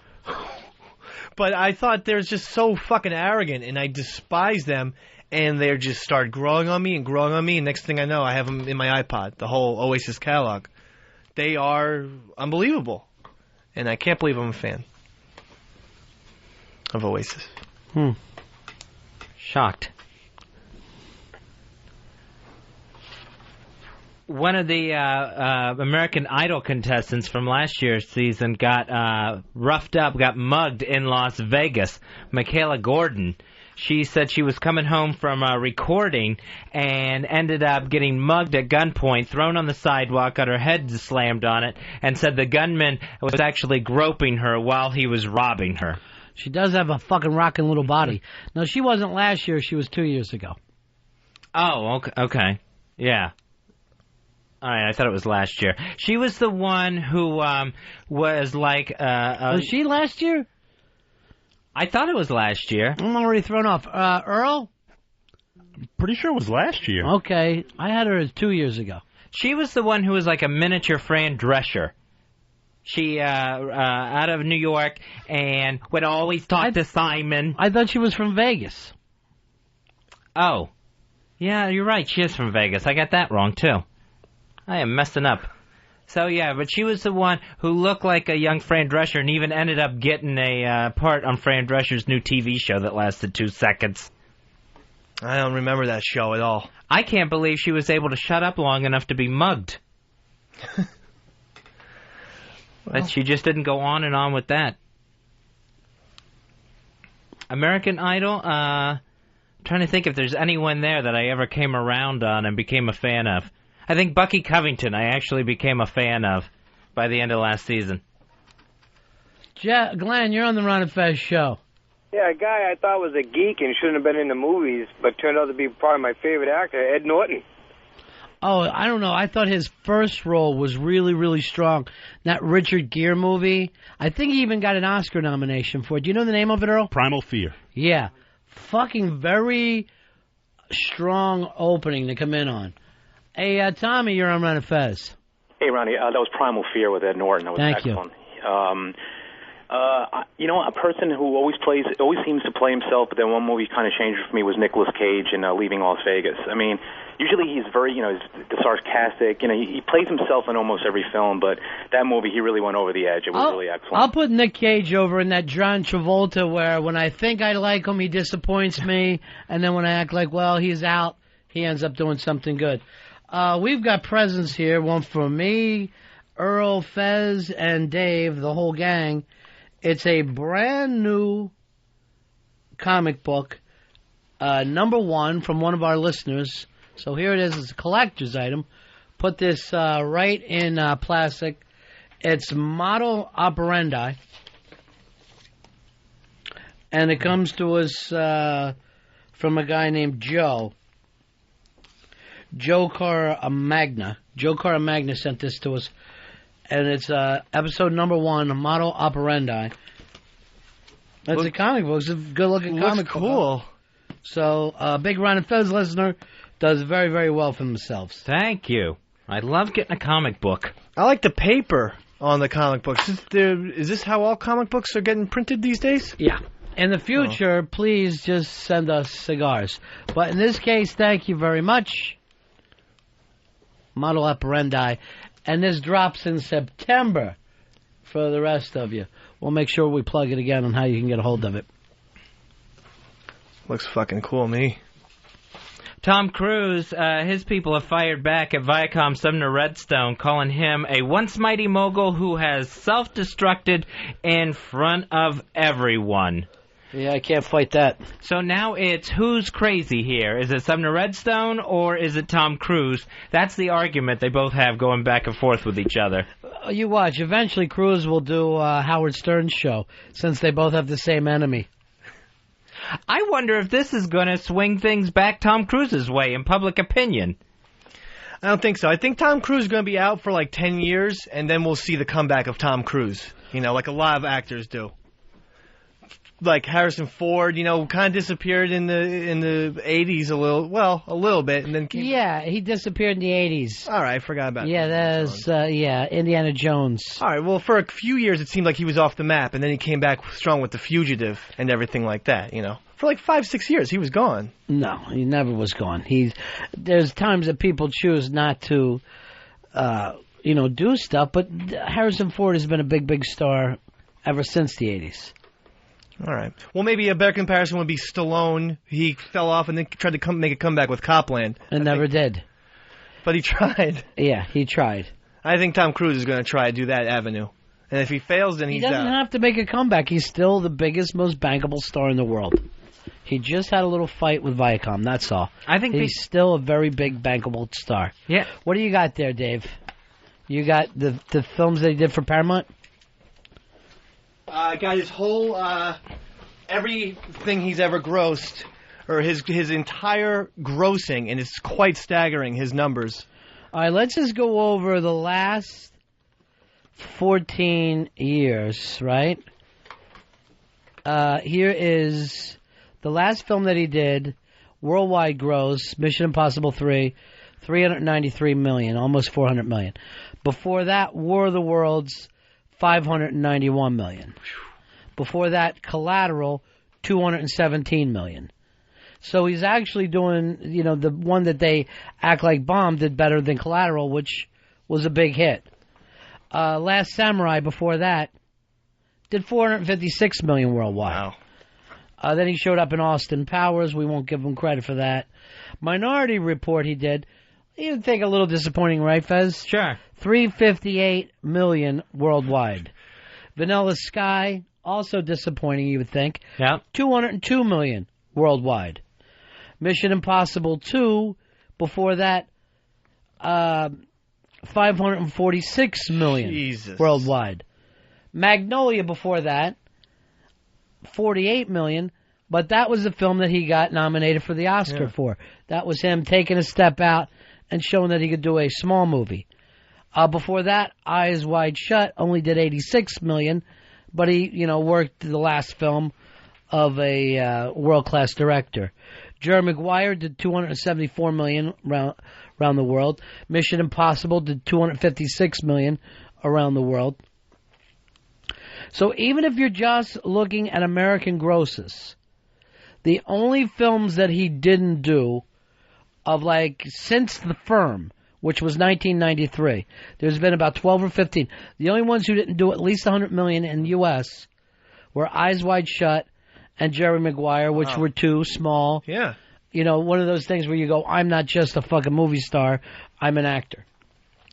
But I thought they're just so fucking arrogant, and I despise them, and they just start growing on me, and next thing I know, I have them in my iPod, the whole Oasis catalog. They are unbelievable, and I can't believe I'm a fan of Oasis.
Shocked. One of the American Idol contestants from last year's season got roughed up, got mugged in Las Vegas. Michaela Gordon She said she was coming home from a recording and ended up getting mugged at gunpoint, thrown on the sidewalk, got her head slammed on it, and said the gunman was actually groping her while he was robbing her.
She does have a fucking rocking little body. No, she wasn't last year. She was 2 years ago.
Oh, okay. Yeah. All right, I thought it was last year. She was the one who was like...
was she last year?
I thought it was last year.
I'm already thrown off. Earl?
Pretty sure it was last year.
Okay. I had her as 2 years ago.
She was the one who was like a miniature Fran Drescher. She, out of New York, and would always talk to Simon.
I thought she was from Vegas.
Oh. Yeah, you're right. She is from Vegas. I got that wrong, too. I am messing up. So, yeah, but she was the one who looked like a young Fran Drescher and even ended up getting a part on Fran Drescher's new TV show that lasted 2 seconds.
I don't remember that show at all.
I can't believe she was able to shut up long enough to be mugged. But she just didn't go on and on with that. American Idol, trying to think if there's anyone there that I ever came around on and became a fan of. I think Bucky Covington I actually became a fan of by the end of last season.
Glenn, you're on the Ron and Fez show.
Yeah, a guy I thought was a geek and shouldn't have been in the movies, but turned out to be probably my favorite actor, Ed Norton.
Oh, I don't know. I thought his first role was really, really strong. That Richard Gere movie. I think he even got an Oscar nomination for it. Do you know the name of it, Earl?
Primal Fear.
Yeah. Fucking very strong opening to come in on. Hey, Tommy, you're on Ron and Fez.
Hey, Ronnie, that was Primal Fear with Ed Norton. That was
Thank
excellent. You know, a person who always seems to play himself, but then one movie kind of changed for me was Nicolas Cage in Leaving Las Vegas. I mean, usually he's very, he's sarcastic. He plays himself in almost every film, but that movie, he really went over the edge. It was really excellent.
I'll put Nick Cage over in that John Travolta where when I think I like him, he disappoints me, and then when I act like, well, he's out, he ends up doing something good. We've got presents here, one for me, Earl, Fez, and Dave, the whole gang. It's a brand new comic book, #1 from one of our listeners. So here it is. It's a collector's item. Put this right in plastic. It's Model Operandi. And it comes to us from a guy named Joe. Joe Caramagna. Joe Caramagna sent this to us. And it's episode #1, Model Operandi. That's a comic book. It's a good-looking comic book.
Cool.
So, big Ron and Fez listener does very, very well for themselves.
Thank you. I love getting a comic book.
I like the paper on the comic books. Is this how all comic books are getting printed these days?
Yeah. In the future, please just send us cigars. But in this case, thank you very much. Model Operandi. And this drops in September for the rest of you. We'll make sure we plug it again on how you can get a hold of it.
Looks fucking cool, me.
Tom Cruise, his people have fired back at Viacom Sumner Redstone, calling him a once mighty mogul who has self-destructed in front of everyone.
Yeah, I can't fight that.
So now it's who's crazy here? Is it Sumner Redstone or is it Tom Cruise? That's the argument they both have going back and forth with each other.
You watch. Eventually, Cruise will do Howard Stern's show, since they both have the same enemy.
I wonder if this is going to swing things back Tom Cruise's way in public opinion.
I don't think so. I think Tom Cruise is going to be out for like 10 years, and then we'll see the comeback of Tom Cruise. Like a lot of actors do. Like Harrison Ford, kind of disappeared in the 80s a little bit, and then came...
Yeah, he disappeared in the 80s.
All right, I forgot about that.
Yeah, that's Indiana Jones.
All right, well, for a few years it seemed like he was off the map, and then he came back strong with The Fugitive and everything like that, For like 5-6 years, he was gone.
No, he never was gone. There's times that people choose not to, do stuff, but Harrison Ford has been a big, big star ever since the 80s.
All right. Well, maybe a better comparison would be Stallone. He fell off and then tried to make a comeback with Copland.
And never did.
But he tried.
Yeah, he tried.
I think Tom Cruise is going to try to do that avenue. And if he fails, then he's out.
He doesn't have to make a comeback. He's still the biggest, most bankable star in the world. He just had a little fight with Viacom, that's all.
I think
he's still a very big, bankable star.
Yeah.
What do you got there, Dave? You got the films that he did for Paramount?
Got his whole, everything he's ever grossed, or his entire grossing, and it's quite staggering, his numbers.
All right, let's just go over the last 14 years, right? Here is the last film that he did, worldwide gross, Mission Impossible 3, $393 million, almost $400 million. Before that, War of the Worlds, $591 million. Before that, Collateral, $217 million. So he's actually doing, the one that they act like bomb did better than Collateral, which was a big hit. Last Samurai, before that, did $456 million worldwide. Wow. Then he showed up in Austin Powers. We won't give him credit for that. Minority Report he did. You'd think a little disappointing, right, Fez?
Sure.
$358 million worldwide. Vanilla Sky, also disappointing, you would think.
Yeah.
$202 million worldwide. Mission Impossible 2, before that, $546 million worldwide. Magnolia before that, $48 million, but that was the film that he got nominated for the Oscar for. That was him taking a step out and showing that he could do a small movie. Before that, Eyes Wide Shut only did $86 million, but he, worked the last film of a world-class director. Jerry Maguire did $274 million around the world. Mission Impossible did $256 million around the world. So even if you're just looking at American grosses, the only films that he didn't do of since The Firm, which was 1993, there's been about 12 or 15. The only ones who didn't do at least $100 million in the U.S. were Eyes Wide Shut and Jerry Maguire, which were too small.
Yeah.
One of those things where you go, I'm not just a fucking movie star, I'm an actor.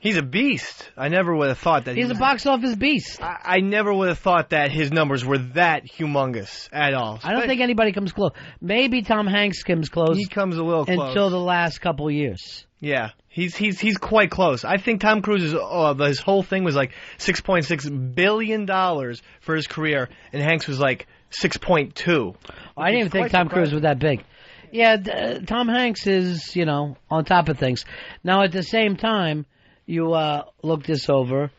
He's a beast. I never would have thought that.
He's a box office beast.
I never would have thought that his numbers were that humongous at all.
I don't think anybody comes close. Maybe Tom Hanks comes close.
He comes a little close.
Until the last couple years.
Yeah, he's quite close. I think Tom Cruise's his whole thing was $6.6 billion for his career, and Hanks was 6.2.
I didn't even think Tom Cruise was that big. Yeah, Tom Hanks is, on top of things. Now, at the same time, you look this over.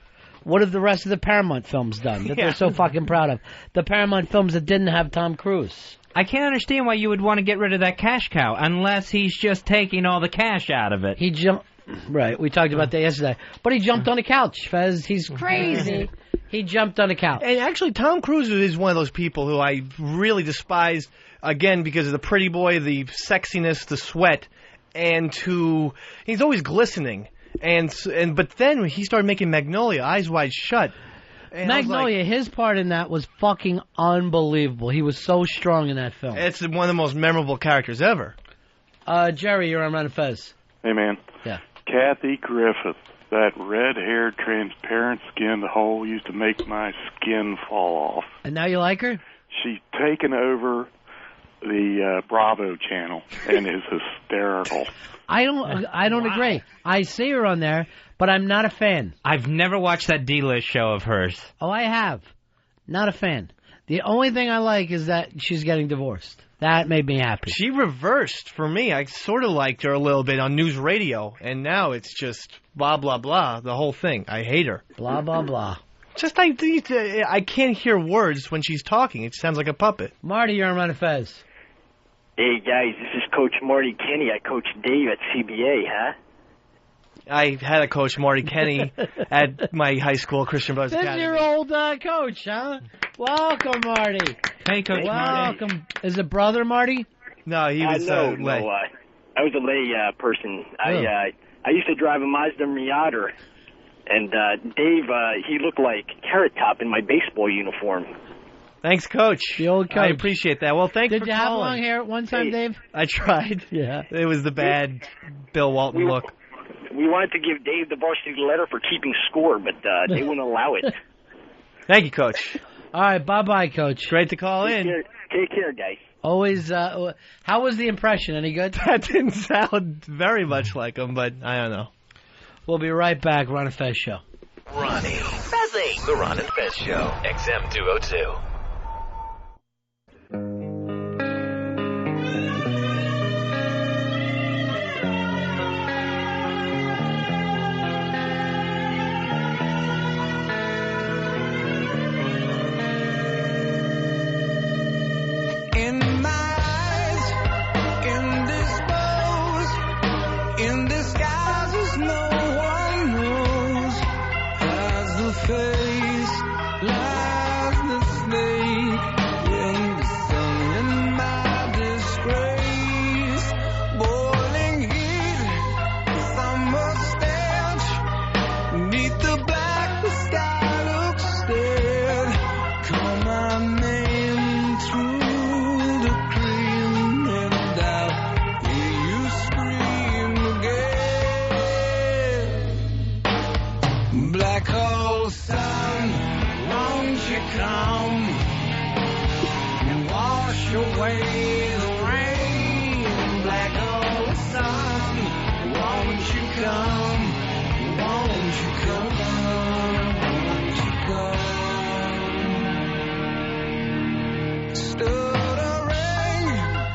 What have the rest of the Paramount films done that they're so fucking proud of? The Paramount films that didn't have Tom Cruise.
I can't understand why you would want to get rid of that cash cow unless he's just taking all the cash out of it.
He jumped. Right, we talked about that yesterday. But he jumped on a couch, Fez. He's crazy. He jumped on a couch.
And actually, Tom Cruise is one of those people who I really despise, again, because of the pretty boy, the sexiness, the sweat, and he's always glistening. But then when he started making Magnolia, Eyes Wide Shut.
Magnolia, his part in that was fucking unbelievable. He was so strong in that film.
It's one of the most memorable characters ever.
Jerry, you're on Ron and Fez.
Hey, man.
Yeah.
Kathy Griffith, that red-haired, transparent-skinned hole used to make my skin fall off.
And now you like her?
She's taken over the Bravo channel and is hysterical.
I don't agree. I see her on there, but I'm not a fan.
I've never watched that D-list show of hers.
Oh, I have. Not a fan. The only thing I like is that she's getting divorced. That made me happy.
She reversed for me. I sort of liked her a little bit on news radio, and now it's just blah, blah, blah, the whole thing. I hate her.
Blah, blah, blah.
Just I can't hear words when she's talking. It sounds like a puppet.
Marty, you're on Ron and Fez.
Hey, guys, this is Coach Marty Kenny. I coach Dave at CBA, huh?
I had a coach, Marty Kenny, at my high school, Christian Brothers Academy.
10-year-old coach, huh? Welcome, Marty.
Hey, Coach Marty.
Welcome. Is it brother, Marty?
No, he was lay.
I was a lay person. I used to drive a Mazda Miata, and Dave, he looked like Carrot Top in my baseball uniform.
Thanks, Coach.
The old coach.
I appreciate that. Well, thanks for calling.
Did you have long hair at one time, Dave?
I tried.
Yeah.
It was the bad Bill Walton look.
We wanted to give Dave the varsity letter for keeping score, but they wouldn't allow it.
Thank you, Coach.
All right, bye-bye, Coach.
Great to call in.
Take care, guys.
Always. How was the impression? Any good?
That didn't sound very much like him, but I don't know.
We'll be right back. Ron and Fez Show.
Ronnie. Fezzy. The Ron and Fez Show. XM 202.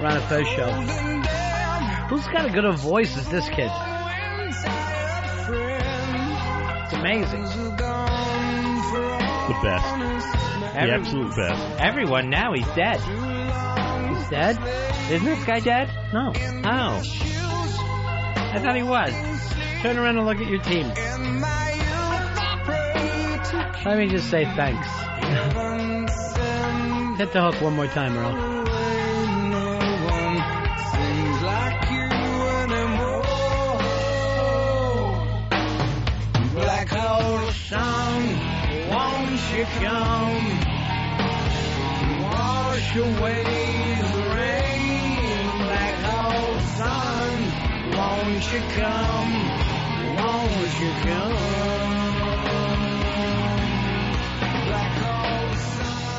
Ron and Fez Show. Who's got a good a voice as this kid? It's amazing.
The best. The absolute best.
Everyone now, he's dead.
He's dead?
Isn't this guy dead?
No.
Oh. I thought he was.
Turn around and look at your team. Let me just say thanks. Hit the hook one more time, Earl. Black hole sun, won't you come? Wash away the rain. Black hole sun, won't you come? Won't you come?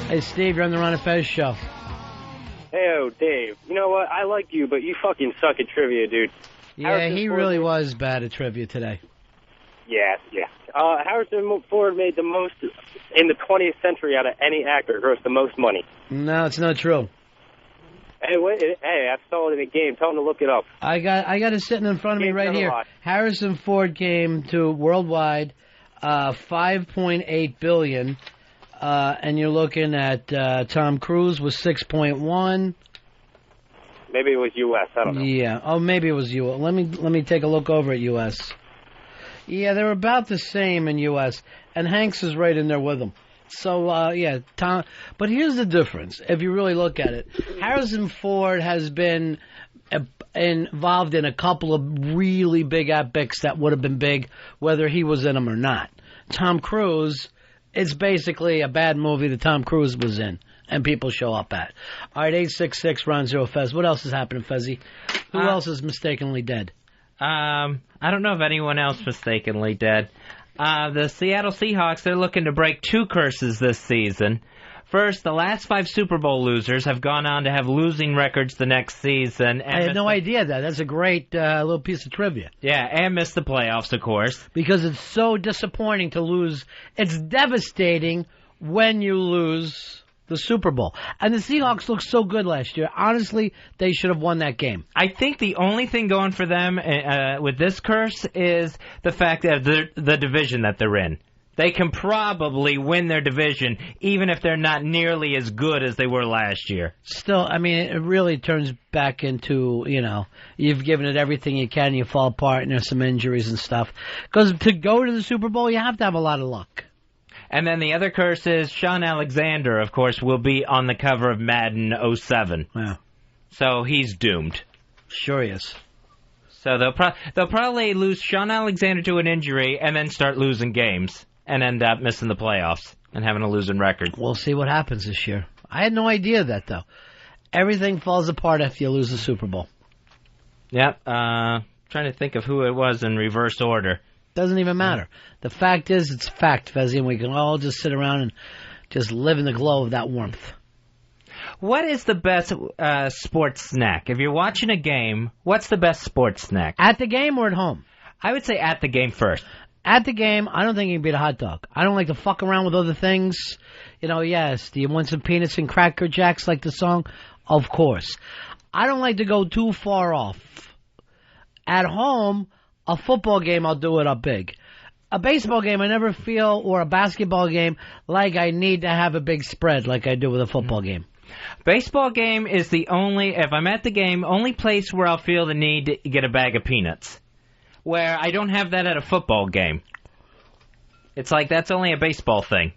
Hey, Steve, you're on the Ron and Fez Show.
Hey, Dave. You know what? I like you, but you fucking suck at trivia, dude.
Yeah, he really was bad at trivia today.
Yeah. Harrison Ford made the most in the 20th century out of any actor, grossed the most money.
No, it's not true.
Hey, wait, I saw it in a game. Tell him to look it up.
I got it sitting in front of me right here. Harrison Ford came to worldwide $5.8 billion, and you're looking at Tom Cruise was 6.1.
Maybe it was U.S. I don't know.
Yeah. Oh, maybe it was U.S. Let me take a look over at U.S. Yeah, they're about the same in U.S. and Hanks is right in there with them. So yeah, Tom. But here's the difference. If you really look at it, Harrison Ford has been involved in a couple of really big epics that would have been big whether he was in them or not. Tom Cruise, it's basically a bad movie that Tom Cruise was in, and people show up at. All right, 866-RON-0-FEZ. What else is happening, Fezzy? Who else is mistakenly dead?
I don't know of anyone else mistakenly dead. The Seattle Seahawks, they're looking to break two curses this season. First, the last 5 Super Bowl losers have gone on to have losing records the next season. And
I had no idea that. That's a great little piece of trivia.
Yeah, and missed the playoffs, of course.
Because it's so disappointing to lose. It's devastating when you lose the Super Bowl. And the Seahawks looked so good last year. Honestly, they should have won that game.
I think the only thing going for them with this curse is the fact that the division that they're in. They can probably win their division, even if they're not nearly as good as they were last year.
Still, I mean, it really turns back into, you've given it everything you can, you fall apart, and there's some injuries and stuff. Because to go to the Super Bowl, you have to have a lot of luck.
And then the other curse is Sean Alexander, of course, will be on the cover of Madden 07.
Yeah.
So he's doomed.
Sure he is.
So they'll probably lose Sean Alexander to an injury and then start losing games. And end up missing the playoffs and having a losing record.
We'll see what happens this year. I had no idea that, though. Everything falls apart after you lose the Super Bowl.
Yep. Trying to think of who it was in reverse order.
Doesn't even matter. The fact is, it's fact, Fezzy, and we can all just sit around and just live in the glow of that warmth.
What is the best sports snack? If you're watching a game, what's the best sports snack?
At the game or at home?
I would say at the game first.
At the game, I don't think you can beat a hot dog. I don't like to fuck around with other things. You know, yes, do you want some peanuts and Cracker Jacks like the song? Of course. I don't like to go too far off. At home, a football game, I'll do it up big. A baseball game, I never feel, or a basketball game, like I need to have a big spread like I do with a football game.
Baseball game is the only, if I'm at the game, only place where I'll feel the need to get a bag of peanuts. Where I don't have that at a football game. It's like that's only a baseball thing.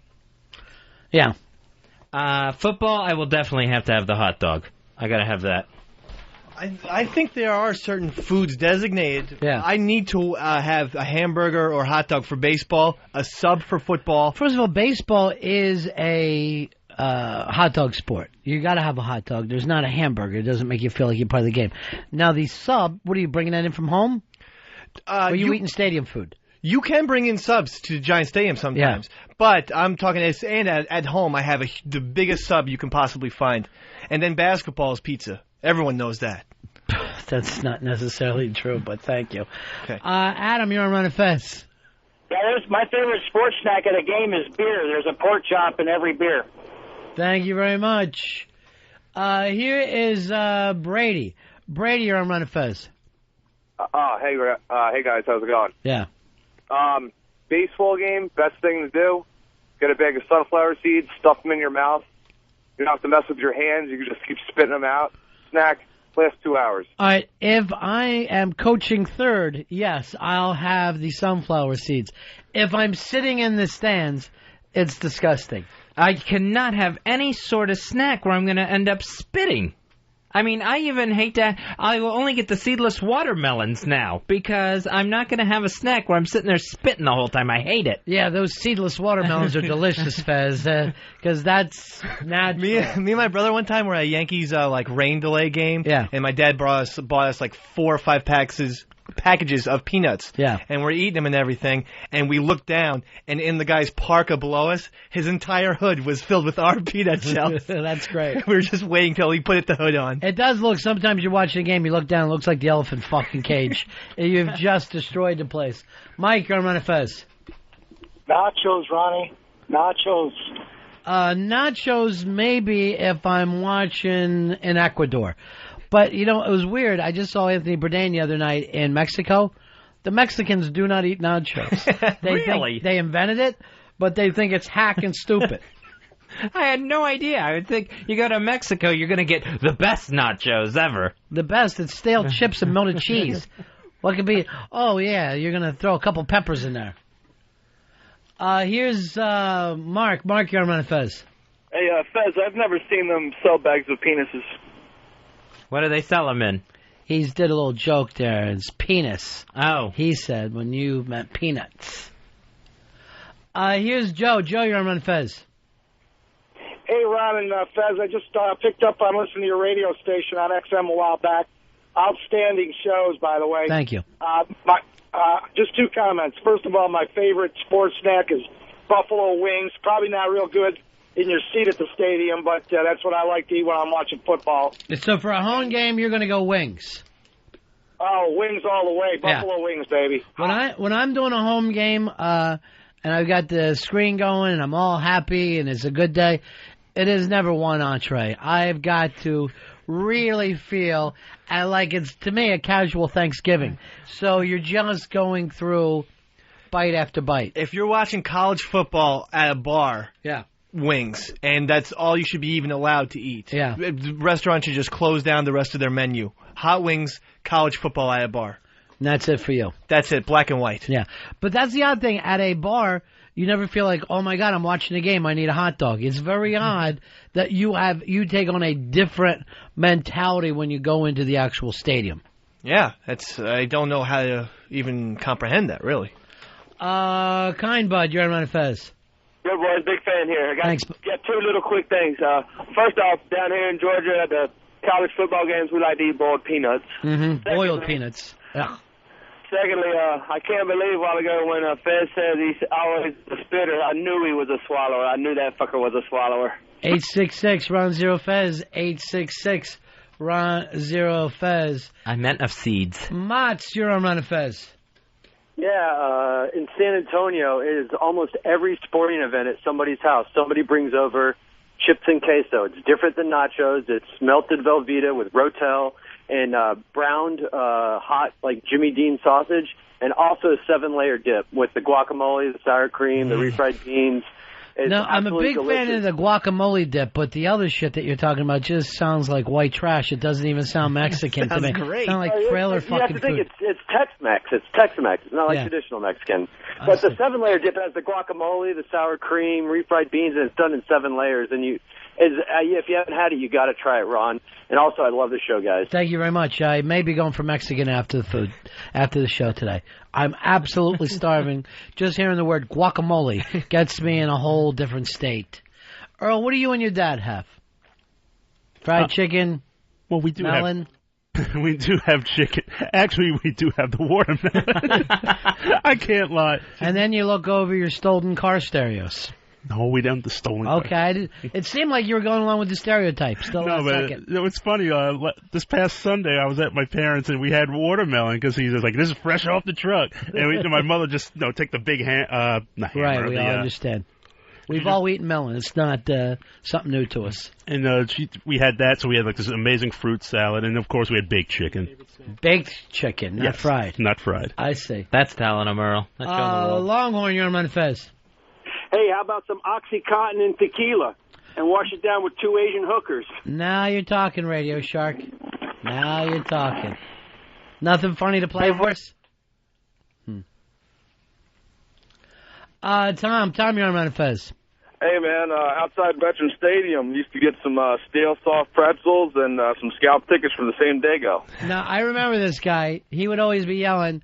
Yeah.
Football, I will definitely have to have the hot dog. I gotta have that.
I think there are certain foods designated.
Yeah.
I need to have a hamburger or hot dog for baseball, a sub for football.
First of all, baseball is a hot dog sport. You got to have a hot dog. There's not a hamburger. It doesn't make you feel like you're part of the game. Now, the sub, what are you bringing that in from home? Or are you eating stadium food?
You can bring in subs to Giant Stadium sometimes, but I'm talking at home. I have the biggest sub you can possibly find, and then basketball is pizza. Everyone knows that.
That's not necessarily true, but thank you.
Okay.
Adam, you're on Ron and Fez.
Yeah, my favorite sports snack at a game is beer. There's a pork chop in every beer.
Thank you very much. Here is Brady. Brady, you're on Ron and Fez.
Hey guys, how's it going?
Yeah.
Baseball game, best thing to do. Get a bag of sunflower seeds, stuff them in your mouth. You don't have to mess with your hands. You can just keep spitting them out. Snack, lasts 2 hours.
All right. If I am coaching third, yes, I'll have the sunflower seeds. If I'm sitting in the stands, it's disgusting.
I cannot have any sort of snack where I'm going to end up spitting. I mean, I even hate that. I will only get the seedless watermelons now because I'm not going to have a snack where I'm sitting there spitting the whole time. I hate it.
Yeah, those seedless watermelons are delicious, Fez, because that's not
me and my brother one time were at a Yankees rain delay game.
Yeah.
And my dad bought us like 4 or 5 packages of peanuts.
Yeah.
And we're eating them and everything, and we looked down, and in the guy's parka below us, his entire hood was filled with our peanut shells.
That's great.
We were just waiting till he put the hood on.
It does look, sometimes you're watching a game, you look down, it looks like the elephant fucking cage. You've just destroyed the place. Mike, you're on Ron and Fez.
Nachos, Ronnie. Nachos.
Nachos maybe if I'm watching in Ecuador. But, you know, it was weird. I just saw Anthony Bourdain the other night in Mexico. The Mexicans do not eat nachos.
Really?
They invented it, but they think it's hack and stupid.
I had no idea. I would think you go to Mexico, you're going to get the best nachos ever.
The best. It's stale chips and melted cheese. What could be? Oh, yeah, you're going to throw a couple peppers in there. Here's Mark. Mark, you're on Ron and Fez.
Hey, Fez, I've never seen them sell bags of penises.
What do they sell them in?
He did a little joke there. It's penis.
Oh.
He said when you meant peanuts. Here's Joe. Joe, you're on Ron and Fez.
Hey, Ron and Fez, I just picked up on listening to your radio station on XM a while back. Outstanding shows, by the way.
Thank you.
Just 2 comments. First of all, my favorite sports snack is buffalo wings. Probably not real good in your seat at the stadium, but that's what I like to eat when I'm watching football.
So for a home game, you're going to go wings.
Oh, wings all the way. Buffalo wings, baby.
When I'm doing a home game and I've got the screen going and I'm all happy and it's a good day, it is never one entree. I've got to really feel like it's, to me, a casual Thanksgiving. So you're just going through bite after bite.
If you're watching college football at a bar...
Yeah.
Wings, and that's all you should be even allowed to eat.
Yeah.
Restaurants should just close down the rest of their menu. Hot wings, college football at a bar.
And that's it for you.
That's it, black and white.
Yeah. But that's the odd thing. At a bar, you never feel like, oh, my God, I'm watching a game, I need a hot dog. It's very odd that you take on a different mentality when you go into the actual stadium.
Yeah, I don't know how to even comprehend that, really.
Kind Bud, you're on Ron and Fez.
Good boys, big fan here.
Thanks.
Got 2 little quick things. First off, down here in Georgia at the college football games, we like to eat boiled peanuts.
Mm-hmm. Boiled peanuts. Yeah.
Secondly, I can't believe a while ago when Fez said he's always a spitter, I knew he was a swallower. I knew that fucker was a swallower.
866 Ron Zero Fez. 866 Ron Zero Fez.
I meant of seeds.
Mott's, you're on Ron and Fez.
Yeah, in San Antonio, it is almost every sporting event at somebody's house. Somebody brings over chips and queso. It's different than nachos. It's melted Velveeta with Rotel and browned hot, like Jimmy Dean sausage, and also a 7-layer dip with the guacamole, the sour cream, the refried beans. It's
No, I'm a big
absolutely
fan of
delicious.
the guacamole dip, but the other shit that you're talking about just sounds like white trash. It doesn't even sound Mexican to me. It sounds like trailer
You have
fucking
to think
food.
it's Tex-Mex. It's Tex-Mex. It's not like
Yeah.
traditional Mexican. But the 7-layer dip has the guacamole, the sour cream, refried beans, and it's done in 7 layers. And if you haven't had it, you got to try it, Ron. And also, I love the show, guys.
Thank you very much. I may be going for Mexican after the show today. I'm absolutely starving. Just hearing the word guacamole gets me in a whole different state. Earl, what do you and your dad have? Fried chicken?
Well, we do
melon?
We do have chicken. Actually, we do have the watermelon. I can't lie.
And then you look over your stolen car stereos.
No, we don't have the stolen car.
Okay, it seemed like you were going along with the stereotypes. Still
No, but it's funny. This past Sunday, I was at my parents' and we had watermelon because he was like, "This is fresh off the truck." And my mother just take the big hammer.
Right, we all understand. We've all eaten melon. It's not something new to us.
And we had that, so we had like this amazing fruit salad, and of course we had baked chicken.
Baked chicken, not
Yes,
fried.
Not fried.
I see.
That's telling him, Earl. That's showing the world.
Longhorn, you're on Ron and Fez.
Hey, how about some Oxycontin and tequila and wash it down with 2 Asian hookers?
Now you're talking, Radio Shark. Now you're talking. Nothing funny to play for us? Tom, you're on Ron and Fez.
Hey, man, outside Veterans Stadium, used to get some stale soft pretzels and some scalp tickets for the same Dago.
Now, I remember this guy. He would always be yelling,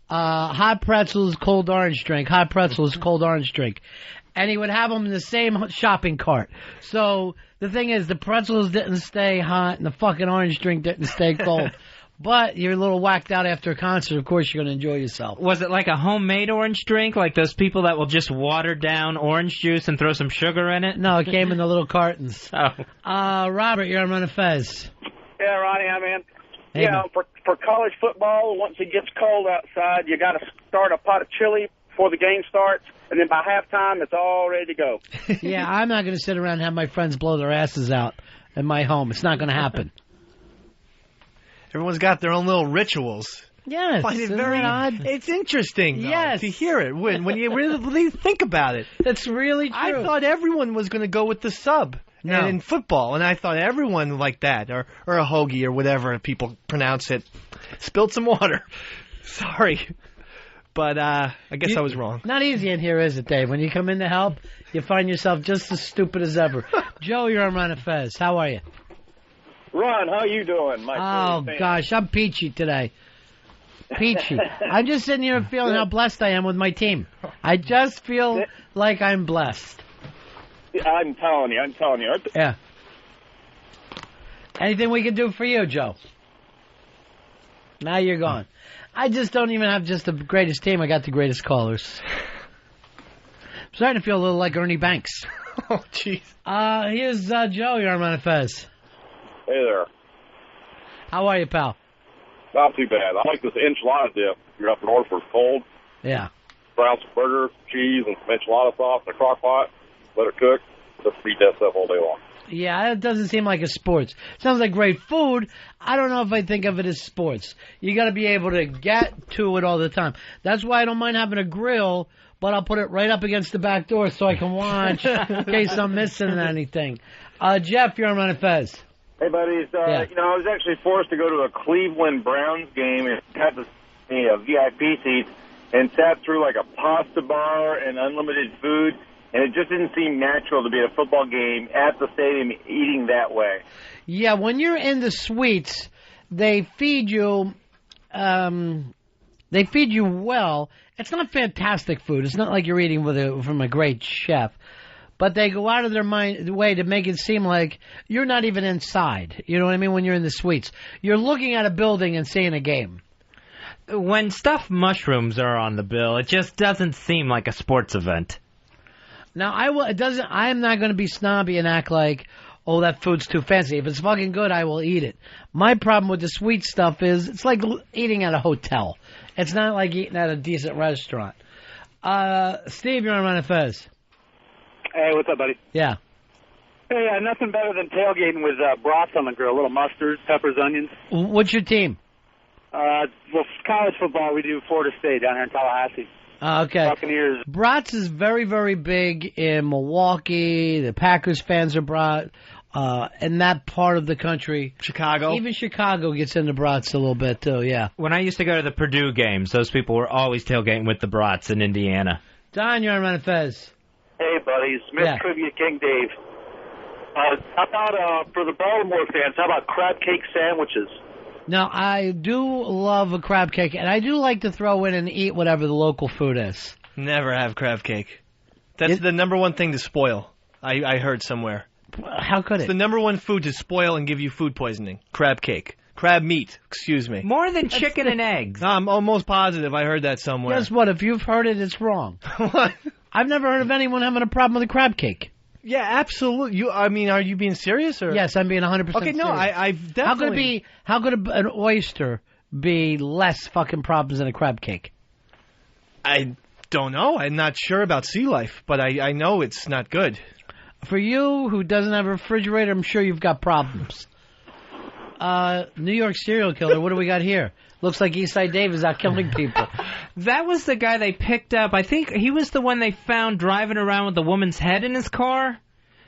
hot pretzels, cold orange drink, hot pretzels, cold orange drink. And he would have them in the same shopping cart. So the thing is, the pretzels didn't stay hot and the fucking orange drink didn't stay cold. But you're a little whacked out after a concert. Of course, you're going to enjoy yourself.
Was it like a homemade orange drink, like those people that will just water down orange juice and throw some sugar in it?
No, it came in the little cartons.
Oh.
Robert, you're on Ron and Fez.
Yeah, Ronnie, I'm in.
Hey,
Yeah, for college football, once it gets cold outside, you got to start a pot of chili before the game starts, and then by halftime, it's all ready to go.
Yeah, I'm not going to sit around and have my friends blow their asses out in my home. It's not going to happen.
Everyone's got their own little rituals.
Yes,
I find it
isn't
very
that odd?
It's interesting, though,
Yes.
to hear it when you really think about it.
That's really true.
I thought everyone was going to go with the sub in football, and I thought everyone like that, or a hoagie or whatever people pronounce it. Spilled some water. Sorry. But I guess I was wrong.
Not easy in here, is it, Dave? When you come in to help, you find yourself just as stupid as ever. Joe, you're on Ron and Fez. How are you?
Ron, how you doing?
Oh, gosh, I'm peachy today. Peachy. I'm just sitting here feeling how blessed I am with my team. I just feel like I'm blessed.
I'm telling you.
Yeah. Anything we can do for you, Joe? Now you're gone. I just don't even have just the greatest team. I got the greatest callers. I'm starting to feel a little like Ernie Banks.
Oh, jeez.
Here's Joe. You're on Ron and Fez.
Hey there.
How are you, pal?
Not too bad. I like this enchilada dip. You're up north where it's cold.
Yeah.
Brown some burger, cheese, and some enchilada sauce in a crock pot. Let it cook. Just eat that stuff all day long.
Yeah, it doesn't seem like a sports. Sounds like great food. I don't know if I think of it as sports. You got to be able to get to it all the time. That's why I don't mind having a grill, but I'll put it right up against the back door so I can watch in case I'm missing anything. Jeff, you're on Ron and Fez.
Hey, buddies.
Yeah.
You know, I was actually forced to go to a Cleveland Browns game and had the VIP seats and sat through like a pasta bar and unlimited food. And it just didn't seem natural to be at a football game at the stadium eating that way.
Yeah, when you're in the suites, they feed you. They feed you well. It's not fantastic food. It's not like you're eating from a great chef. But they go out of their way to make it seem like you're not even inside. You know what I mean? When you're in the suites, you're looking at a building and seeing a game.
When stuffed mushrooms are on the bill, it just doesn't seem like a sports event.
Now, I am not going to be snobby and act like, oh, that food's too fancy. If it's fucking good, I will eat it. My problem with the sweet stuff is it's like eating at a hotel. It's not like eating at a decent restaurant. Steve, you're on Ron and Fez.
Hey, what's up, buddy?
Yeah.
Hey, nothing better than tailgating with brats on the grill, a little mustard, peppers, onions.
What's your team?
Well, college football, we do Florida State down here in Tallahassee.
Okay.
Buccaneers.
Brats is very, very big in Milwaukee. The Packers fans are brat. In that part of the country.
Chicago.
Even Chicago gets into brats a little bit, too, yeah.
When I used to go to the Purdue games, those people were always tailgating with the brats in Indiana.
Don, you're on Ron and Fez.
Hey, buddies. Smith Trivia King Dave. How about, for the Baltimore fans, how about crab cake sandwiches?
Now, I do love a crab cake, and I do like to throw in and eat whatever the local food is.
Never have crab cake. That's the number one thing to spoil, I heard somewhere.
How could
It's the number one food to spoil and give you food poisoning. Crab cake. Crab meat, excuse me.
More than chicken and eggs.
No, I'm almost positive I heard that somewhere.
Guess what? If you've heard it, it's wrong.
What?
I've never heard of anyone having a problem with a crab cake.
Yeah, absolutely. I mean, are you being serious? Or?
Yes, I'm being 100%
Okay, no,
serious.
I've definitely...
How could an oyster be less fucking problems than a crab cake?
I don't know. I'm not sure about sea life, but I know it's not good.
For you who doesn't have a refrigerator, I'm sure you've got problems. New York serial killer, what do we got here? Looks like Eastside Dave is out killing people.
That was the guy they picked up. I think he was the one they found driving around with the woman's head in his car.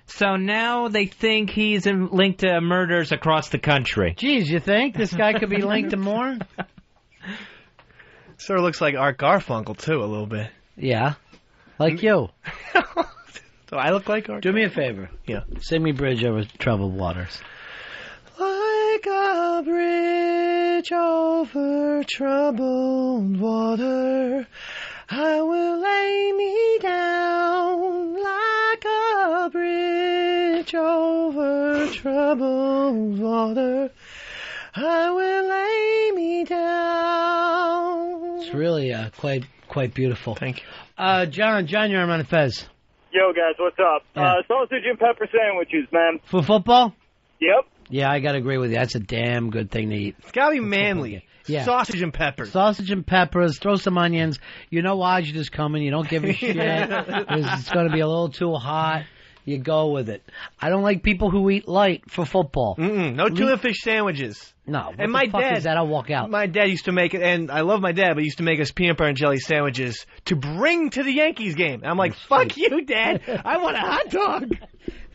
So now they think he's linked to murders across the country.
Geez, you think this guy could be linked to more?
Sort of looks like Art Garfunkel, too, a little bit.
Yeah. Like you.
Do I look like Art?
Do me a favor.
Yeah.
Sing me Bridge Over Troubled Waters.
Like a bridge over troubled water, I will lay me down like a bridge over troubled water. I will lay me down.
It's really quite beautiful.
Thank you.
John, you're on Ron and Fez.
Yo, guys, what's up?
Yeah.
Sausage and pepper sandwiches, man.
For football?
Yep.
Yeah, I got to agree with you. That's a damn good thing to eat.
It's got to be manly.
Yeah.
Sausage and peppers.
Sausage and peppers. Throw some onions. You know Ajita's coming. You don't give a shit. It's going to be a little too hot. You go with it. I don't like people who eat light for football.
No tuna fish sandwiches.
No.
And my dad
is that? I'll walk out.
My dad used to make it, and I love my dad, but he used to make us peanut butter and jelly sandwiches to bring to the Yankees game. And I'm like, fuck you, Dad. I want a hot dog.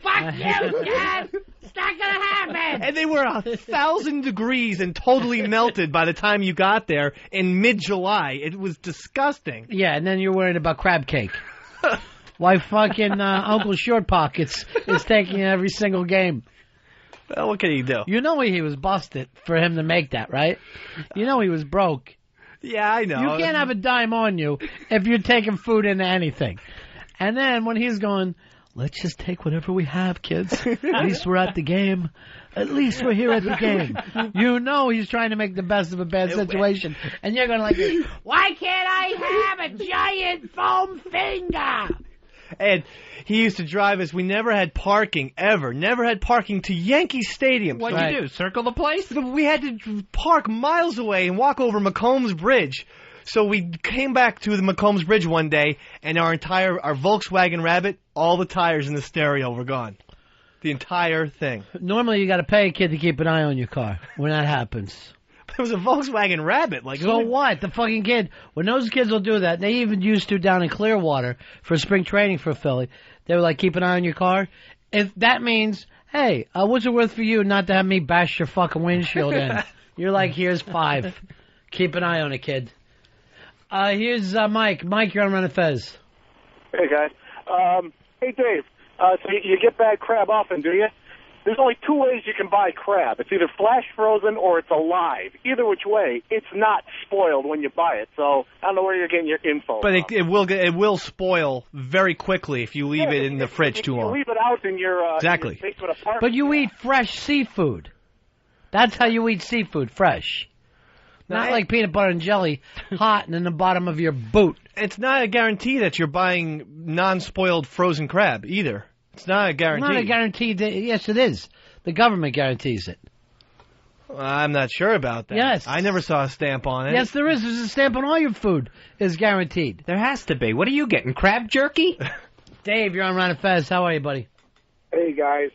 Fuck you, Dad. It's not gonna happen.
And they were 1,000 degrees and totally melted by the time you got there in mid-July. It was disgusting.
Yeah, and then you're worried about crab cake. Why fucking Uncle Short Pockets is taking every single game.
Well, what can he do?
You know he was busted for him to make that, right? You know he was broke.
Yeah, I know.
You can't have a dime on you if you're taking food into anything. And then when he's going, let's just take whatever we have, kids. At least we're at the game. At least we're here at the game. You know he's trying to make the best of a bad situation. And you're going like this,
why can't I have a giant foam finger?
And he used to drive us. We never had parking, ever. Never had parking to Yankee Stadium.
What'd you do, circle the place?
We had to park miles away and walk over McCombs Bridge. So we came back to the McCombs Bridge one day, and our Volkswagen Rabbit, all the tires in the stereo were gone. The entire thing.
Normally you got to pay a kid to keep an eye on your car when that happens.
It was a Volkswagen Rabbit.
So what? The fucking kid, when those kids will do that, they even used to down in Clearwater for spring training for Philly, they were like, keep an eye on your car. If that means, hey, what's it worth for you not to have me bash your fucking windshield in? You're like, here's $5. Keep an eye on it, kid. Here's Mike. Mike, you're on Ron and Fez.
Hey, guys. Hey, Dave. So you get bad crab often, do you? There's only two ways you can buy crab. It's either flash frozen or it's alive. Either which way, it's not spoiled when you buy it. So I don't know where you're getting your info.
But it will spoil very quickly if you leave it in the fridge too long.
You leave it out in your
exactly.
In your basement apartment.
But you eat fresh seafood. That's how you eat seafood, fresh. Not like peanut butter and jelly, hot and in the bottom of your boot.
It's not a guarantee that you're buying non-spoiled frozen crab either. It's not a guarantee.
Not a guarantee. Yes, it is. The government guarantees it.
I'm not sure about that.
Yes.
I never saw a stamp on it.
Yes, there is. There's a stamp on all your food. Is guaranteed.
There has to be. What are you getting, crab jerky?
Dave, you're on Ron and Fez. How are you, buddy?
Hey, guys.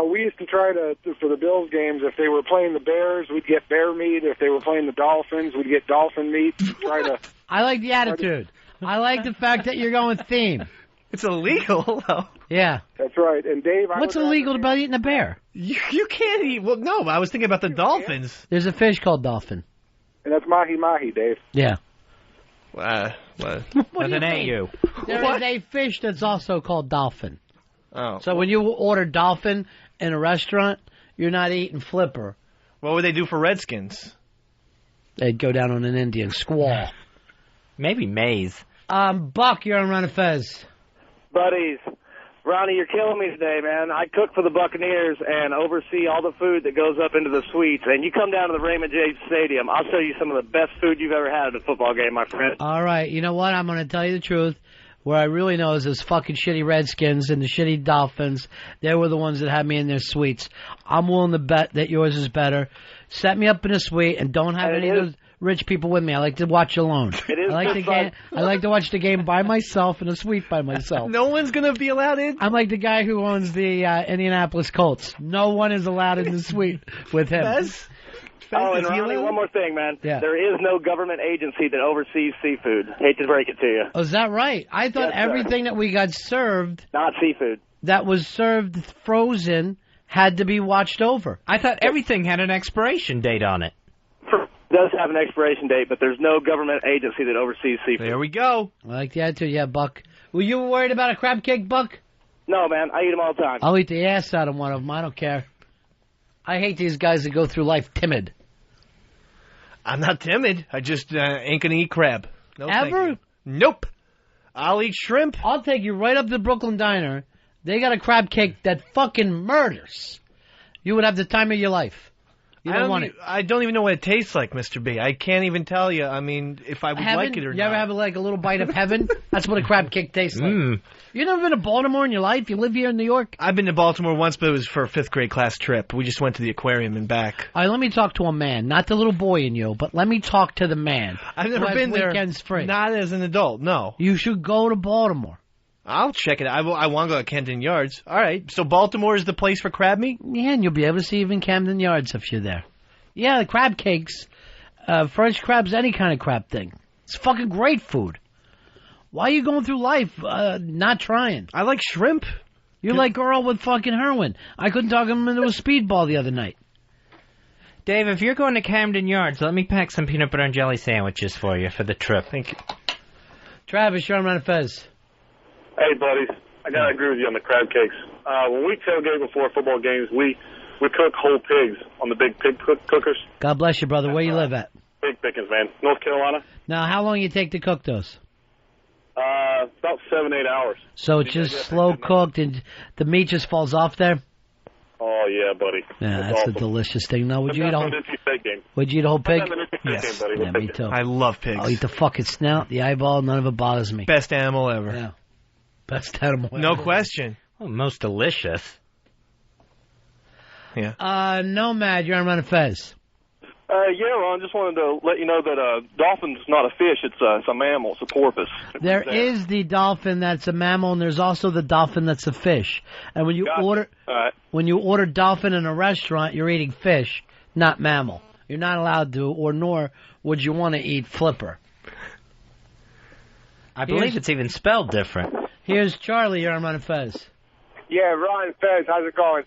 We used to try to, for the Bills games, if they were playing the Bears, we'd get bear meat. If they were playing the Dolphins, we'd get dolphin meat.
I like the attitude. I like the fact that you're going theme.
It's illegal, though.
Yeah.
That's right. And Dave,
what's illegal about eating a bear?
You can't eat. Well, no, I was thinking about the dolphins.
There's a fish called dolphin.
And that's mahi-mahi, Dave.
Yeah.
What?
What do you mean? There is a fish that's also called dolphin.
Oh.
So when you order dolphin in a restaurant, you're not eating flipper.
What would they do for Redskins?
They'd go down on an Indian squaw.
Maybe maize.
Buck, you're on Ron and Fez.
Buddies, Ronnie, you're killing me today, man. I cook for the Buccaneers and oversee all the food that goes up into the suites. And you come down to the Raymond James Stadium, I'll show you some of the best food you've ever had at a football game, my friend.
All right, you know what? I'm going to tell you the truth. Where I really know is those fucking shitty Redskins and the shitty Dolphins. They were the ones that had me in their suites. I'm willing to bet that yours is better. Set me up in a suite and don't have any of those rich people with me. I like to watch alone.
It is
I like the game. I like to watch the game by myself in a suite by myself.
No one's gonna be allowed in.
I'm like the guy who owns the Indianapolis Colts. No one is allowed in the suite with him.
Fez?
Oh, and Ronnie, one more thing, man.
Yeah.
There is no government agency that oversees seafood. Hate to break it to you.
Oh, is that right? I thought
Yes, sir.
everything that we got served,
not seafood,
that was served frozen, had to be watched over.
I thought everything had an expiration date on it.
It does have an expiration date, but there's no government agency that oversees seafood.
There we go.
I like the attitude. Yeah, Buck. Were you worried about a crab cake, Buck?
No, man. I eat them all the time.
I'll eat the ass out of one of them. I don't care. I hate these guys that go through life timid.
I'm not timid. I just ain't gonna eat crab. No, thank
Ever?
you. Nope. I'll eat shrimp.
I'll take you right up to the Brooklyn Diner. They got a crab cake that fucking murders. You would have the time of your life. You don't want it.
I don't even know what it tastes like, Mr. B. I can't even tell you. I mean, if I would
Heaven?
like it or
you
not.
ever have like a little bite of heaven? That's what a crab cake tastes like. You never been to Baltimore in your life? You live here in New York?
I've been to Baltimore once, but it was for a 5th grade class trip. We just went to the aquarium and back.
All right, let me talk to a man. Not the little boy in you, but let me talk to the man.
I've never
who has
been there.
Weekends free.
Not as an adult, no.
You should go to Baltimore.
I'll check it out. I want to go to Camden Yards. All right, so Baltimore is the place for crab meat?
Yeah, and you'll be able to see even Camden Yards if you're there. Yeah, the crab cakes, French crabs, any kind of crab thing. It's fucking great food. Why are you going through life not trying?
I like shrimp.
You're like Earl with fucking heroin. I couldn't talk him into a speedball the other night.
Dave, if you're going to Camden Yards, let me pack some peanut butter and jelly sandwiches for you for the trip.
Thank you.
Travis, you're on Ron and Fez.
Hey, buddies. I got to agree with you on the crab cakes. When we tailgate before football games, we cook whole pigs on the big pig cookers.
God bless you, brother. Where you live at?
Big pickings, man. North Carolina.
Now, how long you take to cook those?
About 7-8 hours.
So it's just slow cooked and the meat just falls off there?
Oh, yeah, buddy.
Yeah, that's
awesome.
a delicious thing. Now, would you eat a whole,
game.
would you eat a whole pig?
Yes. Game, buddy.
Yeah, me too.
I love pigs.
I'll eat the fucking snout, the eyeball, none of it bothers me.
Best animal ever.
Yeah. Best animal ever.
No question.
Oh, most delicious.
Yeah.
Nomad, you're on Ron and Fez.
Yeah, Ron, just wanted to let you know that dolphin's not a fish. It's a mammal. It's a porpoise.
There is the dolphin that's a mammal, and there's also the dolphin that's a fish. And when you when you order dolphin in a restaurant, you're eating fish, not mammal. You're not allowed to, or nor would you want to eat flipper.
I believe it's even spelled different.
Here's Charlie, you're on Ron and Fez.
Yeah, Ron and Fez, how's it going?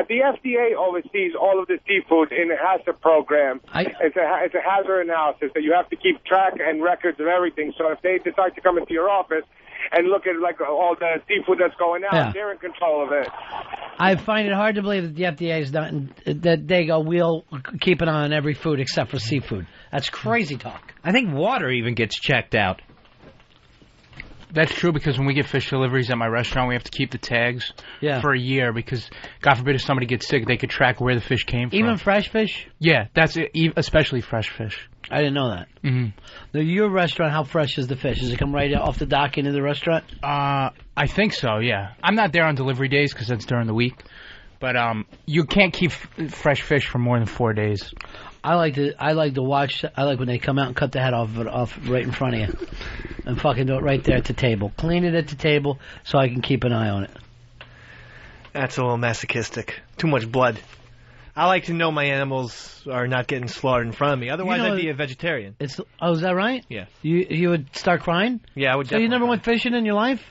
The FDA oversees all of the seafood in the HACCP program. It's a hazard analysis that you have to keep track and records of everything. So if they decide to come into your office and look at like all the seafood that's going out, they're in control of it.
I find it hard to believe that the FDA is not, that they go, we'll keep an eye on every food except for seafood. That's crazy talk.
I think water even gets checked out.
That's true because when we get fish deliveries at my restaurant, we have to keep the tags for a year because, God forbid, if somebody gets sick, they could track where the fish came from.
Even fresh fish?
Yeah, that's it, especially fresh fish.
I didn't know that.
Mm-hmm.
Now, your restaurant, how fresh is the fish? Does it come right off the dock into the restaurant?
I think so, yeah. I'm not there on delivery days because that's during the week. But you can't keep fresh fish for more than 4 days.
I like to watch. I like when they come out and cut the head off right in front of you, and fucking do it right there at the table. Clean it at the table so I can keep an eye on it.
That's a little masochistic. Too much blood. I like to know my animals are not getting slaughtered in front of me. Otherwise, I'd be a vegetarian.
Is that right?
Yeah.
You would start crying?
Yeah, I would.
So you never went fishing in your life?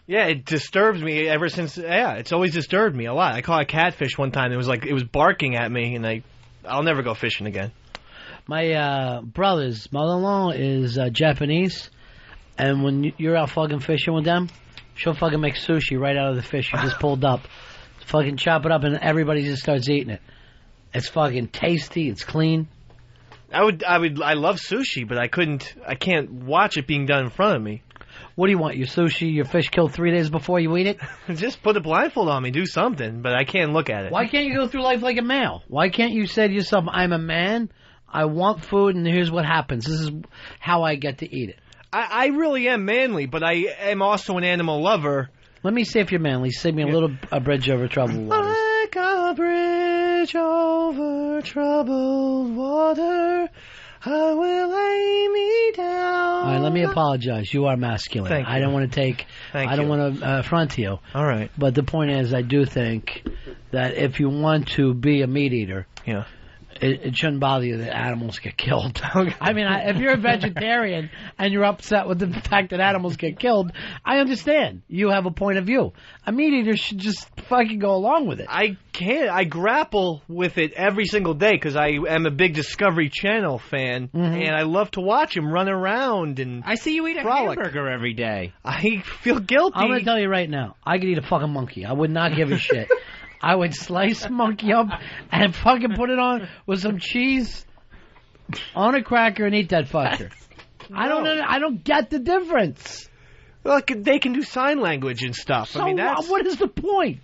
Yeah, it disturbs me ever since. Yeah, it's always disturbed me a lot. I caught a catfish one time. It was barking at me, and I'll never go fishing again.
My brother's mother-in-law is Japanese, and when you're out fucking fishing with them, she'll fucking make sushi right out of the fish you just pulled up. Fucking chop it up, and everybody just starts eating it. It's fucking tasty. It's clean.
I love sushi, but I can't watch it being done in front of me.
What do you want? Your sushi, your fish killed 3 days before you eat it?
Just put a blindfold on me, do something, but I can't look at it.
Why can't you go through life like a male? Why can't you say to yourself, I'm a man, I want food, and here's what happens. This is how I get to eat it.
I really am manly, but I am also an animal lover.
Let me see if you're manly. Sing me a bridge over troubled waters.
Like a bridge over troubled water, I will lay me down.
All right, let me apologize. You are masculine.
Thank you.
I don't want to take. I don't want to affront you.
All right.
But the point is, I do think that if you want to be a meat eater, it shouldn't bother you that animals get killed. I mean, if you're a vegetarian and you're upset with the fact that animals get killed, I understand. You have a point of view. A meat eater should just fucking go along with it.
I can't. I grapple with it every single day because I am a big Discovery Channel fan, and I love to watch him run around and
I see you eat a hamburger every day.
I feel guilty.
I'm going to tell you right now, I could eat a fucking monkey. I would not give a shit. I would slice a monkey up and fucking put it on with some cheese on a cracker and eat that fucker. No. I don't get the difference.
Look, they can do sign language and stuff.
So
I mean,
what is the point?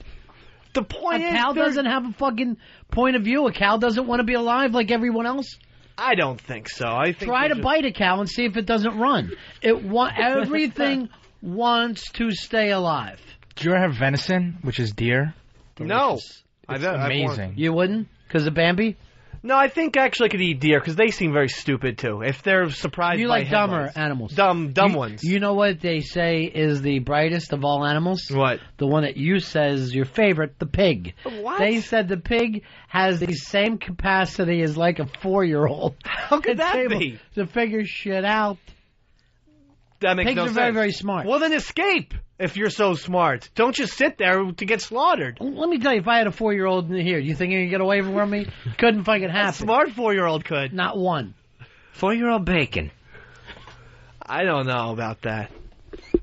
The point is,
a cow doesn't have a fucking point of view. A cow doesn't want to be alive like everyone else.
I don't think so. I think
try to bite a cow and see if it doesn't run. Everything wants to stay alive.
Do you ever have venison, which is deer?
Delicious.
No.
It's amazing.
You wouldn't? Because of Bambi?
No, I think actually I could eat deer because they seem very stupid too. If they're surprised
you
by
like dumber animals.
Dumb ones.
You know what they say is the brightest of all animals?
What?
The one that you said is your favorite, the pig.
What?
They said the pig has the same capacity as like a 4-year-old.
How could that be?
To figure shit out.
That makes
Pigs
no
are
sense.
very, very smart.
Well, then escape if you're so smart. Don't just sit there to get slaughtered.
Let me tell you, if I had a 4-year-old in here, do you think he could get away from me? Couldn't fucking happen.
A smart 4-year-old could.
Not one.
4-year-old bacon.
I don't know about that.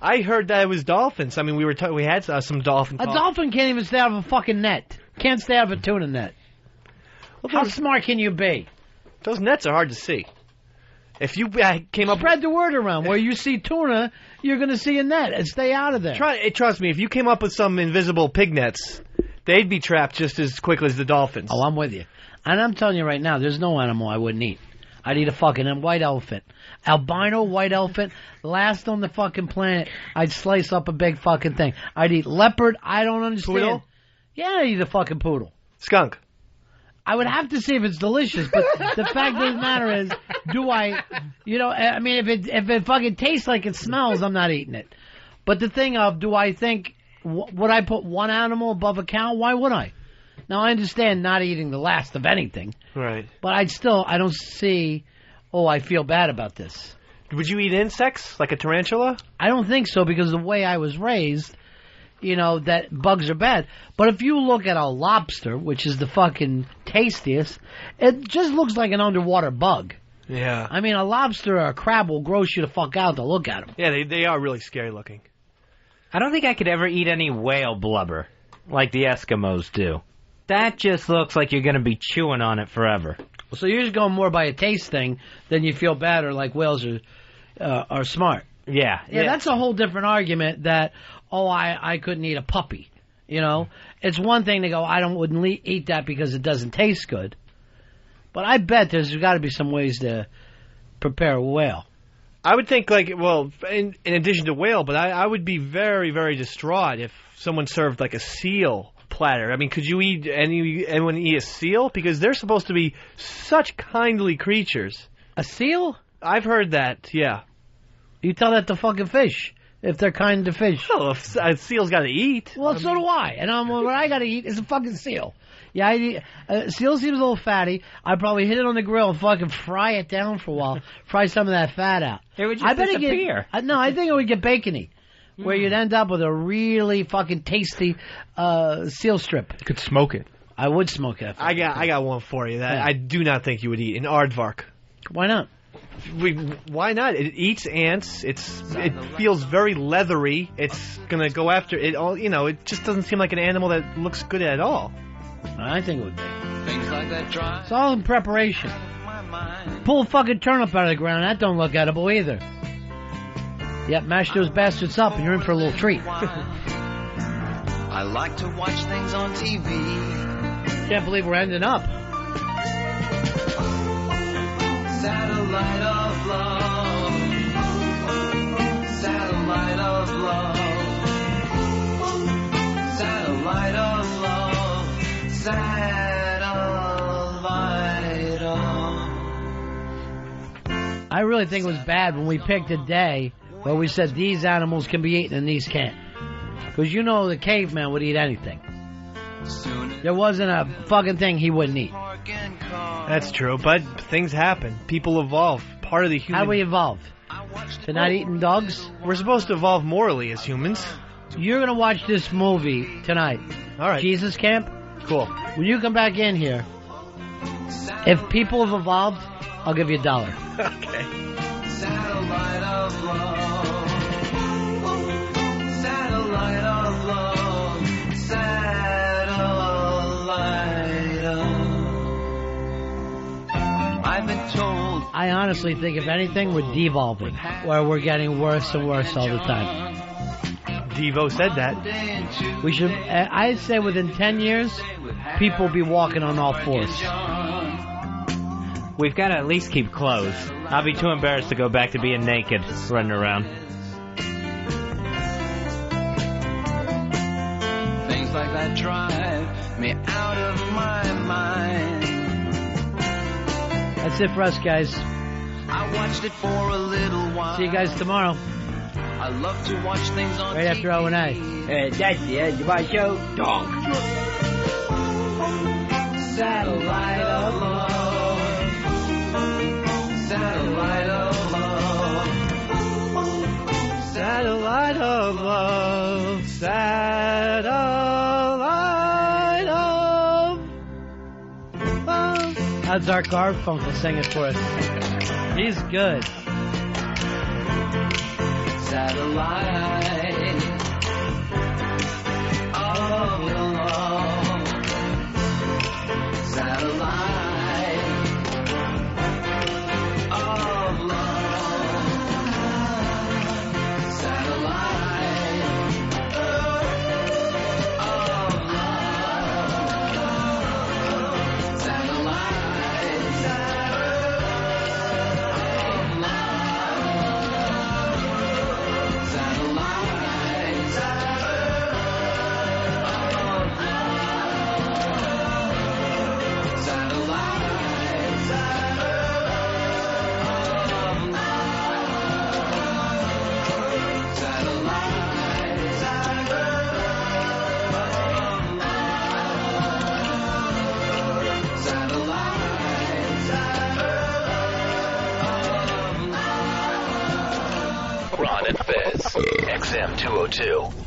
I heard that it was dolphins. I mean, we had some dolphin talk.
A dolphin can't even stay out of a fucking net. Can't stay out of a tuna net. Well, how smart can you be?
Those nets are hard to see. If you came up...
Spread the word around. Where you see tuna, you're going to see a net. And stay out of there.
Trust me, if you came up with some invisible pig nets, they'd be trapped just as quickly as the dolphins.
Oh, I'm with you. And I'm telling you right now, there's no animal I wouldn't eat. I'd eat a fucking white elephant. Albino white elephant, last on the fucking planet. I'd slice up a big fucking thing. I'd eat leopard. I don't understand.
Poodle?
Yeah, I'd eat a fucking poodle.
Skunk.
I would have to see if it's delicious, but the fact of the matter is, I mean, if it fucking tastes like it smells, I'm not eating it. But the thing of, do I think, would I put one animal above a cow? Why would I? Now, I understand not eating the last of anything.
Right.
But I don't see, I feel bad about this.
Would you eat insects, like a tarantula?
I don't think so, because the way I was raised, that bugs are bad. But if you look at a lobster, which is the fucking tastiest, it just looks like an underwater bug.
Yeah.
I mean, a lobster or a crab will gross you the fuck out to look at them.
Yeah, they are really scary looking.
I don't think I could ever eat any whale blubber like the Eskimos do. That just looks like you're going to be chewing on it forever.
So you're just going more by a taste thing than you feel bad or like whales are smart.
Yeah.
That's a whole different argument that, I couldn't eat a puppy. You know? It's one thing to go, wouldn't eat that because it doesn't taste good. But I bet there's got to be some ways to prepare a whale.
I would think, in addition to whale, but I would be very, very distraught if someone served, a seal platter. I mean, could you anyone eat a seal? Because they're supposed to be such kindly creatures.
A seal?
I've heard that, yeah.
You tell that to fucking fish, if they're kind to fish.
Well, a seal's got to eat.
Well, so do I. And what I got to eat is a fucking seal. Yeah, seal seems a little fatty. I'd probably hit it on the grill and fucking fry it down for a while. Fry some of that fat out.
It would just disappear.
I think it would get bacony. Where you'd end up with a really fucking tasty seal strip.
You could smoke it.
I would smoke it.
I got one for you that I do not think you would eat. An aardvark.
Why not?
Why not? It eats ants. It feels very leathery. It's gonna go after it all. It just doesn't seem like an animal that looks good at all.
I think it would be. It's all in preparation. Pull a fucking turnip out of the ground. That don't look edible either. Yep, mash those bastards up and you're in for a little treat.
I like to watch things on TV.
Can't believe we're ending up.
Satellite of love. Satellite of love. Satellite of love. Satellite of.
I really think it was bad when we picked a day where we said these animals can be eaten and these can't. Because the caveman would eat anything. There wasn't a fucking thing he wouldn't eat.
That's true, but things happen. People evolve. Part of the human...
How do we evolve? To not eating dogs?
We're supposed to evolve morally as humans.
You're going to watch this movie tonight.
All right.
Jesus Camp?
Cool.
When you come back in here, if people have evolved, I'll give you $1.
Okay.
Satellite of love. Satellite of love. Satellite of. I've been told.
I honestly think, if anything, we're devolving, where we're getting worse and worse all the time.
Devo said that.
We should. I'd say within 10 years, people will be walking on all fours.
We've got to at least keep clothes. I'll be too embarrassed to go back to being naked, running around.
Things like that drive me out of my mind.
That's it for us, guys.
I watched it for a little while.
See you guys tomorrow.
I love to watch things on
right
TV.
after O&A.
That's the end of my show. Donk.
Satellite of love. Satellite of love.
Satellite of love. Satellite of love.
How's our Garfunkel sing it for us? He's good.
Satellite of love. Satellite of love. Satellite of love.
Ron and Fez, XM 202.